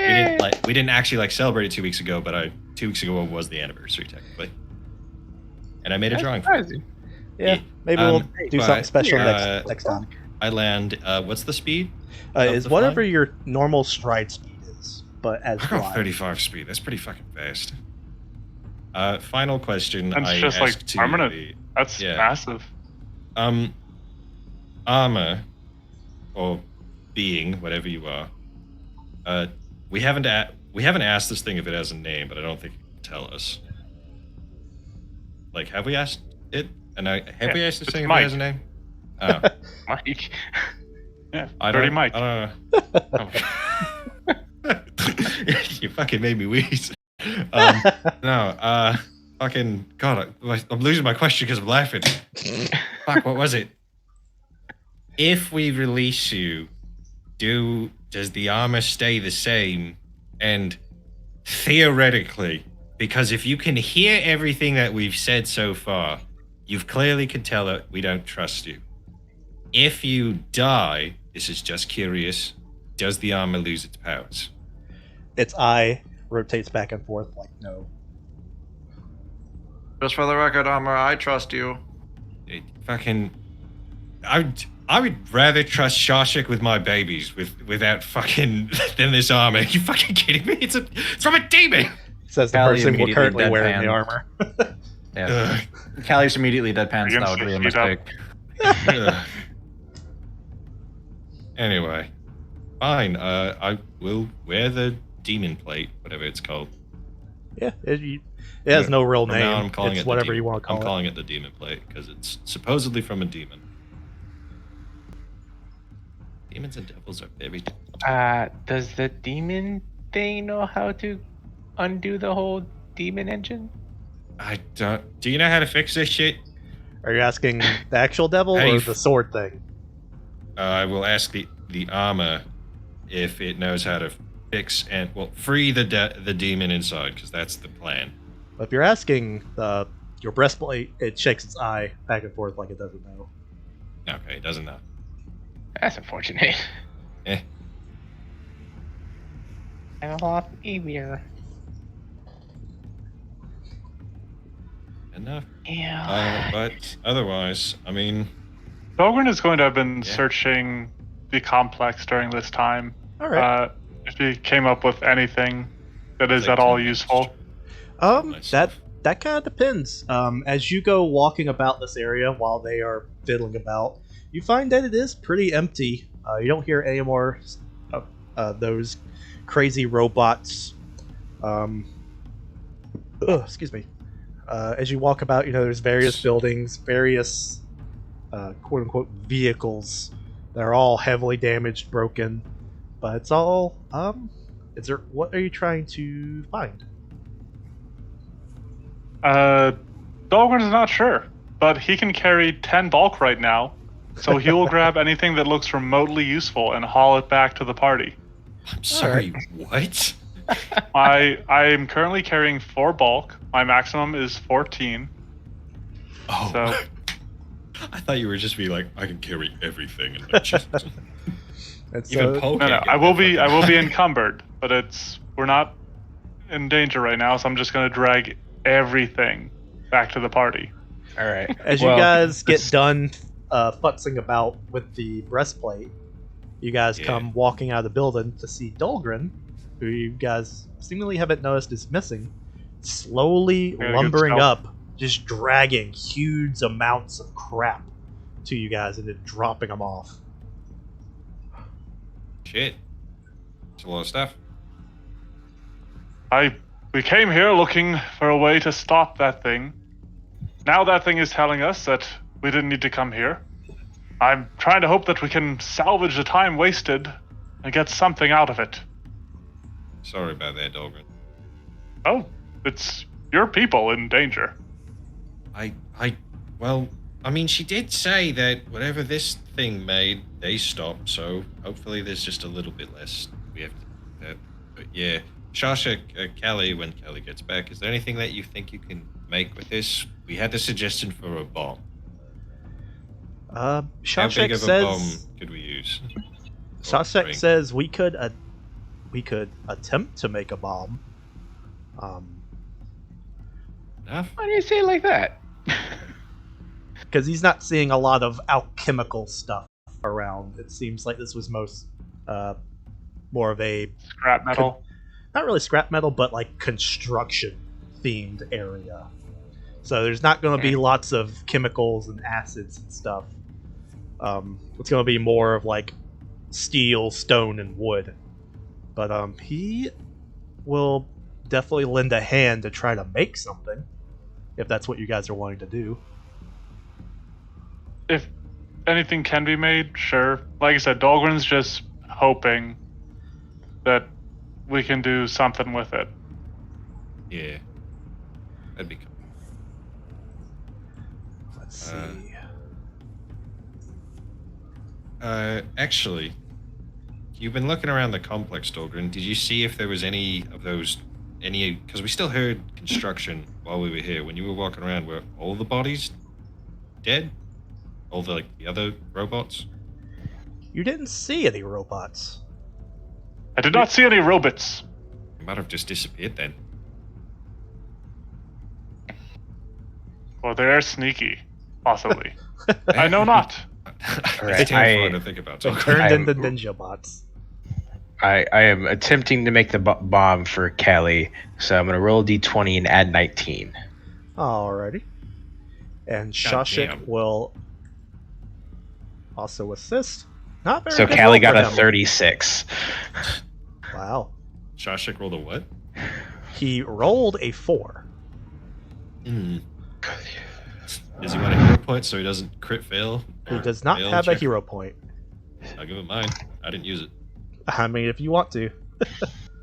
We didn't actually celebrate it 2 weeks ago, but 2 weeks ago was the anniversary technically. And I made a drawing for it. Surprising. Yeah. Maybe we'll do but, something special uh, next time. I land. What's the speed? Of It's the whatever flying? your normal stride speed is, but as I got flying. 35 speed. That's pretty fucking fast. Final question. That's I just like asked to permanent. the- That's Yeah. massive. Armor, or being, whatever you are. We haven't asked this thing if it has a name, but I don't think it can tell us. Like, have we asked it? And have we asked this it's thing if Mike. it has a name? Oh, Mike. Yeah, I Dirty don't. Mike. I don't know. You fucking made me wheeze. No, fucking God, I'm losing my question because I'm laughing. Fuck, what was it? If we release you, does the armor stay the same? And theoretically, because if you can hear everything that we've said so far, you clearly can tell that we don't trust you. If you die, this is just curious, does the armor lose its powers? Its eye rotates back and forth like no. Just for the record, Armor, I trust you. It fucking, I would rather trust Shashik with my babies without fucking than this armor. Are you fucking kidding me? It's from a demon. Says the Callie person we're immediately currently wearing the deadpans. armor. Yeah. Callie's immediately deadpans. You're That gonna would be a say heat up. mistake. Ugh. Anyway, fine. I will wear the demon plate, whatever it's called. Yeah, it has no real From name. now on, I'm calling It's it whatever the you demon. want to call I'm it. calling it the demon plate because it's supposedly from a demon. Demons and devils are very different. Does the demon thing know how to undo the whole demon engine? I don't. Do you know how to fix this shit? Are you asking the actual devil Hey, or the sword thing? I will ask the armor if it knows how to fix and free the demon inside because that's the plan. But if you're asking your breastplate, it shakes its eye back and forth like it doesn't know. Okay, it doesn't know. That's unfortunate. Eh. I'm a lot easier. Enough. Yeah. But otherwise, I mean, Dogren is going to have been Yeah. searching the complex during this time. All right. If he came up with anything that is Like at all to- useful. myself. That kind of depends. As you go walking about this area while they are fiddling about, you find that it is pretty empty. You don't hear any more those crazy robots. Excuse me. As you walk about, there's various buildings, various quote unquote vehicles that are all heavily damaged, broken. But it's all. What are you trying to find? Dogren is not sure, but he can carry 10 bulk right now, so he will grab anything that looks remotely useful and haul it back to the party. I'm sorry, what? I am currently carrying 4 bulk. My maximum is 14. Oh, So I thought you were just be like, I can carry everything. And like, Jesus. And Even so, Poe no, can't get I will that be fucking- encumbered, but we're not in danger right now, so I'm just gonna drag everything back to the party. All right. as you guys get done futzing about with the breastplate, you guys Yeah. come walking out of the building to see Dolgren, who you guys seemingly haven't noticed is missing, slowly Very good lumbering stealth. up, just dragging huge amounts of crap to you guys and then dropping them off. Shit. It's a lot of stuff. We came here looking for a way to stop that thing. Now that thing is telling us that we didn't need to come here. I'm trying to hope that we can salvage the time wasted and get something out of it. Sorry about that, Dahlgren. Oh, it's your people in danger. Well, I mean, she did say that whatever this thing made, they stopped, so hopefully there's just a little bit less we have to do that. But yeah, Shasha, Kelly, when Kelly gets back, is there anything that you think you can make with this? We had the suggestion for a bomb. How big Shashek of a bomb says. could we use? Shashek says we could attempt to make a bomb. Enough? Why do you say it like that? Because he's not seeing a lot of alchemical stuff around. It seems like this was more of a Scrap metal. not really scrap metal, but like construction themed area. So there's not going to be lots of chemicals and acids and stuff. It's going to be more of like steel, stone, and wood. But he will definitely lend a hand to try to make something, if that's what you guys are wanting to do. If anything can be made, sure. Like I said, Dahlgren's just hoping that we can do something with it. Yeah. That'd be cool. Let's see. Actually, you've been looking around the complex, Dahlgren. Did you see if there was any of those, because we still heard construction while we were here. When you were walking around, were all the bodies dead? All the other robots? You didn't see any robots. I did not see any robots. They might have just disappeared then. Well, they are sneaky, possibly. I know not. Right, It's terrifying to think about. They Dahlgren. turned I'm- into ninja bots. I am attempting to make the bomb for Callie, so I'm gonna roll a d20 and add 19. Alrighty. And God Shashik damn. will also assist. Not very So good Callie roll got for a him. 36. Wow. Shashik rolled a what? He rolled a 4. Does he want a hero point so he doesn't crit fail? He Or does not fail have a check? hero point. I'll give him mine. I didn't use it. I mean, if you want to.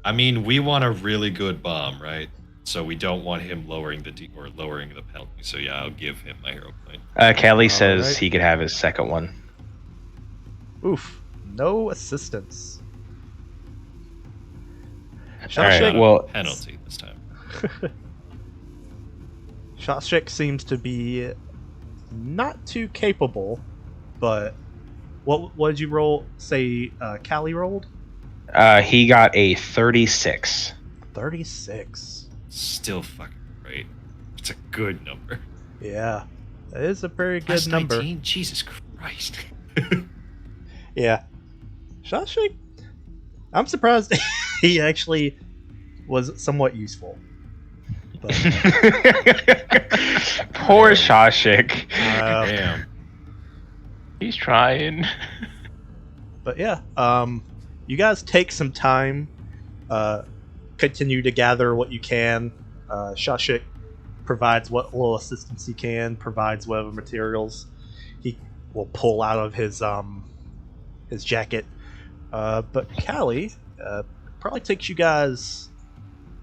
I mean, we want a really good bomb, right? So we don't want him lowering lowering the penalty. So yeah, I'll give him my hero point. Callie says Alright. he could have his second one. Oof. No assistance. Alright, Shashik, well- Penalty this time. Shashik seems to be not too capable, but what did you roll? Say, Callie rolled? He got a 36. 36. Still fucking great. It's a good number. Yeah, that is a very good Plus number. 19? Jesus Christ. Yeah. Shashik, I'm surprised he actually was somewhat useful. But, Poor Shashik. Damn. He's trying. but yeah, you guys take some time, continue to gather what you can. Shashik provides what little assistance he can, provides whatever materials he will pull out of his jacket. But Callie, probably takes you guys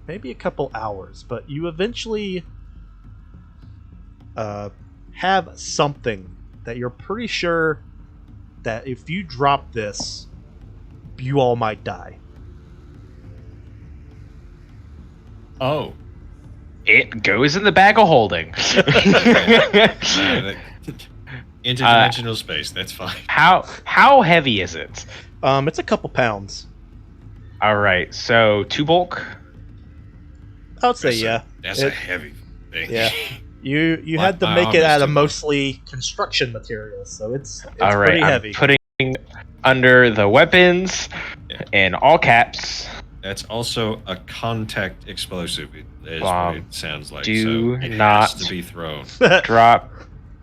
maybe a couple hours, but you eventually have something that you're pretty sure that if you drop this, you all might die. Oh. It goes in the bag of holding. Interdimensional space, that's fine. How heavy is it? It's a couple pounds. All right, so 2 bulk. I would say yeah. That's a It- heavy thing. Yeah. You My- had to my make arm it is out of too much. mostly construction materials, so it's All right, pretty I'm heavy. putting under the weapons Yeah. in all caps. That's also a contact explosive, is Bomb. what it sounds like. Do so it not- has to be thrown. Drop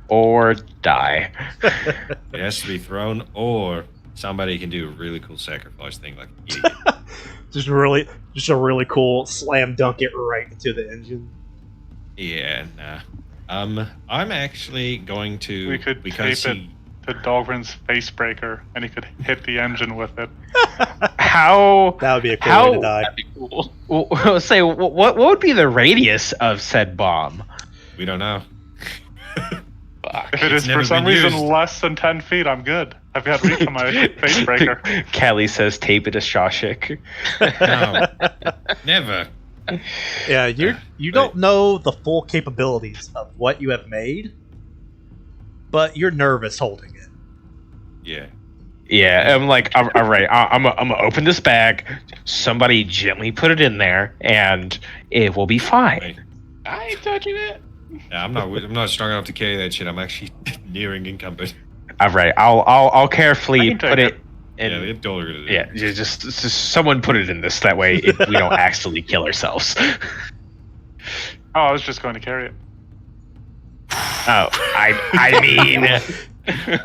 or die. It has to be thrown, or somebody can do a really cool sacrifice thing like an idiot. just a really cool slam dunk it right into the engine. Yeah, nah. I'm actually going to We could because tape it he to to Dahlgren's face breaker and he could hit the engine with it. How? That would be a cool How? way to die. That'd be cool. Well, say what would be the radius of said bomb? We don't know. Fuck. If it It's is never for some been reason used. less than 10 feet, I'm good. I've got reach on my face breaker. Callie says tape it to Shawshick. No, never. Yeah, you don't know the full capabilities of what you have made, but you're nervous holding it. Yeah. Yeah, I'm like, all right, I'm gonna open this bag. Somebody gently put it in there, and it will be fine. Hey, I ain't touching it. yeah, I'm not strong enough to carry that shit. I'm actually nearing encumbered. All right, I'll I carefully can take put it. Yeah, in. the dollar gonna do. Yeah, just someone put it in this. That way, we don't accidentally kill ourselves. Oh, I was just going to carry it. Oh,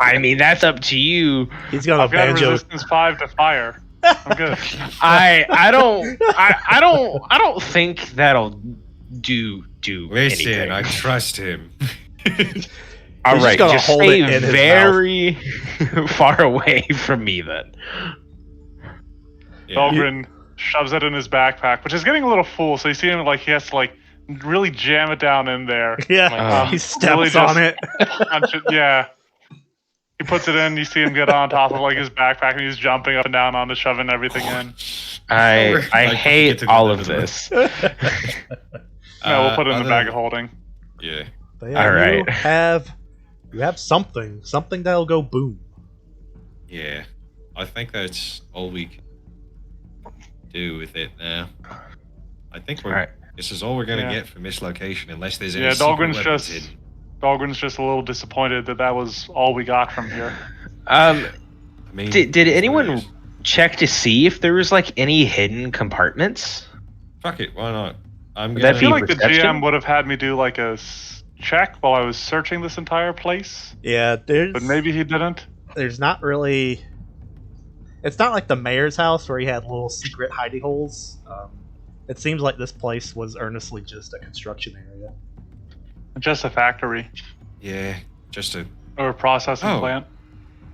I mean that's up to you. He's gonna I've got banjo. resistance 5 to fire. I'm good. I don't think that'll do Listen, anything. I trust him. All He's just right, gonna just hold stay it in his very far away from me then. Yeah. Dahlgren shoves it in his backpack, which is getting a little full, so you see him like he has to like really jam it down in there. Yeah, he really steps just- on it. Punch it, yeah. He puts it in, you see him get on top of like his backpack and he's jumping up and down on it, shoving everything in. I Like, get hate to all go of to the- this. No, we'll put it in the other- bag of holding. Yeah. But yeah, All right. you have something that'll go boom. Yeah. I think that's all we can do with it now. I think All right. this is all we're gonna Yeah. get from this location, unless there's any Yeah, secret Dahlgren's weapons just hidden. Dahlgren's just a little disappointed that was all we got from here. I mean, Did it's what it anyone is. check to see if there was like any hidden compartments? Fuck it, why not? I'm Would gonna. that I feel be like the perception? GM would have had me do like a check while I was searching this entire place, Yeah, but maybe he didn't. there's not really. It's not like the mayor's house where he had little secret hiding holes. It seems like this place was earnestly just a construction area. Just a factory Yeah, just a. or a processing Oh. plant.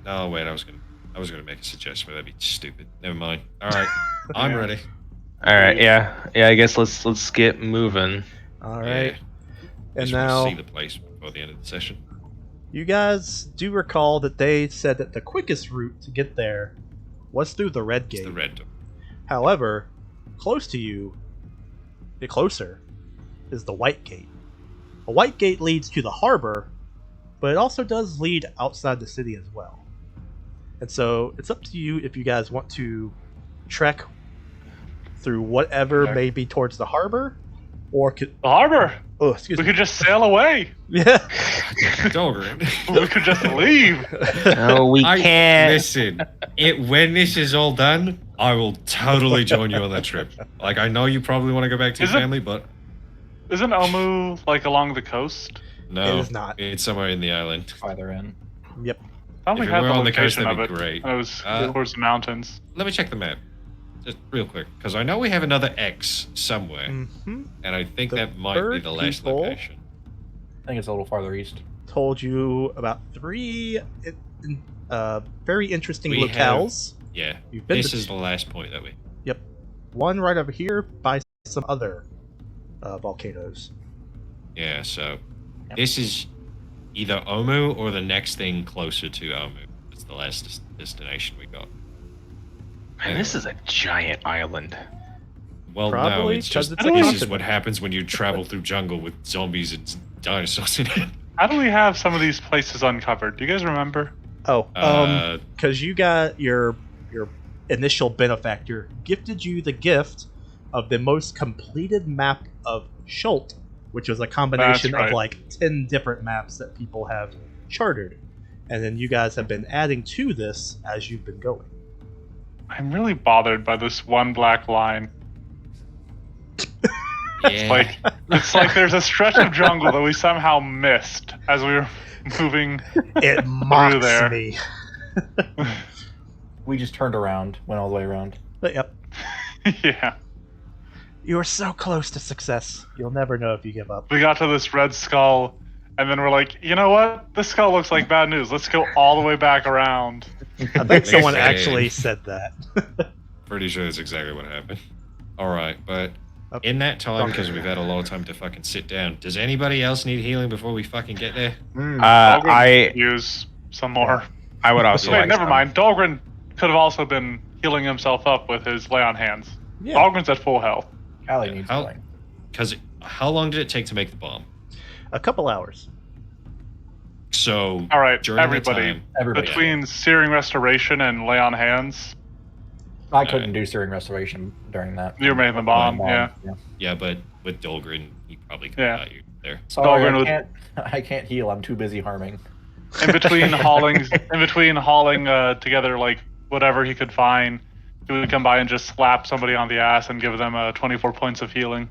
No, wait. I was gonna make a suggestion, but that'd be stupid. Never mind. All right, I'm Yeah. ready. All right, yeah. I guess let's get moving. All Yeah. right, and Just wanna now see the place before the end of the session. you guys do recall that they said that the quickest route to get there was through the red It's gate. the red door. However, close to you, the closer, is the white gate. A white gate leads to the harbor, but it also does lead outside the city as well. And so it's up to you if you guys want to trek through whatever Okay. may be towards the harbor, or could The harbor. excuse We me. could just sail away. Yeah. Dahlgren. We could just leave. No, we can't. Listen. When this is all done, I will totally join you on that trip. Like, I know you probably want to go back to your Is it- family, but Isn't Omu like along the coast? no, It is not. It's somewhere in the island. Farther in. Yep. I thought If we it had were the on the coast, location that'd of be it. great. It was Uh, towards the mountains. Let me check the map, just real quick, because I know we have another X somewhere, Mm-hmm. and I think The that might be bird the last people- location. I think it's a little farther east. Told you about three very interesting We locales. Yeah, You've been this to is the last point that we. one right over here by some other volcanoes. Yeah, so Yep. this is either Omu or the next thing closer to Omu. It's the last destination we got. Man, this is a giant island. Well, no, Probably, it's 'cause just it's a this is continent. what happens when you travel through jungle with zombies and dinosaurs in it. How do we have some of these places uncovered? Do you guys remember? Oh, Uh, because you got your initial benefactor gifted you the gift of the most completed map of Schult, which was a combination That's right. of like 10 different maps that people have chartered, and then you guys have been adding to this as you've been going. I'm really bothered by this one black line. yeah. It's like there's a stretch of jungle that we somehow missed as we were moving. It mocks there. me. We just turned around, went all the way around. But yep, Yeah. you are so close to success. You'll never know if you give up. We got to this red skull, And then we're like, you know what? This skull looks like bad news. Let's go all the way back around. I think someone Listen. actually said that. Pretty sure that's exactly what happened. All right, but Oh, in that time, because we've had a lot of time to fucking sit down, does anybody else need healing before we fucking get there? Dahlgren use some more. I would also Wait, like never some. mind. Dahlgren could have also been healing himself up with his lay on hands. Yeah. Dahlgren's at full health. Callie needs How- healing. Because how long did it take to make the bomb? A couple hours. So All right, during everybody. the time, Everybody. Between Searing Restoration and lay on hands, I couldn't do Searing Restoration during that. you made the bomb. Yeah. yeah, but with Dahlgren, he probably could Yeah. have got you there. Sorry, Dahlgren I would- can't. I can't heal. I'm too busy harming. In between hauling together like whatever he could find, he would come by and just slap somebody on the ass and give them 24 points of healing.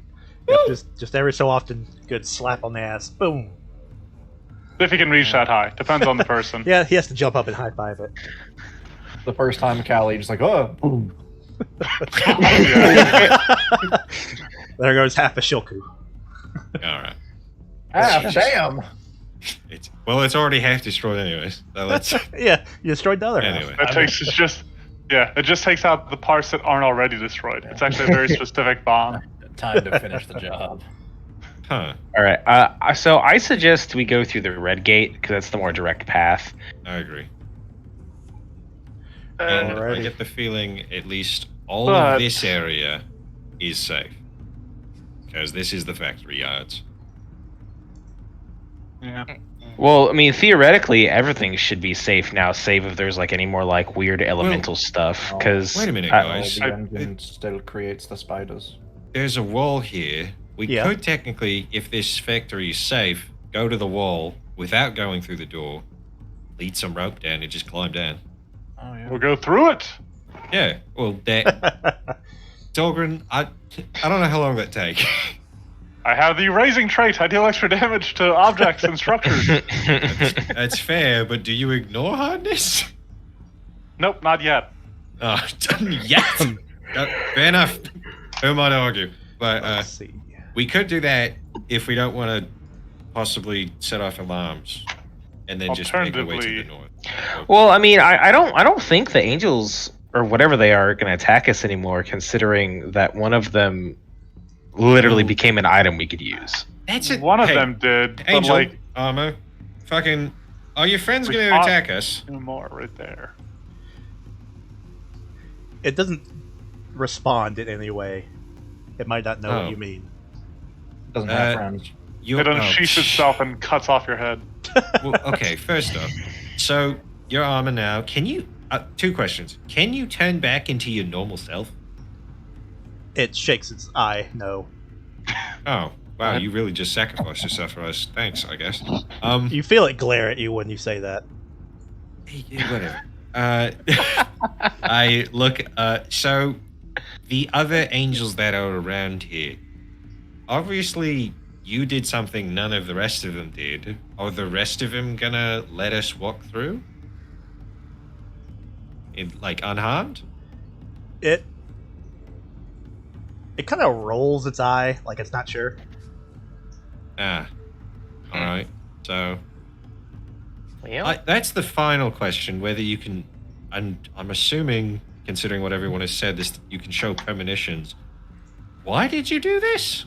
Yep, just every so often, good slap on the ass. Boom. If he can reach that high, depends on the person. Yeah, he has to jump up and high five it. The first time Callie just like, oh, boom. Yeah. There goes half a Shilku. All right. Ah, damn. It's already half destroyed anyways. So let's Yeah, you destroyed the other anyway. It just takes out the parts that aren't already destroyed. It's actually a very specific bomb. Time to finish the job. Huh. All right. So I suggest we go through the red gate because that's the more direct path. I agree. And And I Alrighty. get the feeling at least all But- of this area is safe. Because this is the factory yards. yeah. Well, I mean, theoretically, everything should be safe now, save if there's like any more like weird elemental stuff. Because Wait a minute, Oh, guys. the engine still creates the spiders. There's a wall here. We Yeah. could technically, if this factory is safe, go to the wall without going through the door, lead some rope down, and just climb down. Oh yeah. We'll go through it. Yeah. Well, that Dahlgren, I don't know how long that take. I have the raising trait. I deal extra damage to objects and structures. That's fair, but do you ignore hardness? Nope, not yet. Oh, yes. Fair enough. Who am I to argue? But Let's see. we could do that if we don't want to possibly set off alarms, and then just make our way to the Alternatively- north. Well, I mean, I don't think the angels or whatever they are going to attack us anymore, considering that one of them literally became an item we could use. That's it. One of Hey, them did, but Angel like armor. Fucking. Are your friends We going to fought- attack us? two more right there. It doesn't respond in any way. It might not know Oh. what you mean. Doesn't have Uh, friends. You It unsheaths itself and cuts off your head. Well, okay, first off, so your armor now. Can you? Two questions. Can you turn back into your normal self? It shakes its eye. No. Oh, wow! You really just sacrificed yourself for us. Thanks, I guess. You feel it glare at you when you say that. Whatever. I look. So the other angels that are around here, obviously, you did something none of the rest of them did. Are the rest of them gonna let us walk through? Like unharmed? It kind of rolls its eye like it's not sure. Ah. All right. So Well, that's the final question. Whether you can, and I'm assuming, considering what everyone has said, this you can show premonitions. Why did you do this?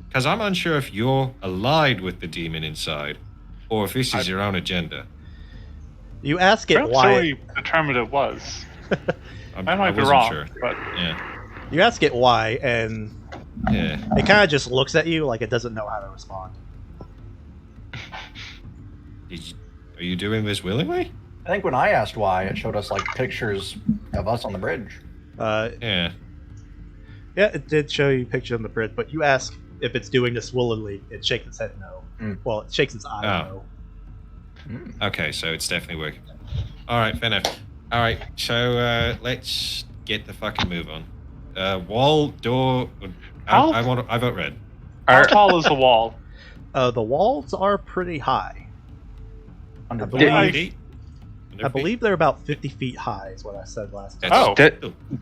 Because I'm unsure if you're allied with the demon inside, or if this is your own agenda. You ask it Perhaps why. already determined it was. I might be wasn't wrong, sure. but Yeah. You ask it why, and Yeah. it kind of just looks at you like it doesn't know how to respond. Are you doing this willingly? I think when I asked why, it showed us like pictures of us on the bridge. Yeah. Yeah, it did show you pictures on the bridge, but you ask if it's doing this willingly, it shakes its head no. Mm. Well, it shakes its eye Oh. no. Okay, so it's definitely working. All right, fair enough. All right, so let's get the fucking move on. Wall, door. How- I vote red. how tall is the wall? The walls are pretty high. Under I believe- How deep? I believe they're about 50 feet high, is what I said last time. Oh.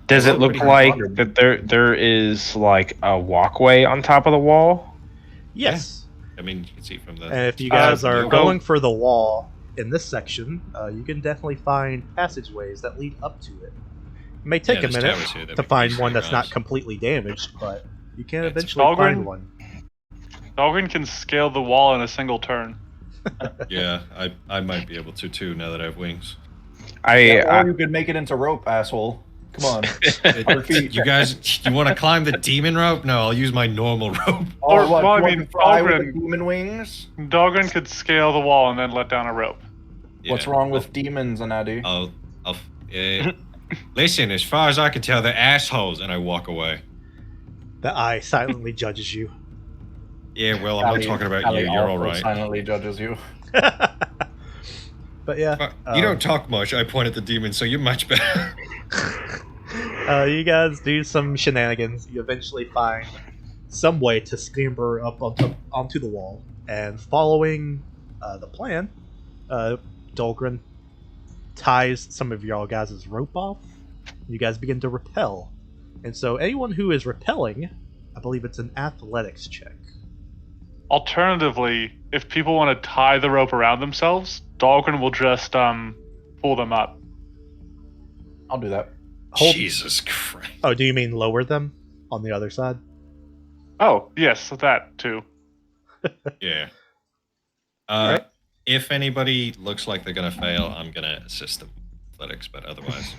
Does it look Pretty like hard. that there is like a walkway on top of the wall? Yes. I mean, you can see from the. And if you guys are so- going for the wall in this section, you can definitely find passageways that lead up to it. It may take a there's minute towers here that to we can find easily one that's not rouse. completely damaged, but you can It's eventually Dahlgren. find one. Dahlgren can scale the wall in a single turn. Yeah, I might be able to too now that I have wings. Or you could make it into rope, asshole. Come on. 100 feet. You guys, you want to climb the demon rope? No, I'll use my normal rope. Or Or- what? well, I you want mean, to fly with the Dahlgren- demon wings? Dahlgren could scale the wall and then let down a rope. What's Yeah, wrong with demons, Anadi? I'll listen. As far as I can tell, they're assholes, and I walk away. The eye silently judges you. Yeah, well, I'm not talking about you. You're all right. Silently judges you. But yeah, You don't talk much. I point at the demon, so you're much better. you guys do some shenanigans. You eventually find some way to scamper up onto the wall, and following the plan, Dahlgren ties some of y'all guys' rope off. You guys begin to rappel, and so anyone who is rappelling, I believe it's an athletics check. Alternatively, if people want to tie the rope around themselves, Dahlgren will just pull them up. I'll do that. Hold- Jesus Christ. Oh, do you mean lower them on the other side? Oh, yes, that too. Yeah. Right. If anybody looks like they're gonna fail, I'm gonna assist them with athletics, but otherwise,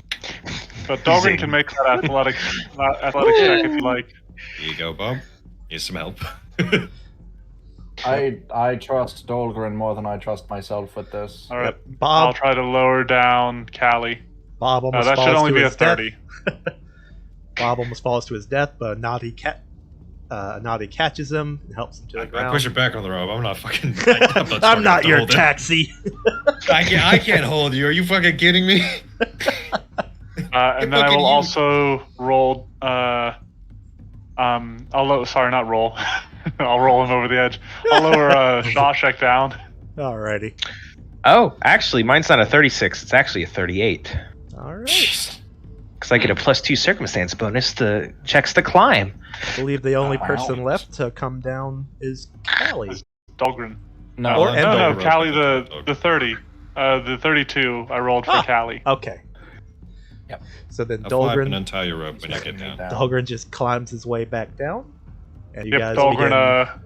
But Dahlgren can make that athletics check if you like. here you go, Bob. Here's some help. I trust Dahlgren more than I trust myself with this. All right, Yep. I'll Bob. try to lower down Callie. Bob No, almost that falls should only to be a his death. 30. Bob almost falls to his death, but Nadi catches him and helps him to the I ground. push it back on the rope. I'm not fucking. I'm not your hold it. taxi. I can't hold you. Are you fucking kidding me? And then I fucking will you. also roll. Sorry, not roll. I'll roll him over the edge. I'll lower Shawshek down. Alrighty. Oh, actually, mine's not a 36. It's actually a 38. Alright. Jeez. Because I get a +2 circumstance bonus to checks to climb. I believe the only Wow. person left to come down is Callie. Dahlgren. No, Or I'll and No, untie no, your rope Callie, and the Dahlgren. the 30, the 32. I rolled for Ah. Callie. Okay. Yep. So then I'll fly up and Dahlgren, untie your rope when you get down. Dahlgren just climbs his way back down, and you Yep, guys Dahlgren.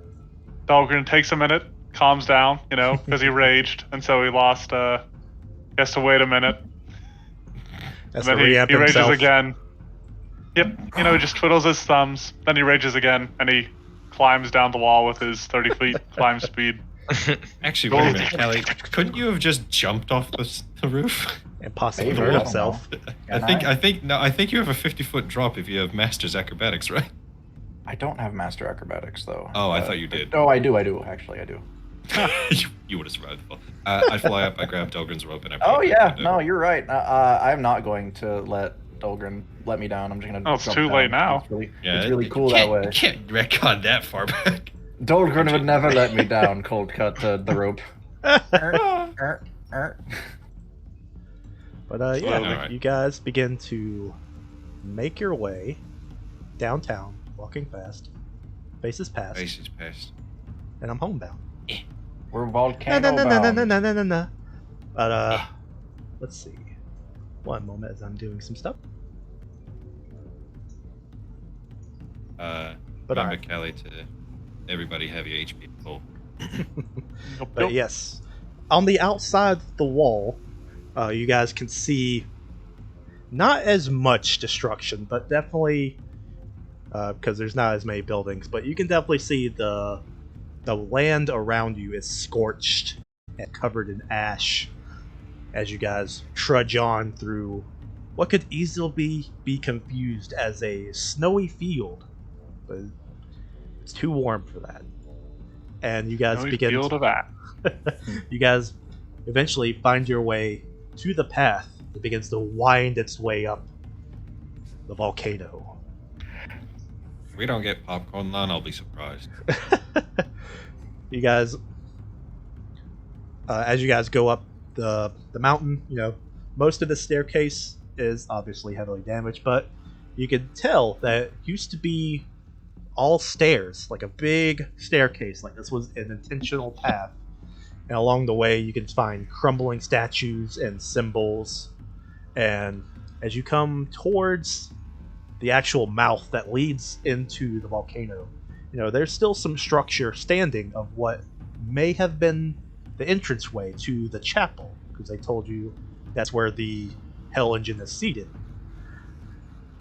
Dahlgren takes a minute, calms down, because he raged, and so he lost. He has to wait a minute, has and to then he re-amp rages himself. again. Yep, he just twiddles his thumbs. Then he rages again, and he climbs down the wall with his 30 feet climb speed. Actually, wait a minute, Kelly. Couldn't you have just jumped off the roof? And possibly Maybe, hurt I don't himself. Can I think you have a 50-foot drop if you have Master's Acrobatics, right? I don't have master acrobatics though. Oh, I thought you did. Oh, I do. Actually, I do. you would have survived the fall. I fly up, I grab Dahlgren's rope, and I. Oh put it yeah, in the no, window. you're right. I'm not going to let Dahlgren let me down. I'm just gonna. Oh, it's jump too down. late now. It's really, Yeah, it's really you cool can't- that way. You can't retcon that far back. Dahlgren would never let me down. Cold cut to the rope. But yeah, Alright. you guys begin to make your way downtown, walking fast. Faces past, Faces past. and I'm homebound. We're No, volcano no, no, no, no, bound. no, no, no, no. But let's see. One moment as I'm doing some stuff. But Remember, alright. Kelly, to everybody have your HP full. But yes, on the outside of the wall, you guys can see not as much destruction, but definitely because there's not as many buildings. But you can definitely see the land around you is scorched and covered in ash as you guys trudge on through what could easily be confused as a snowy field, but it's too warm for that. And you guys Snowy begin. field of that. You guys eventually find your way to the path that begins to wind its way up the volcano. If we don't get popcorn, then I'll be surprised. You guys, as you guys go up the mountain, Most of the staircase is obviously heavily damaged, but you can tell that it used to be all stairs, like a big staircase, like this was an intentional path. And along the way, you can find crumbling statues and symbols. And as you come towards the actual mouth that leads into the volcano, there's still some structure standing of what may have been the entranceway to the chapel, because they told you that's where the Hell Engine is seated.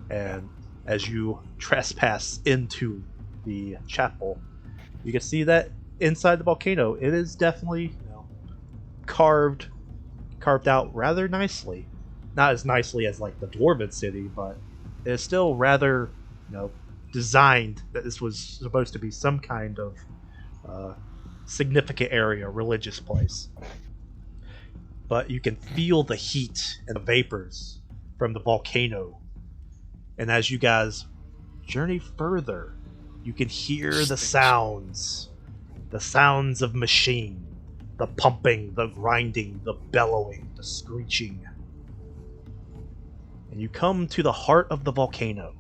And as you trespass into the chapel, you can see that inside the volcano, it is definitely carved out rather nicely. Not as nicely as like the Dwarven city, but it's still rather designed that this was supposed to be some kind of significant area, religious place. But you can feel the heat and the vapors from the volcano. And as you guys journey further, you can hear the sounds of machine, the pumping, the grinding, the bellowing, the screeching. And you come to the heart of the volcano.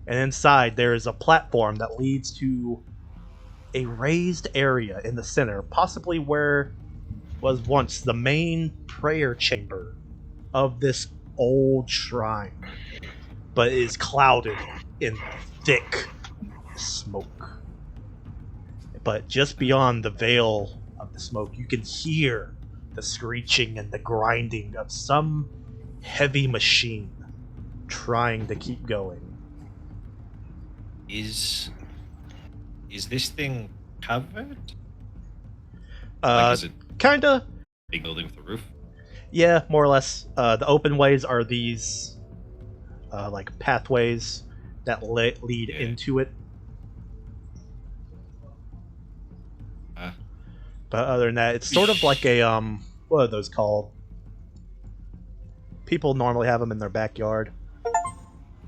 And inside there is a platform that leads to a raised area in the center, possibly where was once the main prayer chamber of this old shrine, but it is clouded in thick smoke. But just beyond the veil of the smoke, you can hear the screeching and the grinding of some heavy machine trying to keep going. Is this thing covered? Like, is it Kinda. big building with a roof? Yeah, more or less. The open ways are these like pathways that lead into it. But other than that, it's sort of like a what are those called? People normally have them in their backyard.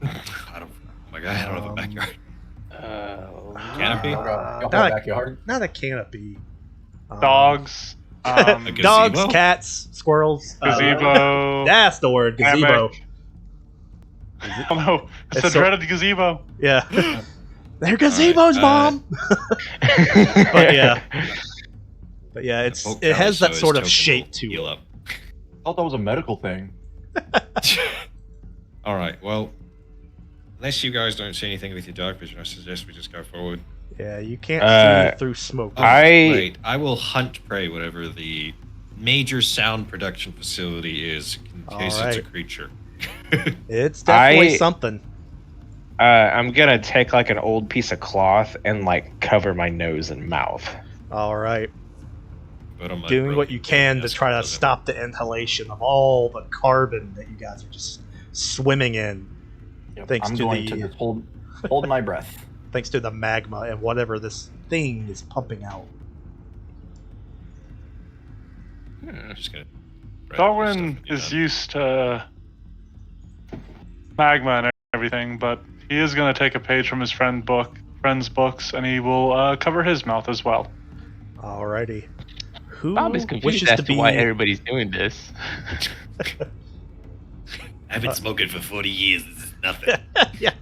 I don't have a backyard. Canopy? Y'all have a Not backyard? not a canopy. Dogs. A gazebo? Dogs, cats, squirrels. Gazebo. That's the word, gazebo. Oh no, it's the so- dreaded gazebo. Yeah. They're gazebos, Mom! But yeah. But yeah, it has that sort of shape to heal it. up. I thought that was a medical thing. All right. Well, unless you guys don't see anything with your dark vision, I suggest we just go forward. Yeah, you can't see through smoke. Oh, I- wait. I will hunt prey whatever the major sound production facility is, in case it's a Alright. creature. It's definitely I- something. I'm gonna take like an old piece of cloth and like cover my nose and mouth. Alright. But on my Doing what broken you can to desk, try to doesn't- stop the inhalation of all the carbon that you guys are just swimming in, Yep, Thanks I'm to going the- to just hold my breath. thanks to the magma and whatever this thing is pumping out. I'm just gonna. Darwin is used to magma and everything, but he is going to take a page from his friend's books, and he will cover his mouth as well. Alrighty. Who Bob is confused wishes as to to be why everybody's doing this. I've been smoking for 40 years. This is nothing. Yeah.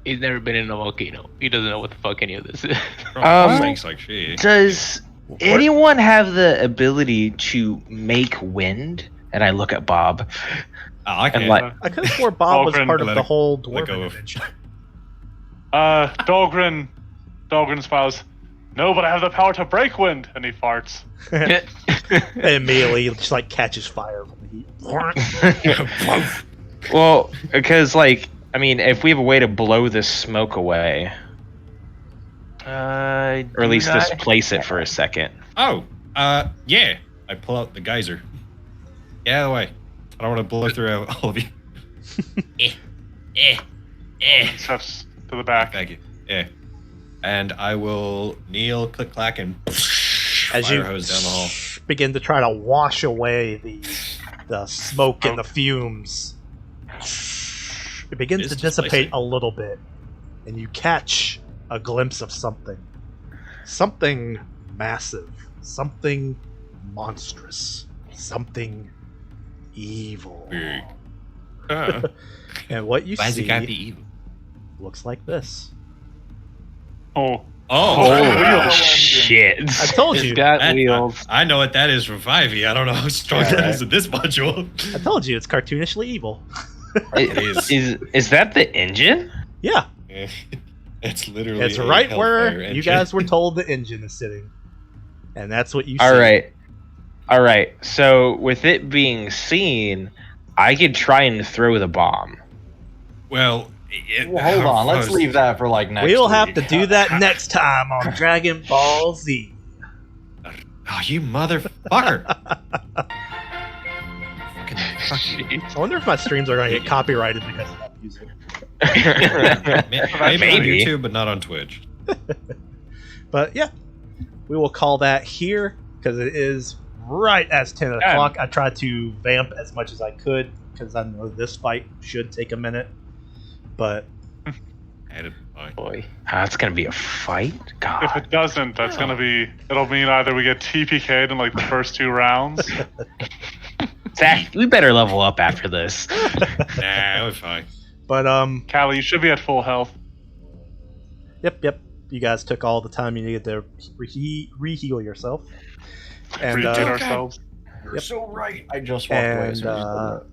He's never been in a volcano. He doesn't know what the fuck any of this is. Thanks like shit. Does anyone have the ability to make wind? And I look at Bob. Oh, I can. And like- I could have swore Bob was Dahlgren, part of let the it- whole let go dwarven of- adventure. Dahlgren spouse. No, but I have the power to break wind, and he farts. And immediately just like catches fire from the heat. Well, because like I mean, if we have a way to blow this smoke away, or at least displace it for a second. Oh, yeah. I pull out the geyser. Get out of the way. I don't want to blow through all of you. Steps to the back. Thank you. Yeah. And I will kneel, click, clack, and As fire you hose down the hall. begin to try to wash away the smoke and the fumes, it begins It is to dissipate displacing. a little bit, and you catch a glimpse of something massive, something monstrous. something evil. Big. And what you Why is it gotta see be evil? looks like this. Oh, Oh, Shit. I told It's you. got wheels. I know what that is from 5e. I don't know how strong Yeah, that right. is in this module. I told you it's cartoonishly evil. It is. Is that the engine? Yeah, It's literally. it's a right Hellfire where you engine. guys were told the engine is sitting, and that's what you see. All right. So with it being seen, I could try and throw the bomb. Well, Well, hold on. Let's leave that for like next We'll have week. to do that next time on Dragon Ball Z. Oh, you motherfucker! Fucking fuck you. I wonder if my streams are going to get copyrighted because of that music. Maybe on Maybe. YouTube, but not on Twitch. But yeah, we will call that here because it is right as 10 o'clock. I tried to vamp as much as I could because I know this fight should take a minute. But Added fine. Boy, it's gonna be a fight. if God. it doesn't, that's gonna be. It'll mean either we get TPK'd in like the first 2 rounds. Zach, we better level up after this. Nah, it was fine. but Callie, you should be at full health. yep. You guys took all the time you needed to re-heal yourself. And Regain ourselves. You're so right. I just walked away. and So just do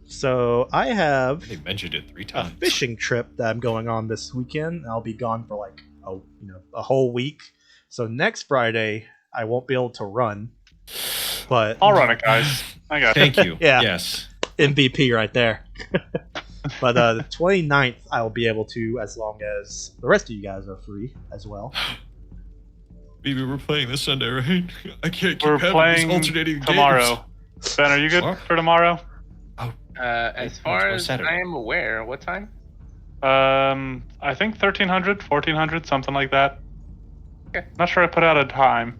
so I have They mentioned it 3 a times. fishing trip that I'm going on this weekend. I'll be gone for like a whole week. So next Friday I won't be able to run, but I'll run it, guys. I got Thank you. Yeah. Yes. MVP right there. But the 29th I will be able to, as long as the rest of you guys are free as well. Maybe we're playing this Sunday, right? I can't keep We're having playing these alternating tomorrow. Ben, are you good What? for tomorrow? As far tomorrow's as Saturday. I am aware, what time? I think 1300, 1400, something like that. Okay. Not sure I put out a time.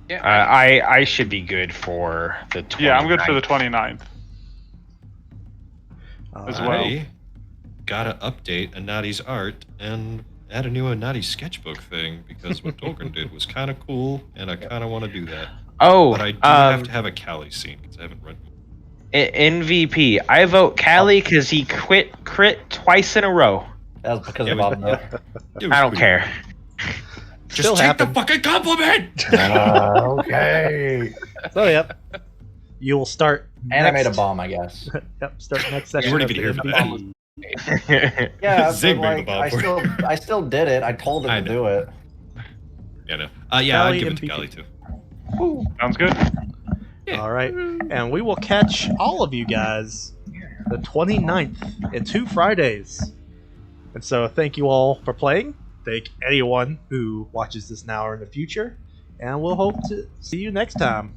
Yeah, I should be good for the 29th. Yeah, I'm good for the 29th. As well. I gotta update Anati's art and add a new Anati sketchbook thing because what Tolkien did was kind of cool, and I kind of want to do that. Oh, But I do have to have a Callie scene because I haven't read. MVP. I vote Callie because he crit twice in a row. That was because Yeah, of but- Bob. No. It was I don't pretty- care. Just Still take happened. the fucking compliment. Okay. So yep, you will start. And I made a next- bomb, I guess. Yep, start next session. weren't of even the here for MVP. that. Yeah, Zig but made the like, bomb I still did it. I told him I to know. do it. Yeah, no. Yeah, I'd Callie give it to MVP. Callie too. Sounds good. Yeah. All right, and we will catch all of you guys the 29th in 2 Fridays. And so thank you all for playing. Thank anyone who watches this now or in the future. And we'll hope to see you next time.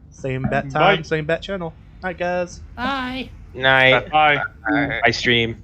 Same bat time, Bye. same bat channel. All right, guys. Night. Bye. I stream.